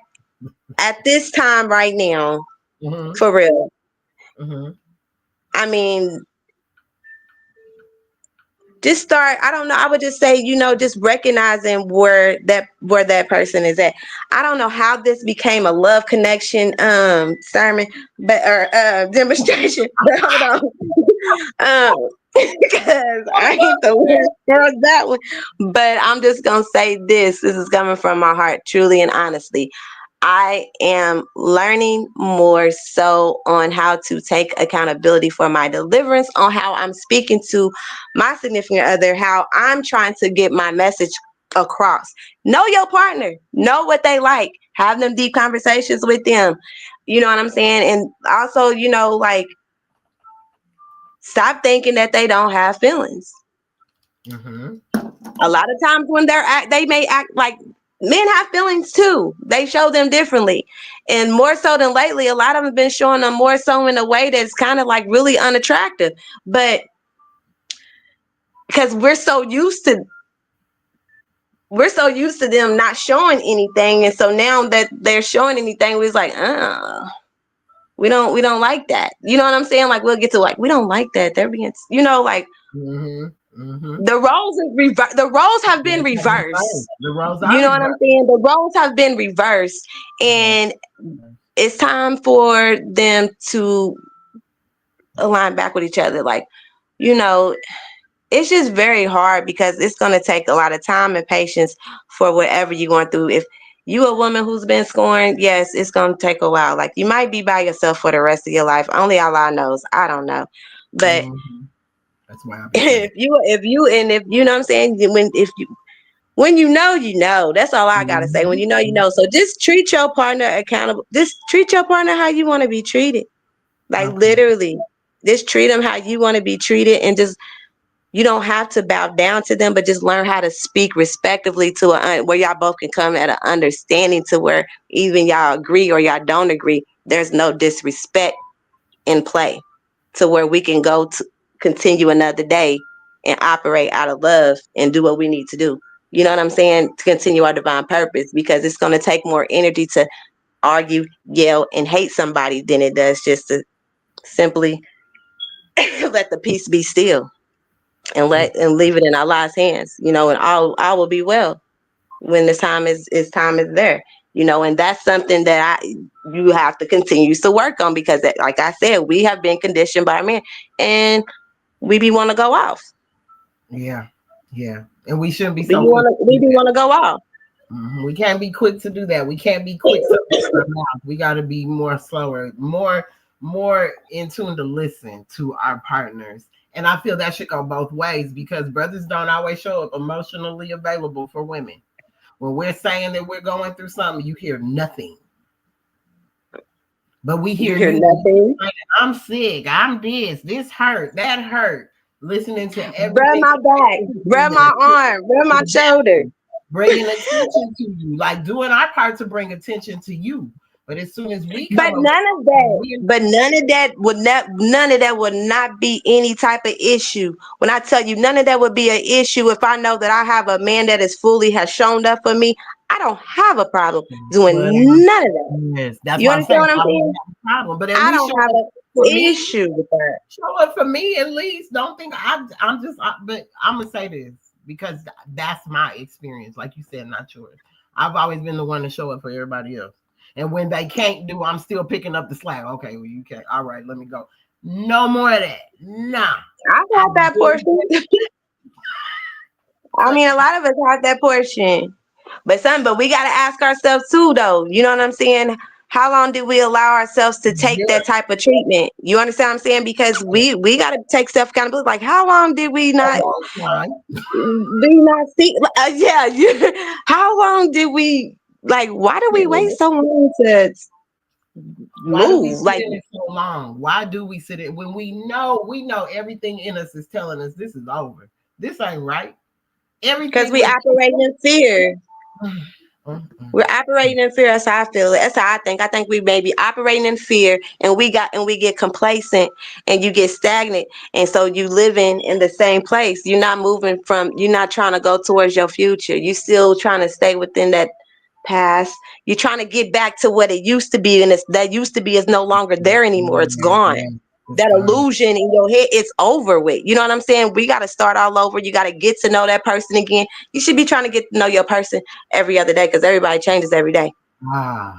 at this time right now, Mm-hmm. for real. Mm-hmm. I mean, just start, I don't know, I would just say, you know, just recognizing where that person is at. I don't know how this became a love connection sermon, but or demonstration, but hold on. Because I ain't the one for that one. But I'm just gonna say this is coming from my heart, truly and honestly. I am learning more so on how to take accountability for my deliverance, on how I'm speaking to my significant other, how I'm trying to get my message across. Know your partner, know what they like, have them deep conversations with them. You know what I'm saying? And also, you know, like, stop thinking that they don't have feelings. Mm-hmm. A lot of times when they may act like, men have feelings too. They show them differently. And more so than lately, a lot of them have been showing them more so in a way that's kind of like really unattractive. But because we're so used to them not showing anything. And so now that they're showing anything, we're like, We don't like that. You know what I'm saying? Like we'll get to like we don't like that. They're being, like the roles have been reversed. The roles You are know what I'm saying? The roles have been reversed, and it's time for them to align back with each other. Like, it's just very hard because it's going to take a lot of time and patience for whatever you're going through. If you a woman who's been scorned, yes, it's going to take a while. Like you might be by yourself for the rest of your life. Only Allah knows. I don't know. But that's why if you know what I'm saying, when you know, that's all I gotta say. When you know. So just treat your partner accountable. Just treat your partner how you want to be treated. Like literally, just treat them how you want to be treated, and just you don't have to bow down to them, but just learn how to speak respectively to where y'all both can come at an understanding to where even y'all agree or y'all don't agree. There's no disrespect in play, to where we can go to continue another day and operate out of love and do what we need to do. You know what I'm saying? To continue our divine purpose, because it's going to take more energy to argue, yell, and hate somebody than it does just to simply let the peace be still and leave it in Allah's hands. And all will be well when the time is there. And that's something that you have to continue to work on, because like I said, we have been conditioned by men and we be want to go off. Yeah. And we shouldn't be we want to go off. We can't be quick to do that. We can't be quick to we got to be more slower, more in tune to listen to our partners. And I feel that should go both ways, because brothers don't always show up emotionally available for women. When we're saying that we're going through something, you hear nothing. But we hear nothing. I'm sick. I'm this hurt, that hurt. Listening to everything. Rub my back, rub my arm, rub my shoulder. Bringing attention to you, like doing our part to bring attention to you. But as soon as we none of that would not be any type of issue. When I tell you, none of that would be an issue if I know that I have a man that has shown up for me. I don't have a problem doing none of that. Yes, that's you understand what I'm saying? Problem, but I don't have an issue with that. Show up for me at least. Don't think but I'm gonna say this because that's my experience. Like you said, not yours. I've always been the one to show up for everybody else. And when they can't do, I'm still picking up the slack. Okay, well, you can't. All right, let me go. No more of that. Nah. I've had that portion. I mean, a lot of us have that portion. But we got to ask ourselves too, though. You know what I'm saying? How long did we allow ourselves to take that type of treatment? You understand what I'm saying? Because we got to take self-accountability. Like, how long did we not see? How long did we, why do we wait so long to move? So long? Why do we sit it when we know everything in us is telling us this is over? This ain't right. Because we operate in fear. We're operating in fear. That's how I feel. That's how I think. I think we may be operating in fear, and we get complacent, and you get stagnant, and so you living in the same place. You're not moving you're not trying to go towards your future. You're still trying to stay within that past. You're trying to get back to what it used to be, and that used to be is no longer there anymore. It's gone. That illusion in your head, it's over with. You know what I'm saying? We got to start all over. You got to get to know that person again. You should be trying to get to know your person every other day, because everybody changes every day.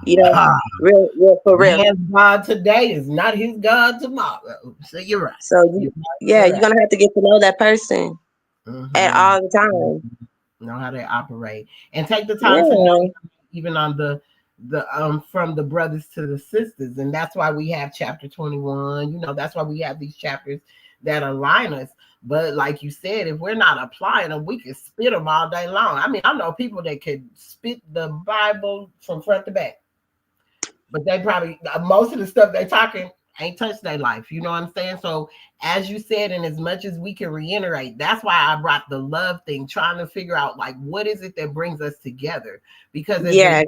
Real for real. Man's God today is not his God tomorrow. So you're right. So you're going to have to get to know that person at all the time. Know how they operate and take the time to know, even on the from the brothers to the sisters. And that's why we have chapter 21. That's why we have these chapters that align us. But like you said, if we're not applying them, we can spit them all day long. I mean, I know people that could spit the Bible from front to back, but they probably, most of the stuff they're talking ain't touched their life. You know what I'm saying? So as you said, and as much as we can reiterate, that's why I brought the love thing, trying to figure out what is it that brings us together? Because we're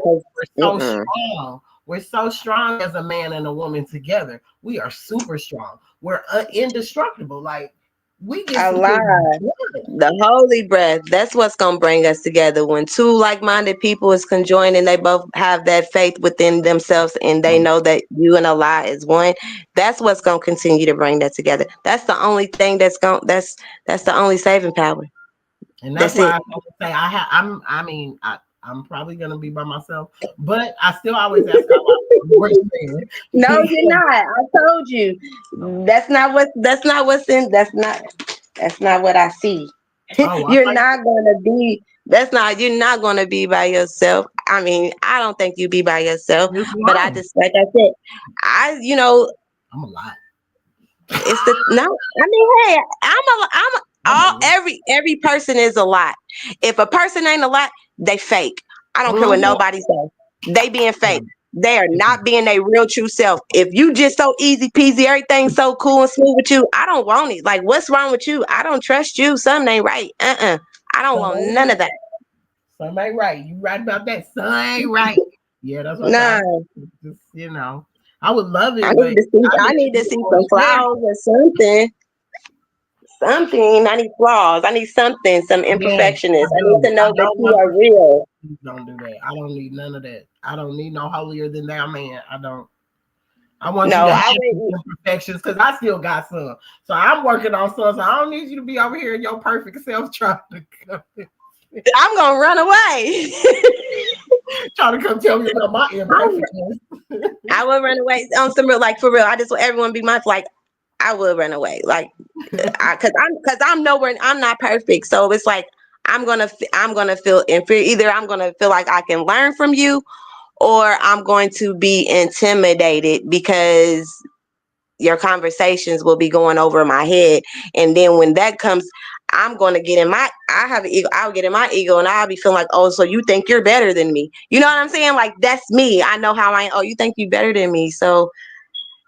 so strong. We're so strong as a man and a woman together. We are super strong. We're indestructible. We get A some lie. things done. The holy breath. That's what's gonna bring us together. When two like-minded people is conjoined and they both have that faith within themselves and they know that you and Allah is one, that's what's gonna continue to bring that together. That's the only thing that's the only saving power. And that's That's why it. I always say I'm probably gonna be by myself, but I still always ask Allah what he's saying. No, you're not. I told you. That's not what I see. Oh, I You're like not gonna be you're not gonna be by yourself. I mean, I don't think you be by yourself, this but I long. just like I said, I'm a lot. it's the no, I mean, hey, I'm all every person is a lot. If a person ain't a lot, they fake. I don't care what Mhm. nobody says. They being fake. Mhm. They are not being their real true self. If you just so easy peasy, everything's so cool and smooth with you, I don't want it. Like, what's wrong with you? I don't trust you. Something ain't right. I don't want Something none ain't of that. something ain't right. You right about that. Something ain't right. Yeah, that's what I No. just I would love it, but I need to see some flaws or something. Something. I need flaws. I need something, some Yes, imperfectionist. I I need do. to I know that don't you want are real. Please don't do that. I don't need none of that. I don't need no holier than thou man. I don't. I want you No, to have I these wouldn't. imperfections because I still got some. So I'm working on some. So I don't need you to be over here in your perfect self trying I'm gonna run away. trying to come tell me about my imperfections. I will run away on some real, like for real. I just want everyone to be mindful. Like I will run away, like because I'm nowhere. I'm not perfect, so it's like I'm gonna feel inferior. Either I'm gonna feel like I can learn from you, or I'm going to be intimidated because your conversations will be going over my head, and then when that comes, I'm going to get in my I have an ego. I'll get in my ego and I'll be feeling like, oh, so you think you're better than me? You know what I'm saying? Like that's me. I know how I. Oh, you think you better than me? So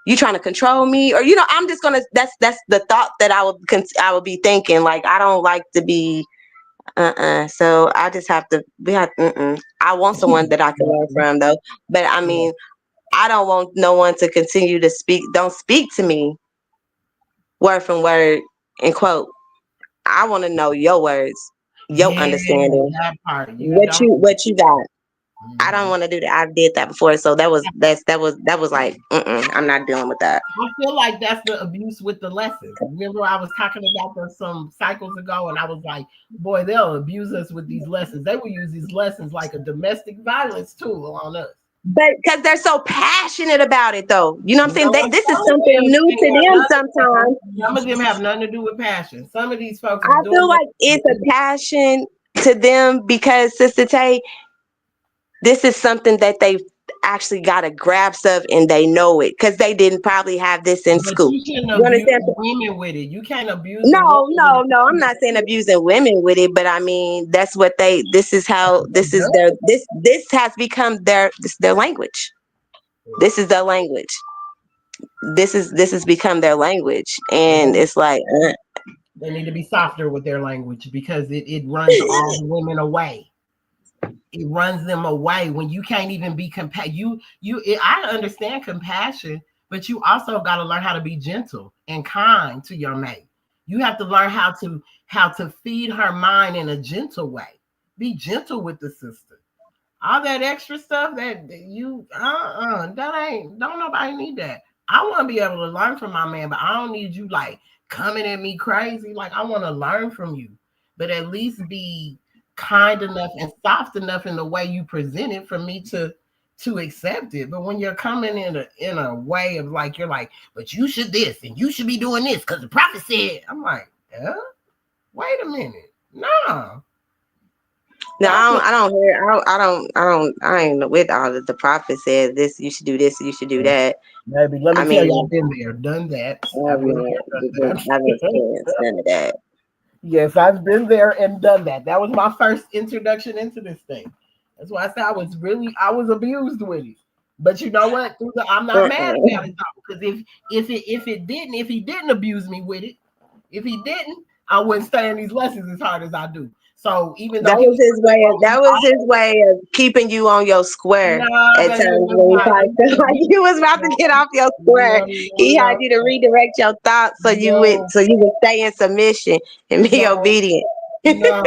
you trying to control me, or I'm just gonna. That's the thought that I would be thinking. Like I don't like to be. So I just have to. We have. I want someone that I can learn from though. But I Yeah. mean, I don't want no one to continue to speak. Don't speak to me word from word and quote. I want to know your words, your Yeah, understanding, that part. You what don't. you got. I don't Mhm. want to do that. I did that before, so that was like, I'm not dealing with that. I feel like that's the abuse with the lessons. Remember, I was talking about this some cycles ago, and I was like, boy, they'll abuse us with these lessons. They will use these lessons like a domestic violence tool on us. But because they're so passionate about it, though, you know what I'm saying? No, I'm This is telling something you, new to them. Sometimes some of them have nothing to do with passion. Some of these folks is I doing feel like it's a passion to them because Sister Tay, this is something that they've actually got a grasp of and they know it because they didn't probably have this in but school. you shouldn't You abuse understand? women with it. You can't abuse a woman No, with no, no. I'm not saying it. abusing women with it, but I mean that's what this is how this is their this has become their language. This is their language. This has become their language. And it's like They need to be softer with their language because it runs all the women away. It runs them away when you can't even be I understand compassion, but you also got to learn how to be gentle and kind to your mate. You have to learn how to feed her mind in a gentle way. Be gentle with the sister. All that extra stuff that you that ain't don't nobody need that. I want to be able to learn from my man, but I don't need you like coming at me crazy. Like I want to learn from you, but at least be kind enough and soft enough in the way you present it for me to accept it. But when you're coming in a way of like you're like, but you should this and you should be doing this because the prophet said, I'm like, wait a minute, no. no, I don't hear. I ain't with all of the prophet said this. You should do this. You should do that. Maybe let I me tell you, mean, I've been there, done that. I I've been there, done haven't that. experienced none of that. Yes, I've been there and done that. That was my first introduction into this thing. That's why I said I was abused with it. But you know what? I'm not mad about it though, because if he didn't abuse me with it, if he didn't, I wouldn't stay in these lessons as hard as I do. So even though That was his way of keeping you on your square at times when you probably felt like you was about to get off your square. He had you to redirect your thoughts so you would stay in submission and be obedient. No.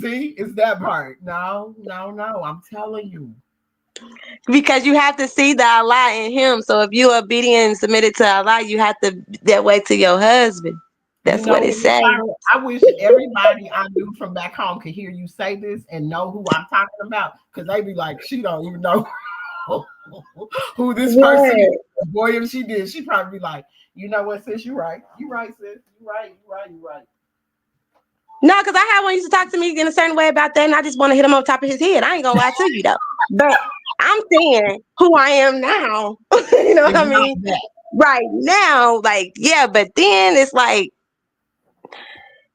See, it's that part. No. I'm telling you. Because you have to see the Allah in him. So if you're obedient and submitted to Allah, you have to that way to your husband. That's what it says. I wish everybody I knew from back home could hear you say this and know who I'm talking about, because they be like, she don't even know who this person is. Boy, if she did, she'd probably be like, you know what, sis, you right, sis, you right. No, because I had one used to talk to me in a certain way about that, and I just want to hit him on top of his head. I ain't gonna lie to you though. But I'm saying who I am now. You know what I mean? Right now, like, yeah, but then it's like,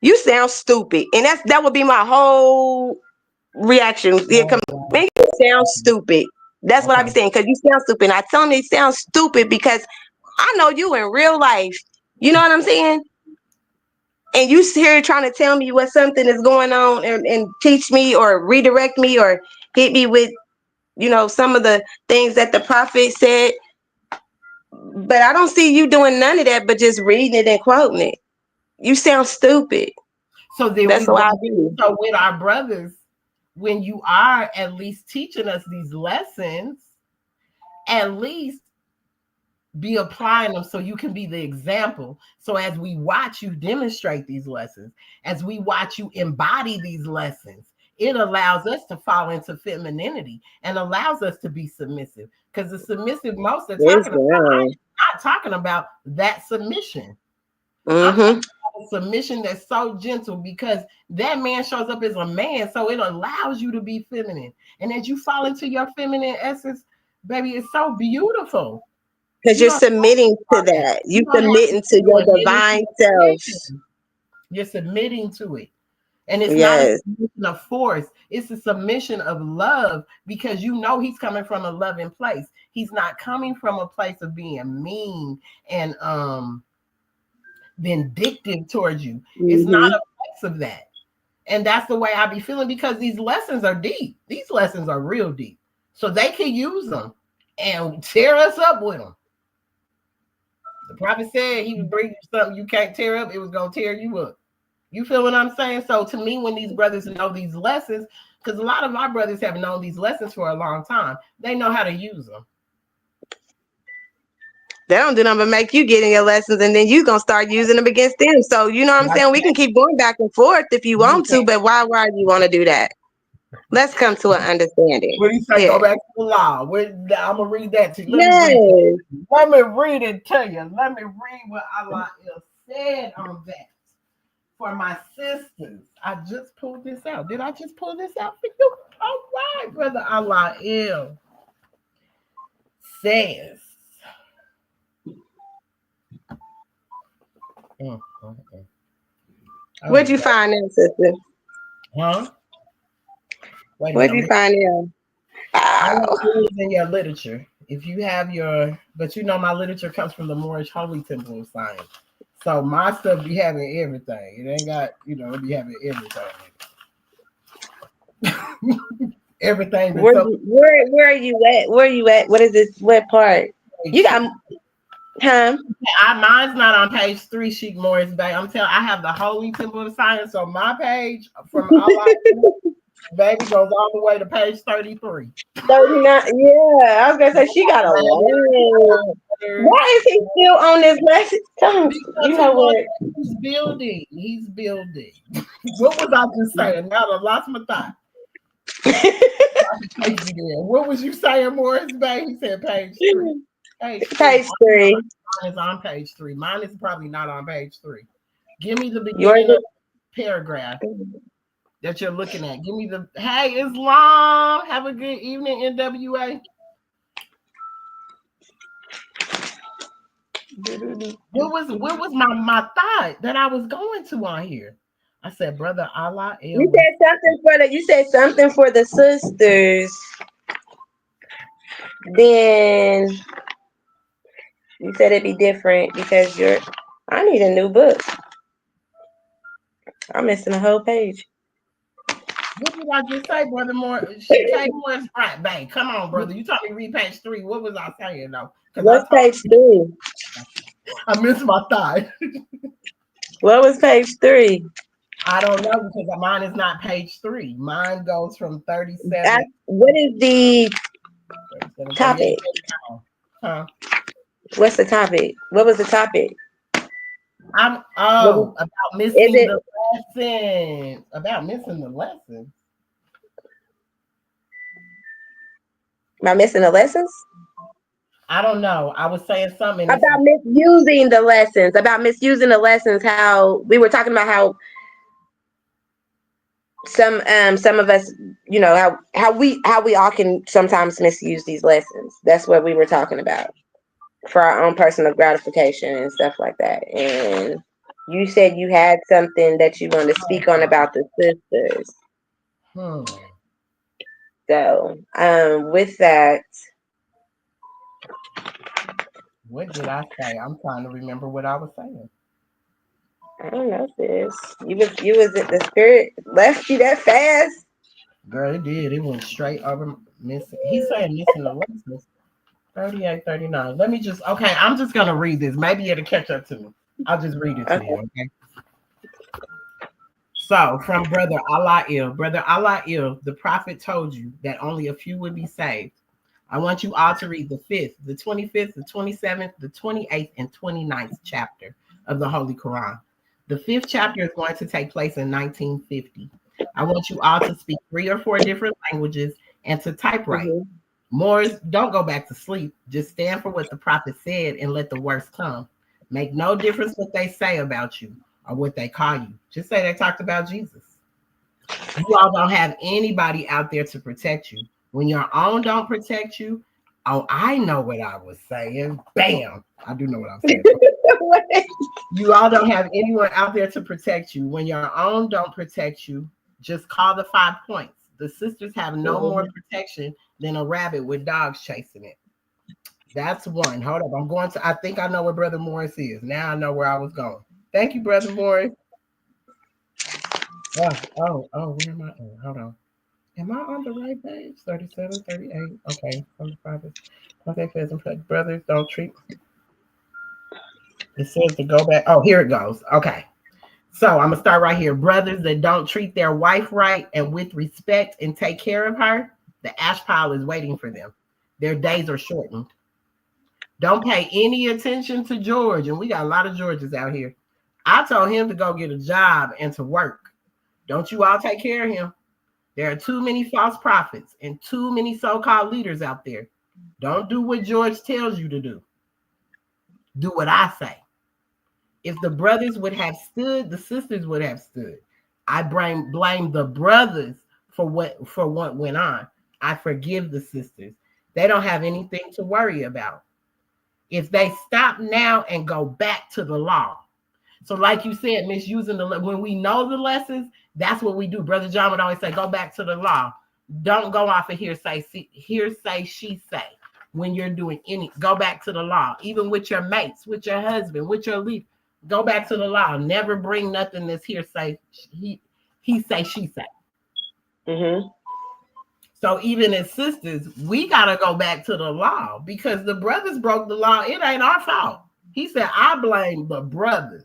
you sound stupid. And that would be my whole reaction. Man, you sound stupid. That's what I be saying, because you sound stupid. And I tell him he sounds stupid because I know you in real life. You know what I'm saying? And you here trying to tell me what something is going on and teach me or redirect me or hit me with, some of the things that the prophet said. But I don't see you doing none of that, but just reading it and quoting it. You sound stupid. So that's what I do. So with our brothers, when you are at least teaching us these lessons, at least be applying them so you can be the example. So as we watch you demonstrate these lessons, as we watch you embody these lessons, it allows us to fall into femininity and allows us to be submissive. Because the submissive most of the time, I'm not talking about that submission. Mm-hmm. Submission that's so gentle, because that man shows up as a man, so it allows you to be feminine. And as you fall into your feminine essence, baby, it's so beautiful. Because you're submitting to that. You're submitting to your divine self. You're submitting to it. And it's not a submission of force. It's a submission of love, because he's coming from a loving place. He's not coming from a place of being mean and vindictive towards you. It's not a place of that. And that's the way I be feeling, because these lessons are deep. These lessons are real deep. So they can use them and tear us up with them. The prophet said he would bring you something you can't tear up. It was going to tear you up. You feel what I'm saying? So to me, when these brothers know these lessons, because a lot of my brothers have known these lessons for a long time, they know how to use them. They don't do nothing but make you get in your lessons, and then you're going to start using them against them. So, you know what I'm saying? We can keep going back and forth if you want to, but why do you want to do that? Let's come to an understanding. What do you say? Go back to the law. I'm going to read that to you. Let me read it to you. Let me read what Allah said on that for my sisters. I just pulled this out. Did I just pull this out for you? All right, brother. Allah says. Where'd you find that, sister? Huh? Where'd you find it? In your literature. If you have but my literature comes from the Moorish Holy Temple of Science. So my stuff be having everything. It ain't got, it be having everything. Everything. Where are you at? Where are you at? What is this? What part? You got mine's not on page 3, Sheikh Morris Bay. I have the Holy Temple of Science. So my page from baby goes all the way to page 33. 39. Yeah, I was gonna say she got a long. Why is he still on this lesson? You know what? He's building. What was I just saying? Now I lost my thought. What was you saying, Morris Bay? He said page 3. Page 3. Mine is on page 3. Mine is probably not on page 3. Give me the beginning paragraph that you're looking at. Give me hey, Islam. Have a good evening, NWA. What was my thought that I was going to on here? I said, brother Allah. You said something for the sisters. Then you said it'd be different because you're I need a new book. I'm missing a whole page. What did I just say, Brother Moore? Shay Moore's right, babe. Come on, brother. You told me to read page 3. What was I saying, though? What's page 3? I missed my thought. What was page 3? I don't know because mine is not page 3. Mine goes from 37. What is the topic? Huh? What's the topic? What was the topic? About missing the lesson. About missing the lesson. Am I missing the lessons? I don't know. I was saying something about misusing the lessons. About misusing the lessons. How we were talking about how some of us, you know, how we all can sometimes misuse these lessons. That's what we were talking about for our own personal gratification and stuff like that. And you said you had something that you wanted to speak on about the sisters. So, with that, what did I say? I'm trying to remember what I was saying. I don't know, sis. You was the spirit left you that fast? Girl, it did. It went straight over missing. He's saying missing the lessons. 38, 39. Let me just, okay, I'm just going to read this. Maybe it'll catch up to me. I'll just read it to you, okay? So, from Brother Ala'il. Brother Ala'il, the prophet told you that only a few would be saved. I want you all to read the 5th, the 25th, the 27th, the 28th, and 29th chapter of the Holy Quran. The 5th chapter is going to take place in 1950. I want you all to speak 3 or 4 different languages and to typewrite. Moors, don't go back to sleep. Just stand for what the prophet said and let the worst come. Make no difference what they say about you or what they call you. Just say they talked about Jesus. You all don't have anybody out there to protect you. When your own don't protect you, oh, I know what I was saying. Bam. I do know what I'm saying. You all don't have anyone out there to protect you. When your own don't protect you, just call the 5 points. The sisters have no more protection than a rabbit with dogs chasing it. That's one. Hold up. I'm going to, I think I know where Brother Morris is. Now I know where I was going. Thank you, Brother Morris. Where am I? Oh, hold on. Am I on the right page? 37, 38. Okay. From the prophets. Okay, brothers, don't treat. It says to go back. Oh, here it goes. Okay. So I'm going to start right here. Brothers that don't treat their wife right and with respect and take care of her, the ash pile is waiting for them. Their days are shortened. Don't pay any attention to George. And we got a lot of Georges out here. I told him to go get a job and to work. Don't you all take care of him. There are too many false prophets and too many so-called leaders out there. Don't do what George tells you to do. Do what I say. If the brothers would have stood, the sisters would have stood. I blame the brothers for what went on. I forgive the sisters. They don't have anything to worry about. If they stop now and go back to the law. So like you said, misusing when we know the lessons, that's what we do. Brother John would always say, go back to the law. Don't go off of hearsay, she say. When you're doing go back to the law. Even with your mates, with your husband, with your leader. Go back to the law. Never bring nothing that's hearsay. He say, she say. Mm-hmm. So even as sisters, we got to go back to the law because the brothers broke the law. It ain't our fault. He said, I blame the brothers.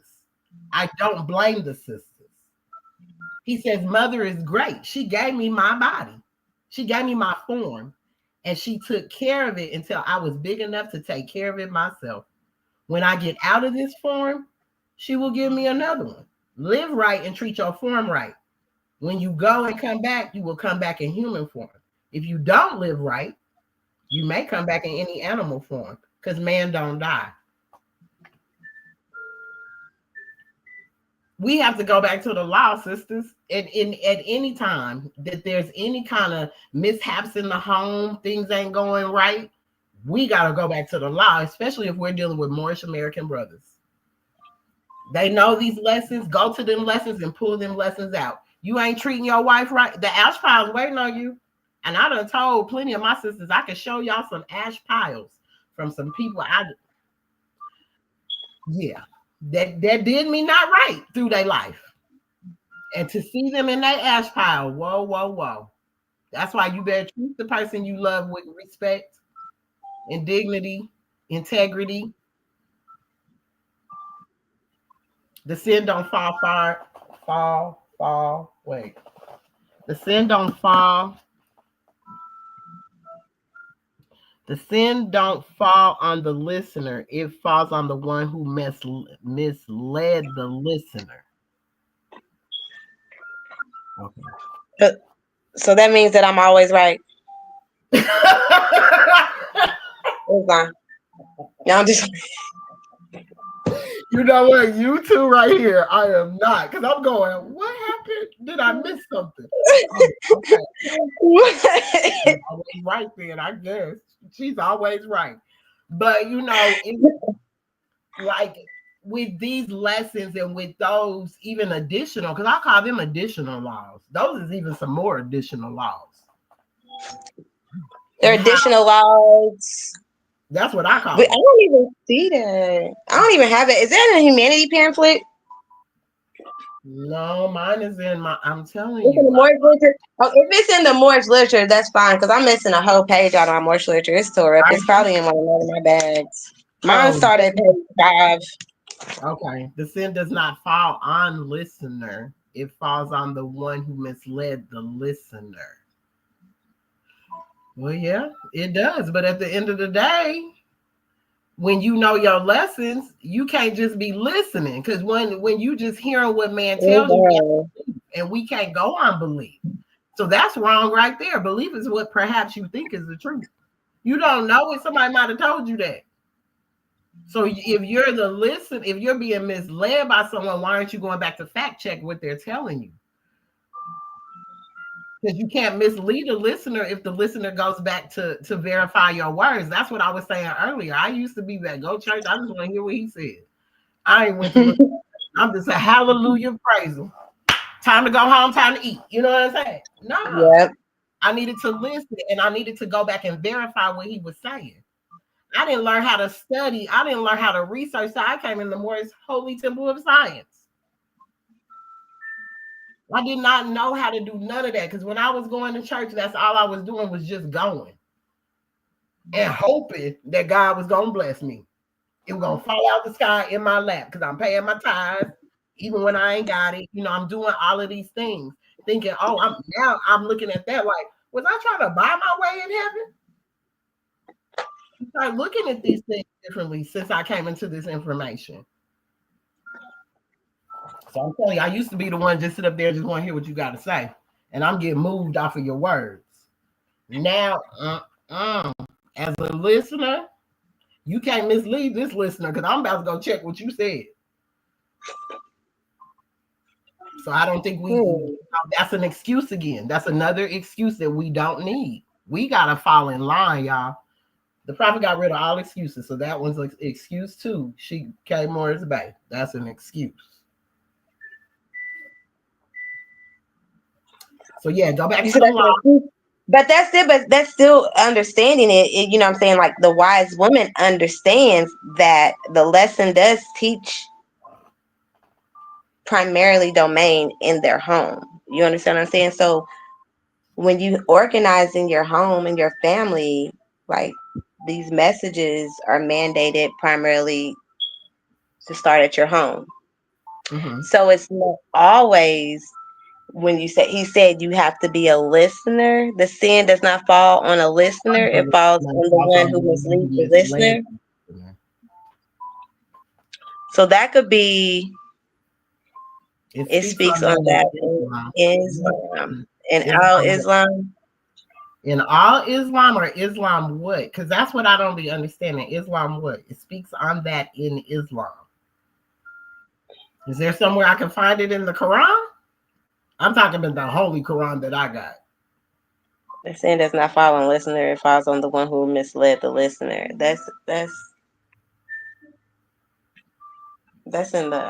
I don't blame the sisters. He says, mother is great. She gave me my body. She gave me my form. And she took care of it until I was big enough to take care of it myself. When I get out of this form, she will give me another one. Live right and treat your form right. When you go and come back, you will come back in human form. If you don't live right, you may come back in any animal form because man don't die. We have to go back to the law, sisters. At any time that there's any kind of mishaps in the home, things ain't going right, we got to go back to the law, especially if we're dealing with Moorish American brothers. They know these lessons. Go to them lessons and pull them lessons out. You ain't treating your wife right. The ash pile's waiting on you. And I done told plenty of my sisters, I can show y'all some ash piles from some people. Yeah. that did me not right through their life. And to see them in that ash pile, whoa. That's why you better treat the person you love with respect and dignity, integrity. The sin don't fall. Wait. The sin don't fall. The sin don't fall on the listener. It falls on the one who misled the listener. Okay. So that means that I'm always right. No, I'm just. You know what? You two right here. I am not, because I'm going. What happened? Did I miss something? Okay. She's always right then, I guess. She's always right. But you know, like with these lessons and with those even additional, because I call them additional laws. Those is even some more additional laws. They're additional laws. That's what I call it. it. I don't even see that. I don't even have it. Is that in a humanity pamphlet? No, mine is in my. I'm telling it's you. In the Moorish literature. Oh, if it's in the Moorish literature, that's fine. Because I'm missing a whole page out on Moorish literature. It's tore up. It's probably in one of my bags. Mine started at page 5. Okay. The sin does not fall on listener. It falls on the one who misled the listener. Well, yeah, it does. But at the end of the day, when you know your lessons, you can't just be listening. Because when you just hearing what man tells you, and we can't go on belief. So that's wrong right there. Belief is what perhaps you think is the truth. You don't know it. Somebody might have told you that. So if you're being misled by someone, why aren't you going back to fact check what they're telling you? Because you can't mislead a listener if the listener goes back to verify your words. That's what I was saying earlier. I used to be that go church. I just want to hear what he said. I ain't went to I'm just a hallelujah, praise him. Time to go home, time to eat. You know what I'm saying? No. Yep. I needed to listen and I needed to go back and verify what he was saying. I didn't learn how to study. I didn't learn how to research. So I came in the more holy temple of science. I did not know how to do none of that because when I was going to church, that's all I was doing was just going and hoping that God was going to bless me. It was going to fall out the sky in my lap because I'm paying my tithes, even when I ain't got it. You know, I'm doing all of these things, thinking, oh, I'm looking at that like, was I trying to buy my way in heaven? I started looking at these things differently since I came into this information. So I'm telling you, I used to be the one just sit up there and just want to hear what you got to say. And I'm getting moved off of your words. Now, as a listener, you can't mislead this listener because I'm about to go check what you said. So I don't think that's an excuse again. That's another excuse that we don't need. We got to fall in line, y'all. The prophet got rid of all excuses. So that one's an excuse too. She came more as a babe. That's an excuse. So yeah, go back to the law. But that's it. But that's still understanding it. You know what I'm saying? Like the wise woman understands that the lesson does teach primarily domain in their home. You understand what I'm saying? So when you organize in your home and your family, like these messages are mandated primarily to start at your home. Mm-hmm. So it's not always when you say, he said you have to be a listener. The sin does not fall on a listener. It falls on the one who misleads the listener. So that could be, it speaks on that in Islam. In all Islam. In all Islam or Islam what? Because that's what I don't be understanding. Islam what? It speaks on that in Islam. Is there somewhere I can find it in the Quran? I'm talking about the Holy Quran that I got. The sin does not fall on the listener. It falls on the one who misled the listener. That's in the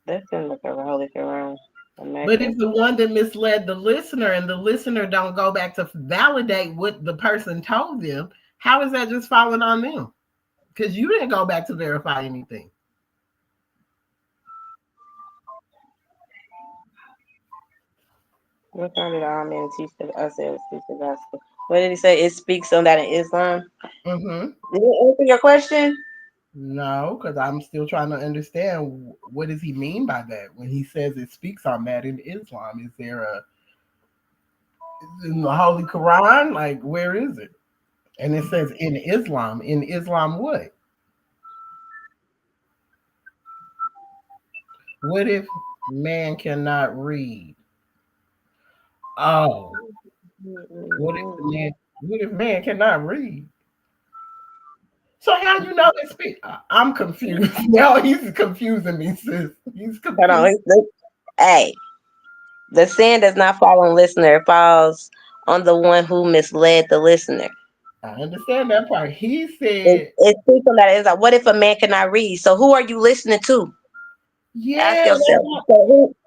Holy Quran. But if the one that misled the listener and the listener don't go back to validate what the person told them, how is that just falling on them? Because you didn't go back to verify anything. What kind did all men teach ourselves teach the gospel? What did he say? It speaks on that in Islam. Mm-hmm. Did it answer your question? No, because I'm still trying to understand what does he mean by that when he says it speaks on that in Islam. Is there in the Holy Quran? Like, where is it? And it says in Islam. In Islam, what? What if man cannot read? Oh, what if man cannot read? So how you know they speak? I'm confused. Now he's confusing me, sis. He's Hold on. confused. Hey, the sin does not fall on listener. It falls on the one who misled the listener. I understand that part. He said, It speaks on that. It's like, what if a man cannot read? So who are you listening to? Ask yeah. yourself.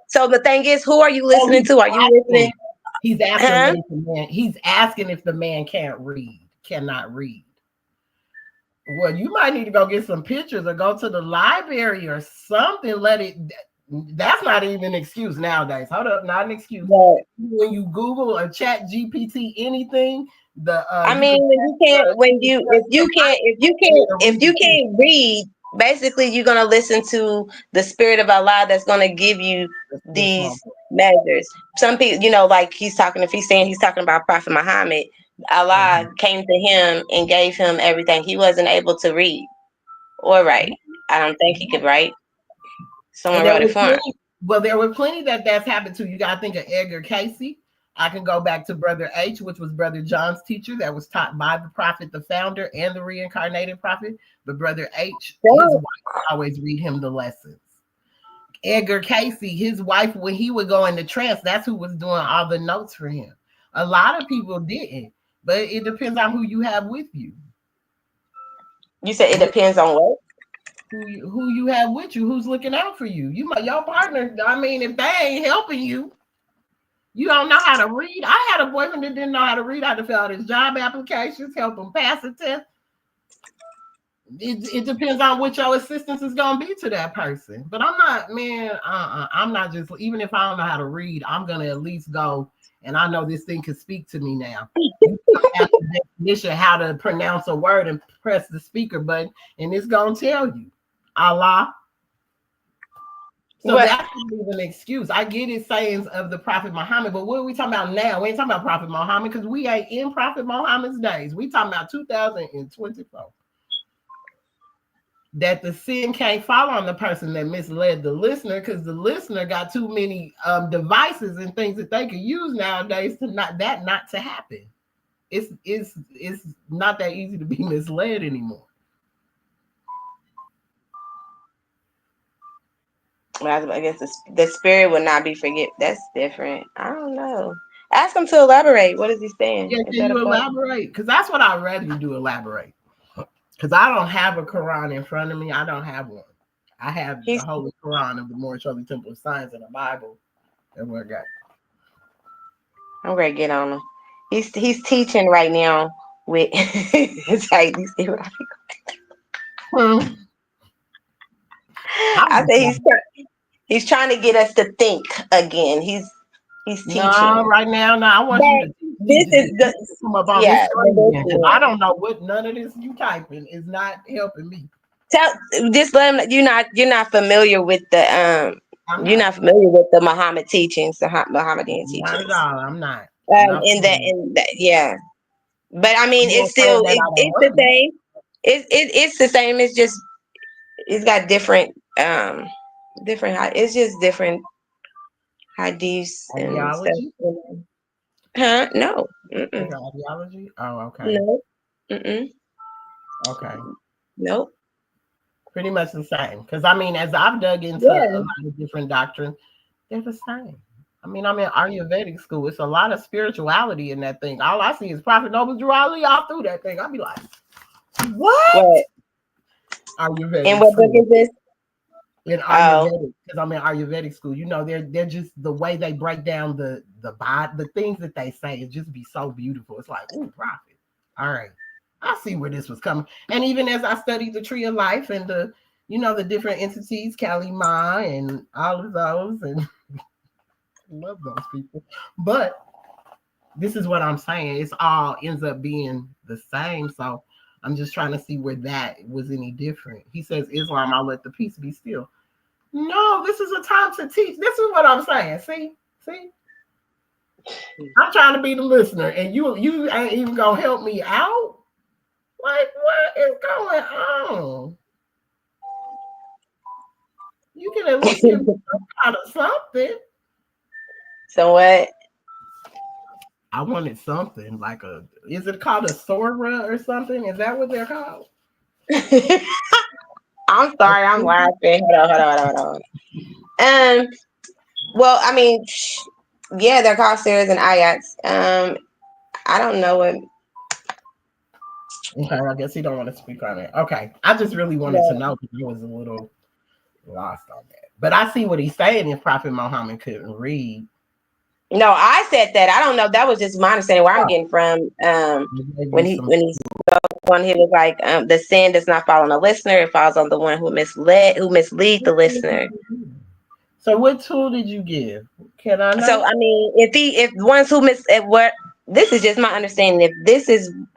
So the thing is, who are you listening to? Are you listening? He's asking Huh? what if the man. He's asking if the man cannot read. Well, you might need to go get some pictures or go to the library or something. That's not even an excuse nowadays. Hold up, not an excuse. But, When you Google or Chat GPT anything, I mean, if you can't read, basically you're gonna listen to the spirit of Allah that's gonna give you these measures. Some people, like if he's saying he's talking about Prophet Muhammad, Allah came to him and gave him everything. He wasn't able to read or write. I don't think he could write. Someone wrote it for him. Well, there were plenty that's happened to. You got to think of Edgar Casey. I can go back to Brother H, which was Brother John's teacher that was taught by the prophet, the founder, and the reincarnated prophet. But Brother H, his wife would always read him the lessons. Edgar Casey, his wife, when he would go into trance, that's who was doing all the notes for him. A lot of people didn't, but it depends on who you have with you. You said it depends on what? Who you have with you, who's looking out for you. Your partner, I mean, if they ain't helping you, you don't know how to read. I had a boyfriend that didn't know how to read. I had to fill out his job applications, help him pass the test. It depends on what your assistance is going to be to that person. But I'm not, man, I'm not just, even if I don't know how to read, I'm going to at least go, and I know this thing can speak to me now. You have the definition how to pronounce a word and press the speaker button, and it's going to tell you. Allah. So that's not even an excuse. I get it, sayings of the Prophet Muhammad, but what are we talking about now? We ain't talking about Prophet Muhammad because we ain't in Prophet Muhammad's days. We talking about 2024. That the sin can't fall on the person that misled the listener because the listener got too many devices and things that they could use nowadays to not to happen. It's not that easy to be misled anymore. I guess the spirit will not be forgiven. That's different. I don't know. Ask him to elaborate. What is he saying? Yeah, can you elaborate? Because that's what I'd rather you do, elaborate. Because I don't have a Quran in front of me. I don't have one. I have the Holy Quran of the Moorish Holy Temple of Science and the Bible. That's what I got. I'm ready to get on him. He's teaching right now with it's like you see what I say he's trying to get us to think again. He's teaching. No, right now, no. I want you to. This is good. Come up on this screen. I don't know what none of this you typing is not helping me. Just let him. You're not familiar with the You're not familiar with the Muhammad teachings, the Muhammadan teachings. Not at all. I'm not. Yeah. But I mean, it's still it's the same. It's the same. It's just it's got different. It's just different hadiths and stuff. Huh? No. Ideology? Oh, okay. No. Okay. Nope. Pretty much the same. Because I mean, as I've dug into a lot of different doctrines, they're the same. I mean, I'm in Ayurvedic school. It's a lot of spirituality in that thing. All I see is Prophet Noble Drew Ali all through that thing. I'll be like, what? Ayurvedic. And what book is this? In Ayurvedic, because I'm in Ayurvedic school. You know, they're just the way they break down the things that they say. It just be so beautiful. It's like, ooh, Prophet. All right. I see where this was coming. And even as I studied the tree of life and the, the different entities, Kalima and all of those, and love those people. But this is what I'm saying. It's all ends up being the same. So I'm just trying to see where that was any different. He says, Islam, I'll let the peace be still. No, this is a time to teach. This is what I'm saying. See? I'm trying to be the listener, and you ain't even gonna help me out. Like, what is going on? You can at least give me some kind of something. So what? I wanted something like is it called a Sora or something? Is that what they're called? I'm sorry, I'm laughing. Hold on. Well, I mean, yeah, they're called Surahs and ayats. I don't know what. Okay, I guess he don't want to speak on it. Okay, I just really wanted to know because I was a little lost on that. But I see what he's saying if Prophet Muhammad couldn't read. No, I said that. I don't know. That was just my understanding where I'm getting from. When he was like, the sin does not fall on the listener; it falls on the one who mislead the listener. So, what tool did you give? Can I know? So, I mean, if ones who this is just my understanding.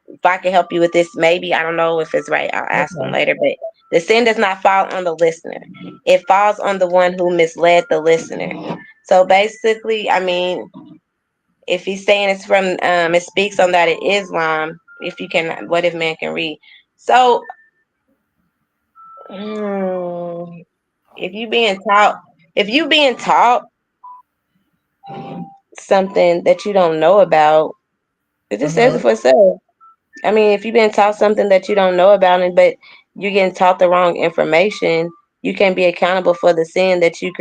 If I can help you with this, maybe I don't know if it's right. I'll ask him later. But the sin does not fall on the listener; it falls on the one who misled the listener. So basically, I mean, if he's saying it's from, it speaks on that in Islam. What if man can read? So, if you being taught something that you don't know about, it just says it for itself. I mean, if you've been taught something that you don't know about, but you're getting taught the wrong information, you can't be accountable for the sin that you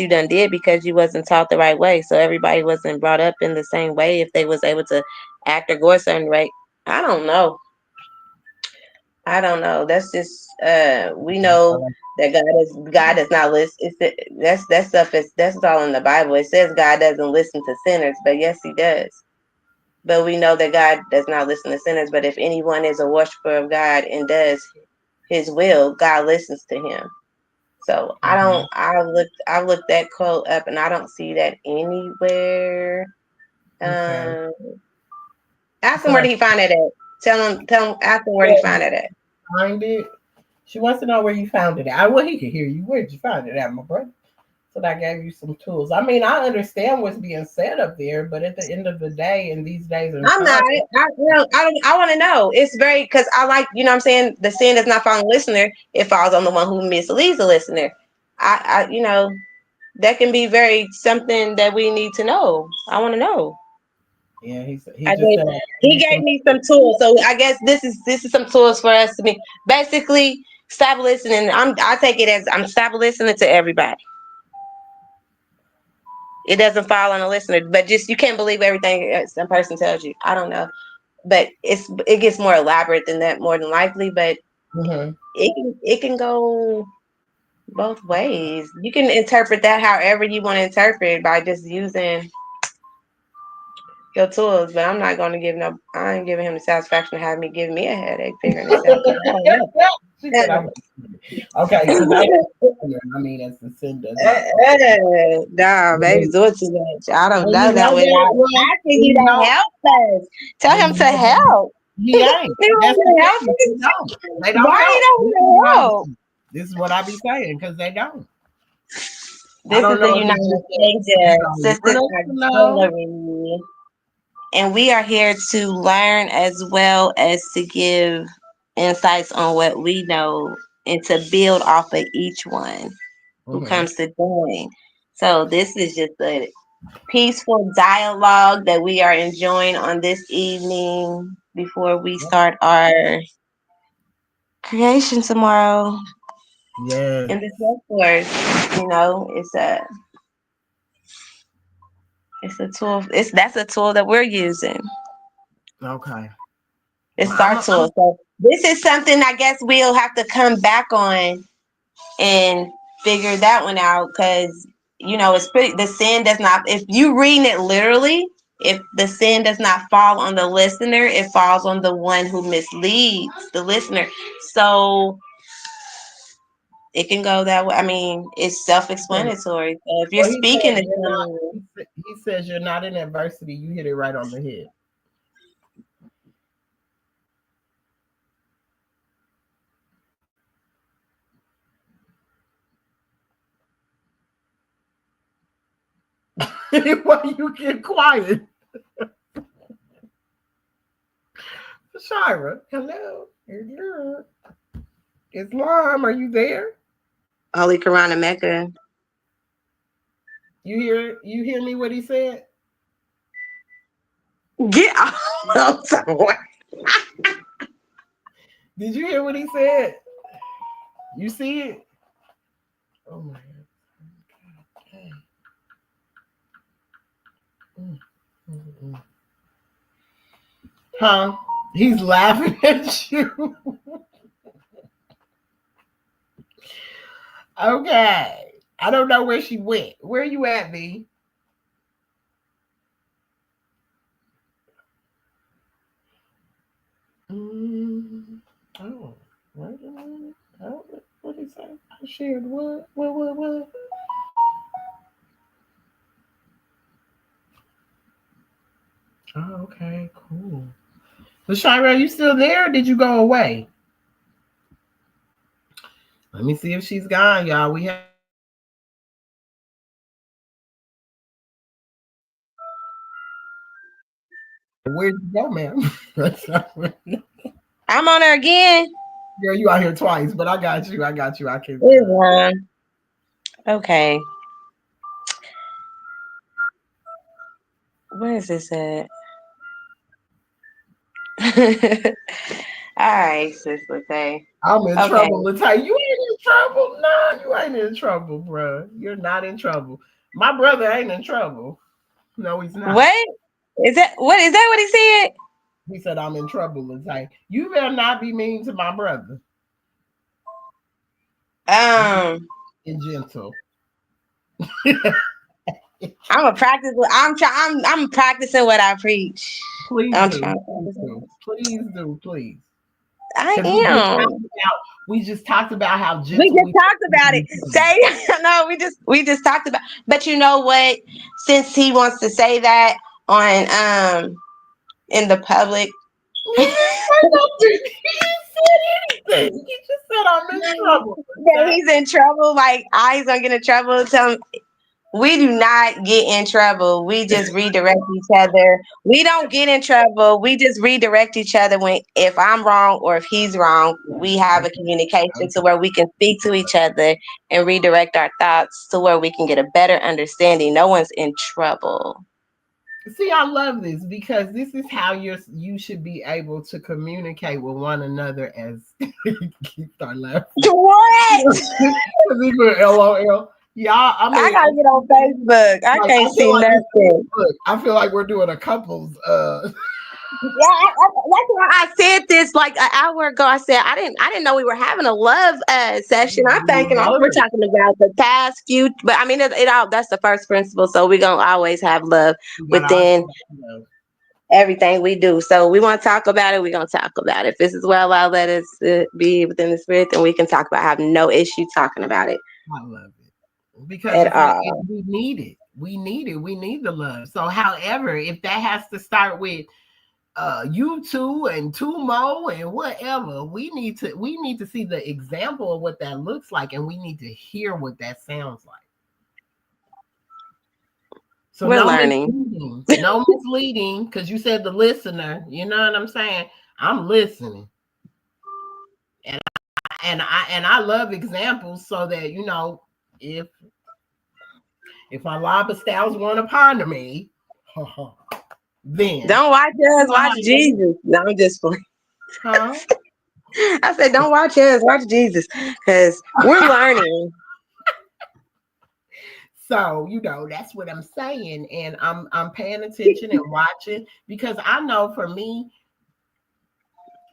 done did because you wasn't taught the right way. So everybody wasn't brought up in the same way if they was able to act or go a certain way. I don't know. That's just we know that God does not listen. That's all in the Bible. It says God doesn't listen to sinners, but yes, He does. But we know that God does not listen to sinners. But if anyone is a worshiper of God and does His will, God listens to him. So I've looked that quote up and I don't see that anywhere. Ask him where did he find it at? Tell him, ask him where did he find it at. Find it. She wants to know where you found it at. Well, he can hear you. Where did you find it at, my brother? So I gave you some tools. I mean, I understand what's being said up there, but at the end of the day, in these days, I'm not. I want to know. It's very because I like, you know what I'm saying? The sin does not fall on the listener. It falls on the one who misleads the listener. I that can be very something that we need to know. I want to know. Yeah, he gave me some tools. So I guess this is some tools for us to be basically stop listening. I take it as I'm stop listening to everybody. It doesn't fall on the listener, but just you can't believe everything some person tells you. I don't know, but it gets more elaborate than that, more than likely. But it can go both ways. You can interpret that however you want to interpret by just using your tools. But I'm not going to I ain't giving him the satisfaction of having me give me a headache figuring this out. Okay, so I mean, as the sin does not. Nah, baby, do it too much. I don't know that way. I think you don't help us. Tell him to help. He ain't. That's they don't Why you don't help? This is what I be saying because they don't. This is the United States, Sister Artillery. And we are here to learn as well as to give insights on what we know and to build off of each one who comes to join. So this is just a peaceful dialogue that we are enjoying on this evening before we start our creation tomorrow. Yeah. And this course, it's a tool. That's a tool that we're using. Okay. It's our tool. So this is something I guess we'll have to come back on and figure that one out because it's pretty. The sin does not. If you reading it literally, if the sin does not fall on the listener, it falls on the one who misleads the listener. So it can go that way. I mean, it's self-explanatory. So if you're Well, he speaking said to you're not. someone, He says you're not in adversity. You hit it right on the head. Why you get quiet? Shira, hello. Islam, are you there? Holy Quran and Mecca. You hear me what he said? Get off somewhere. Did you hear what he said? You see it? Oh my God. Huh? He's laughing at you. Okay. I don't know where she went. Where you at, V? Oh, wait a minute. Oh, what did he say? I shared what? What? Oh, okay, cool. So, Shira, you still there? Or did you go away? Let me see if she's gone, y'all. We have. Where'd you go, ma'am? I'm on her again. Girl, you out here twice, but I got you. I can. Okay. Where is this at? All right, sis, Latae. I'm in trouble, Latae. You ain't in trouble. No, you ain't in trouble, bro. You're not in trouble. My brother ain't in trouble. No, he's not. What? Is that what he said? He said, I'm in trouble, Latae. You better not be mean to my brother. And gentle. I'm practicing what I preach. Please do. I am. We just talked about how gentle. We just talked about it. We just talked about. But you know what? Since he wants to say that on in the public, he said anything. He just said I'm in trouble. Yeah, he's in trouble. Like eyes don't get in trouble. Tell him. We do not get in trouble. We just redirect each other. We don't get in trouble. We just redirect each other if I'm wrong or if he's wrong. We have a communication to where we can speak to each other and redirect our thoughts to where we can get a better understanding. No one's in trouble. See, I love this because this is how you should be able to communicate with one another as start laughing. What? LOL. Y'all, I gotta get on Facebook. I can't see nothing. Look, I feel like we're doing a couples. Yeah, that's why I said this like an hour ago. I said I didn't know we were having a love session. I'm thinking we're talking about the past few, but I mean it all. That's the first principle. So we're gonna always have love within everything we do. So we want to talk about it. We're gonna talk about it. If this is well, I'll let us be within the spirit, and we can talk about. I have no issue talking about it. I love it. Because we need it. We need the love. So, however, if that has to start with you two and two more and whatever, we need to see the example of what that looks like, and we need to hear what that sounds like. So we're learning. No misleading, because you said the listener. You know what I'm saying? I'm listening, and I love examples so that you know. If my lava styles want to ponder me, then don't watch us, watch Jesus. No, I'm just playing. Huh? I said, don't watch us, watch Jesus, because we're learning. So you know that's what I'm saying, and I'm paying attention and watching because I know for me,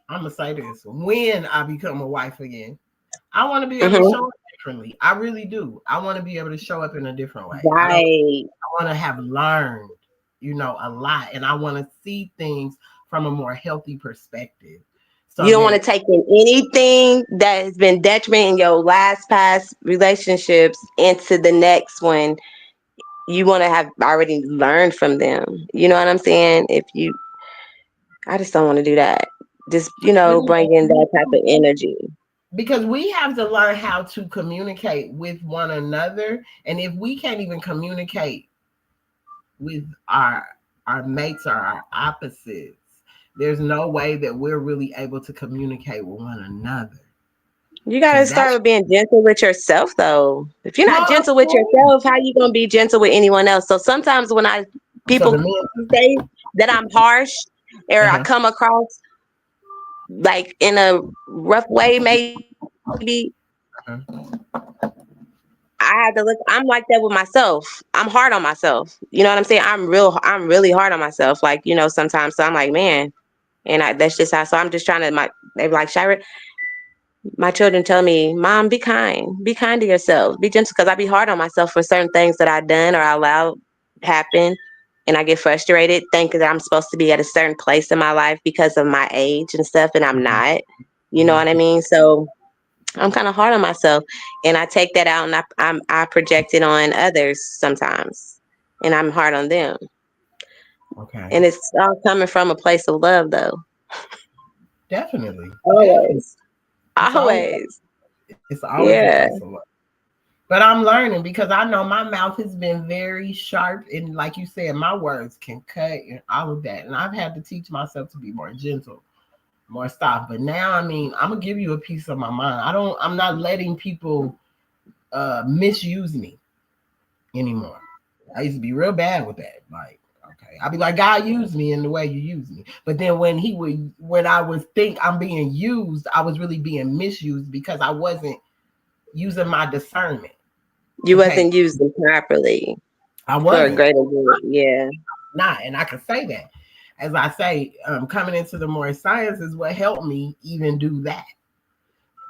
I'm gonna say this: when I become a wife again, I want to be able to show up differently. I really do. I want to be able to show up in a different way. Right. I want to have learned a lot, and I want to see things from a more healthy perspective. So You don't want to take in anything that has been detriment in your past relationships into the next one. You want to have already learned from them. You know what I'm saying? I just don't want to do that. Just, bring in that type of energy. because we have to learn how to communicate with one another, and if we can't even communicate with our mates or our opposites, there's no way that we're really able to communicate with one another. You got to start with being gentle with yourself, though. If you're not gentle with yourself, how you going to be gentle with anyone else? So sometimes when people say that I'm harsh or I come across like in a rough way, maybe I had to look. I'm like that with myself. I'm hard on myself. You know what I'm saying? I'm really hard on myself. Like, sometimes. So I'm like, man, and that's just how. So I'm just trying to. They be like, Shira, my children tell me, Mom, be kind to yourself, be gentle, because I be hard on myself for certain things that I done or I allowed happen, and I get frustrated, thinking that I'm supposed to be at a certain place in my life because of my age and stuff, and I'm not. You know what I mean? So I'm kind of hard on myself, and I take that out and I project it on others sometimes, and I'm hard on them. Okay. And it's all coming from a place of love, though. Definitely. Always. It's always a place of love. But I'm learning, because I know my mouth has been very sharp, and like you said, my words can cut and all of that. And I've had to teach myself to be more gentle, more soft. But now, I'm gonna give you a piece of my mind. I'm not letting people misuse me anymore. I used to be real bad with that. Like, okay, I'd be like, God used me in the way you use me. But then when I was think I'm being used, I was really being misused because I wasn't using my discernment. You wasn't using properly. I wasn't. For a greater good, yeah. Not, and I can say that. As I say, coming into the more science is what helped me even do that.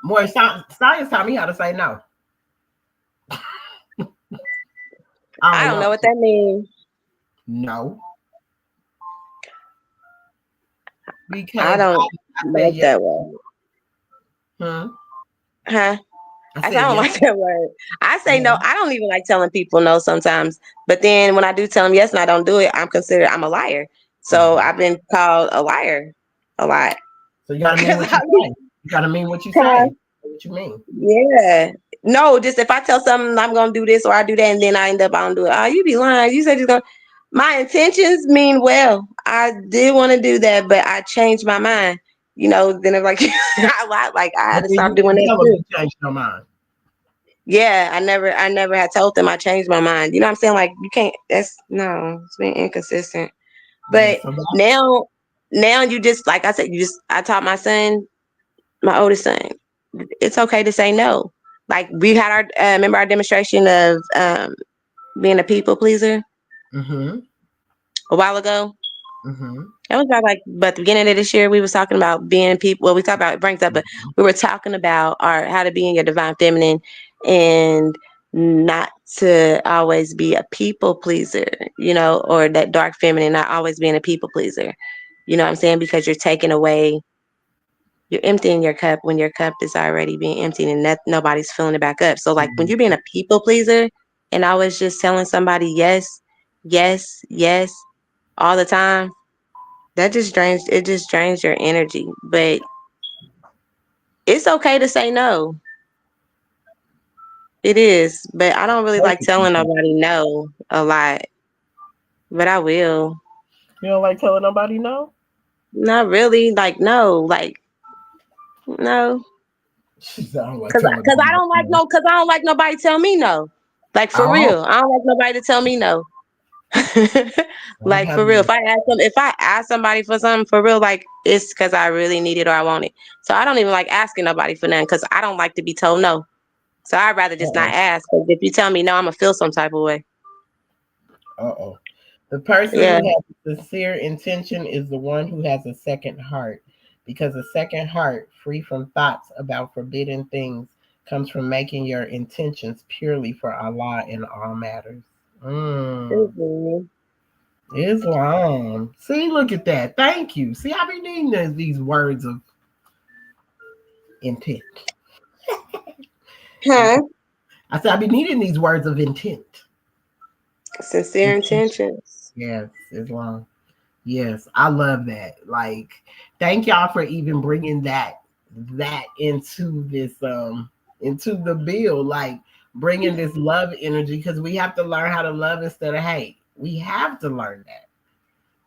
More science taught me how to say no. I don't know what that means. No. Because I don't like that word. Huh? I don't like that word. I say no. I don't even like telling people no sometimes. But then when I do tell them yes and I don't do it, I'm a liar. So I've been called a liar a lot. So you gotta mean what you say. You gotta mean what you say. What you mean? Yeah. No, just if I tell something I'm gonna do this or I do that and then I end up I don't do it. Oh, you be lying. You said you're gonna. My intentions mean well. I did want to do that, but I changed my mind. Then I'm like, I had to stop doing that too. You changed your mind. Yeah, I never had told them I changed my mind. You know what I'm saying? Like, you can't. It's being inconsistent. But now you just, like I said, I taught my son, my oldest son, it's okay to say no. Like, we had our remember our demonstration of being a people pleaser a while ago. That was about the beginning of this year. We was talking about being people. Well, we talked about, it brings up, but we were talking about how to be in your divine feminine and not to always be a people pleaser, or that dark feminine, not always being a people pleaser. You know what I'm saying? Because you're taking away, you're emptying your cup when your cup is already being emptied and nobody's filling it back up. So like when you're being a people pleaser and always just telling somebody yes, yes, yes, all the time, that just drains your energy. But it's okay to say no. It is, but I don't really like telling nobody no a lot. But I will. You don't like telling nobody no? Not really. Like no. Like no. Because I don't like nobody tell me no. Like for real. I don't like nobody to tell me no. Like for real. If I ask somebody for something for real, like it's because I really need it or I want it. So I don't even like asking nobody for nothing because I don't like to be told no. So I'd rather just not ask. Because if you tell me no, I'm gonna feel some type of way. The person who has sincere intention is the one who has a second heart, because a second heart, free from thoughts about forbidden things, comes from making your intentions purely for Allah in all matters. Islam. See, look at that. Thank you. See, I be needing these words of intent. Huh? I said I be needing these words of intent. Sincere intentions. Yes, Islam. Yes, I love that. Like, thank y'all for even bringing that into this into the bill. Like, bringing this love energy because we have to learn how to love instead of hate. We have to learn that.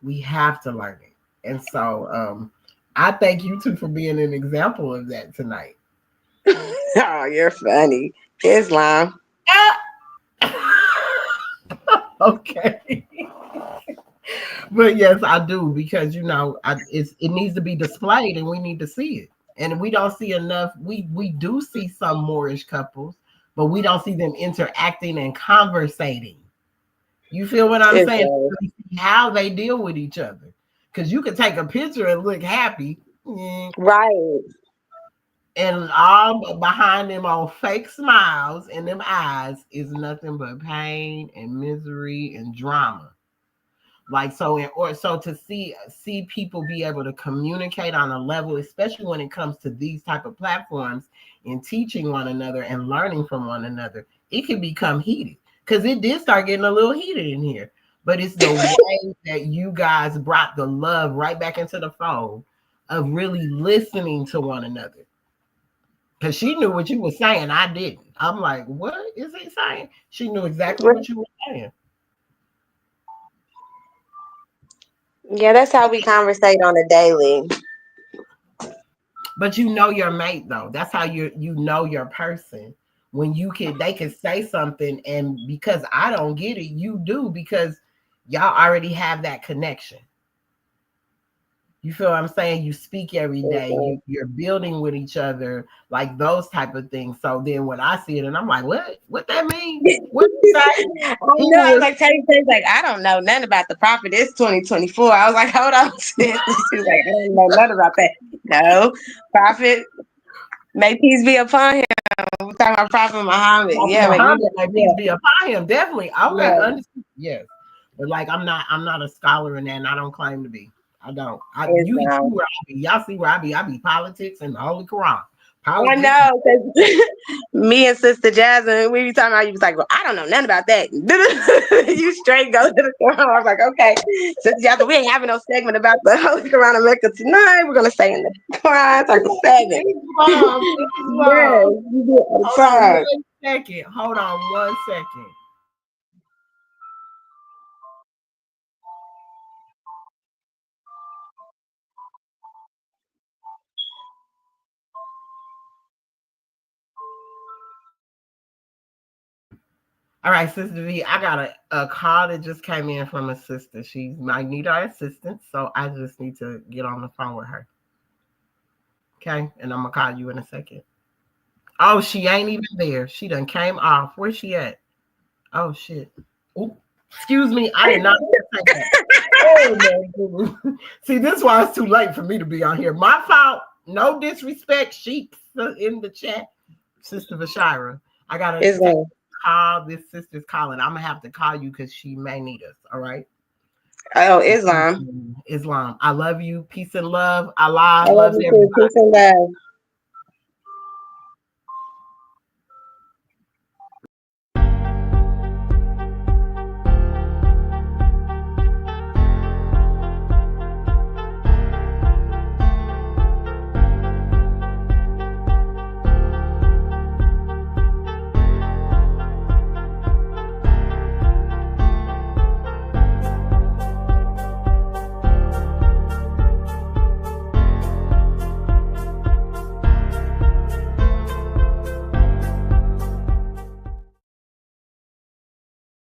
We have to learn it. And so, I thank you two for being an example of that tonight. Oh, you're funny. Islam. Okay. But yes, I do because it needs to be displayed and we need to see it. And we don't see enough. We do see some Moorish couples, but we don't see them interacting and conversating. You feel what I'm saying? How they deal with each other. Because you can take a picture and look happy. Right. And all behind them all fake smiles and them eyes is nothing but pain and misery and drama. Like so to see people be able to communicate on a level, especially when it comes to these type of platforms and teaching one another and learning from one another, it can become heated because it did start getting a little heated in here. But it's the way that you guys brought the love right back into the fold of really listening to one another. Because she knew what you were saying, I didn't. I'm like, what is he saying? She knew exactly what you were saying. Yeah, that's how we conversate on a daily. But you know your mate though. That's how you know your person. When they can say something, and because I don't get it, you do because y'all already have that connection. You feel what I'm saying? You speak every day. You're building with each other, like those type of things. So then when I see it, and I'm like, what that mean? What you say? I was like, Teddy's like, I don't know nothing about the prophet. It's 2024. I was like, hold on, sis. She was like, I don't know nothing about that. No, prophet, may peace be upon him. We're talking about Prophet Muhammad. May peace be upon him. Definitely. Okay, yes. But like I'm not a scholar in that, and I don't claim to be. I don't. You see where I be. Y'all see where I be. I be politics and the Holy Quran. I know, because me and Sister Jasmine, we be talking about, you was like, well, I don't know nothing about that. You straight go to the Quran. I was like, okay, Sister Jasmine, we ain't having no segment about the Holy Quran of Mecca tonight. We're going to stay in the Quran, like the 7. Yes, you do it. Hold on 1 second. All right, Sister V, I got a call that just came in from a sister. She might need our assistance, so I just need to get on the phone with her. Okay, and I'm gonna call you in a second. Oh, she ain't even there. She done came off. Where's she at? Oh shit. Ooh, excuse me, I did not take that. Oh no. See, this is why it's too late for me to be on here. My fault. No disrespect. She in the chat, Sister Vashira. I gotta call this sister's calling. I'm gonna have to call you because she may need us. All right. Oh, Islam. Islam. I love you. Peace and love. Allah loves everybody. Peace and love.